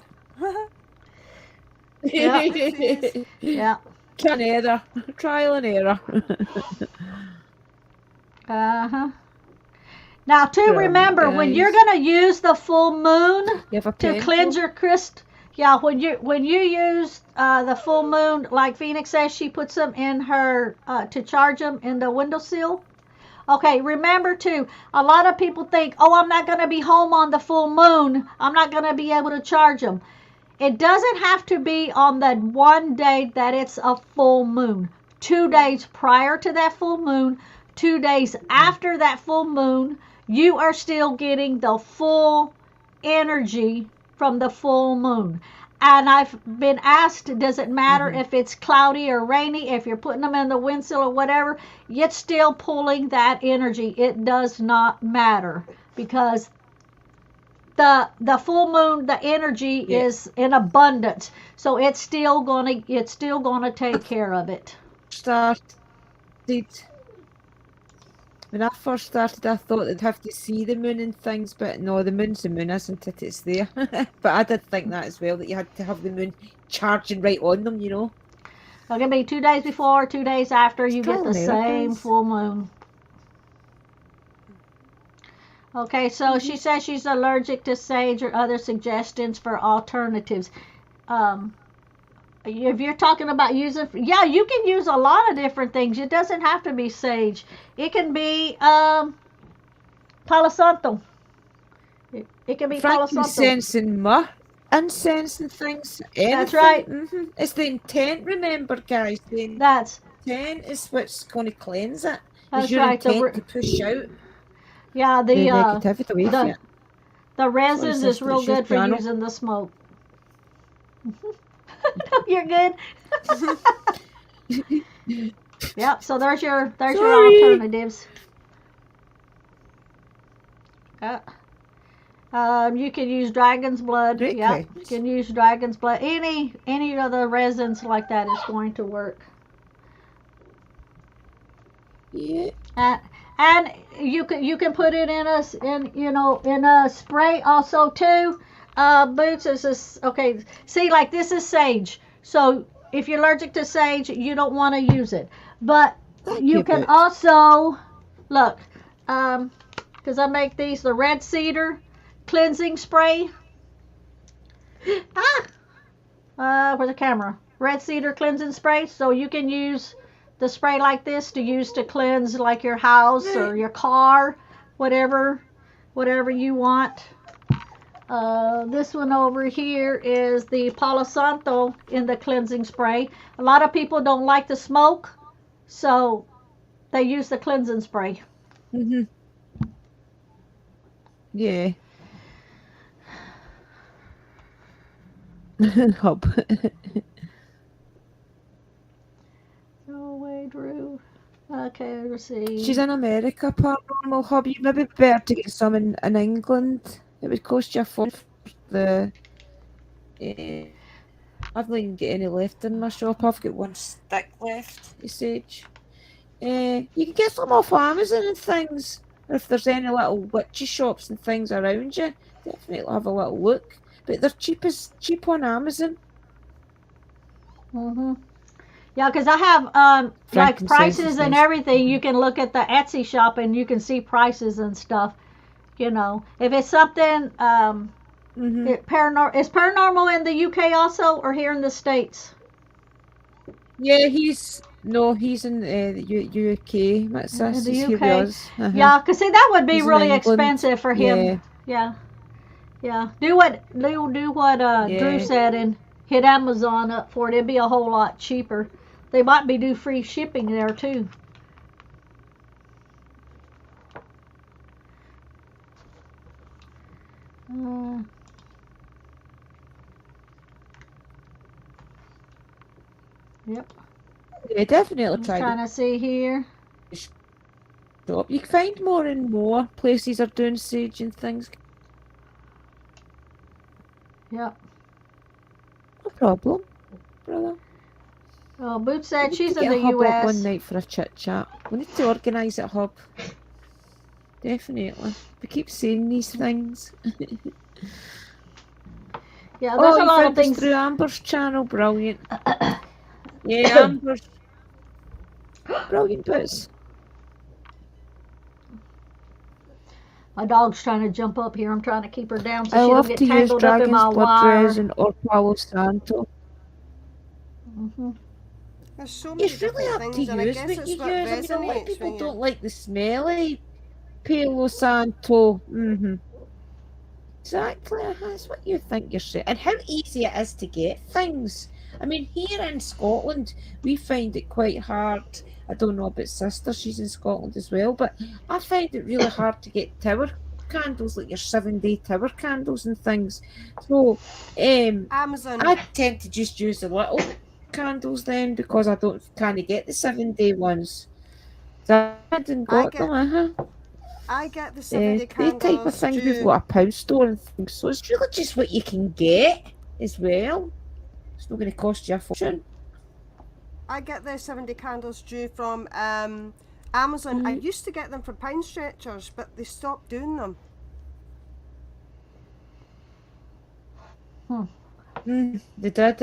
Yeah. Trial and error. Uh-huh. Now, Good on you remember, when you're guys. going to use the full moon You have a to pen? cleanse your crystal, yeah, when you use the full moon, like Phoenix says, she puts them in her to charge them in the windowsill. Okay, remember too, a lot of people think, oh, I'm not going to be home on the full moon. I'm not going to be able to charge them. It doesn't have to be on that one day that it's a full moon. 2 days prior to that full moon, 2 days after that full moon, you are still getting the full energy from the full moon. And I've been asked, does it matter if it's cloudy or rainy, if you're putting them in the windsill or whatever, it's still pulling that energy. It does not matter because the full moon, the energy is in abundance, so it's still gonna take care of it. Started when I first started, I thought they'd have to see the moon and things, but no, the moon's the moon, isn't it? It's there. But I did think that as well, that you had to have the moon charging right on them, you know. It can be 2 days before, 2 days after you get the Still same Americans. full moon. Okay, so she says she's allergic to sage or other suggestions for alternatives. If you're talking about using, yeah, you can use a lot of different things. It doesn't have to be sage. It can be Palo Santo. It can be Palo Santo. Frankincense and myrrh, incense and things. That's anything. right. It's the intent, remember, guys. The That's intent is what's going to cleanse it. That's It's your right, the intent to push out yeah the the negativity away from it. the resins is sister, real it's your good for channel. using the smoke. You're good. Yep. So there's your Sorry. alternatives. You can use dragon's blood. Great Yeah, you questions. can use dragon's blood. Any of the resins like that is going to work. Yeah. And you can put it in a spray also too. Boots is okay. See, like this is sage. So if you're allergic to sage, you don't want to use it. But you can Boots. also look, because I make these the red cedar cleansing spray. Where's the camera? Red cedar cleansing spray. So you can use the spray like this to use to cleanse like your house or your car, whatever you want. This one over here is the Palo Santo in the cleansing spray. A lot of people don't like the smoke, so they use the cleansing spray. Yeah. Hub. No way, Drew. Okay, let's see. She's in America, Paranormal Hub. You maybe better to get some in England. It would cost you a fortune for the. I've not even got any left in my shop. I've got one stick left. The sage. You can get some off Amazon and things. If there's any little witchy shops and things around you, definitely have a little look. But they're cheap on Amazon. Yeah, because I have like Frankincense prices is and nice. everything. You can look at the Etsy shop and you can see prices and stuff. You know, if it's something is paranormal in the UK also, or here in the States? Yeah, he's in the UK. That's In us. the He's here with UK. us. Yeah, because see that would be He's in really England. expensive for him. Yeah. Do what Drew said and hit Amazon up for it. It'd be a whole lot cheaper. They might be do free shipping there too. Yep. Yeah, definitely I'm try trying the to see here. shop. You can find more and more places are doing sage and things. Yep. No problem, brother. Oh, Boots said We need she's to in get the a hub up one US. night for a chit chat. We need to organise it, Hub. Definitely. We keep saying these things. Yeah, there's a you lot of found us things. through Amber's channel. Brilliant. Yeah, Amber's. Brilliant bits. My dog's trying to jump up here. I'm trying to keep her down so I she love don't to get use tangled up in Dragon's my Blood wire. Resin or Palo Santo. There's so many It's really different up to things, and I you guess what it's you what use. I mean, a lot of resonates people when don't you. like the smelly Palo Santo. Exactly, that's what you think you're saying. And how easy it is to get things. I mean, here in Scotland, we find it quite hard. I don't know about sister, she's in Scotland as well, but I find it really hard to get tower candles, like your 7-day tower candles and things. So, Amazon. I tend to just use the little candles then because I don't kind of get the 7-day ones. So I hadn't got get- them. I get the 7-day They type of candles things. We've due. got a pound store and things, so it's really just what you can get as well. It's not going to cost you a fortune. I get the 7-day candles due from Amazon. I used to get them from Pine Stretchers, but they stopped doing them. They did,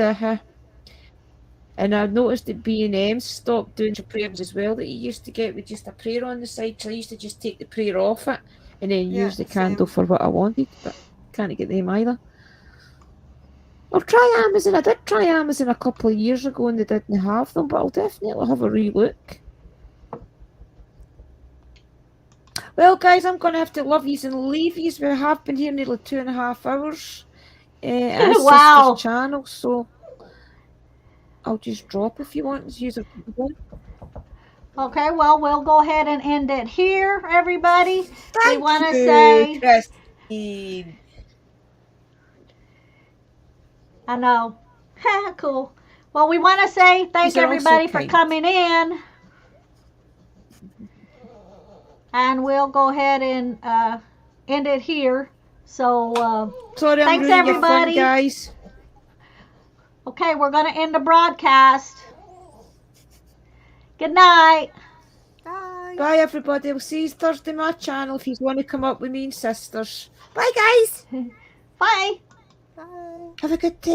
and I noticed that B&M stopped doing your prayers as well that you used to get with just a prayer on the side. So I used to just take the prayer off it and then Yeah, use the candle same. for what I wanted, but can't get them either. I'll try Amazon. I did try Amazon a couple of years ago and they didn't have them, but I'll definitely have a re-look. Well, guys, I'm going to have to love yous and leave yous. We have been here nearly 2.5 hours. It's Wow. Sister's channel, so I'll just drop if you want to use it. Okay, well, we'll go ahead and end it here, everybody. We Thank want to you, say, Christine. I know, cool. Well, we want to say thank These are all so everybody for kind. coming in. And we'll go ahead and end it here. So, Sorry, I'm thanks, ruining your fun, everybody. guys. Okay, we're going to end the broadcast. Good night. Bye. Bye, everybody. We'll see you Thursday on my channel if you want to come up with me and sisters. Bye, guys. Bye. Bye. Have a good day.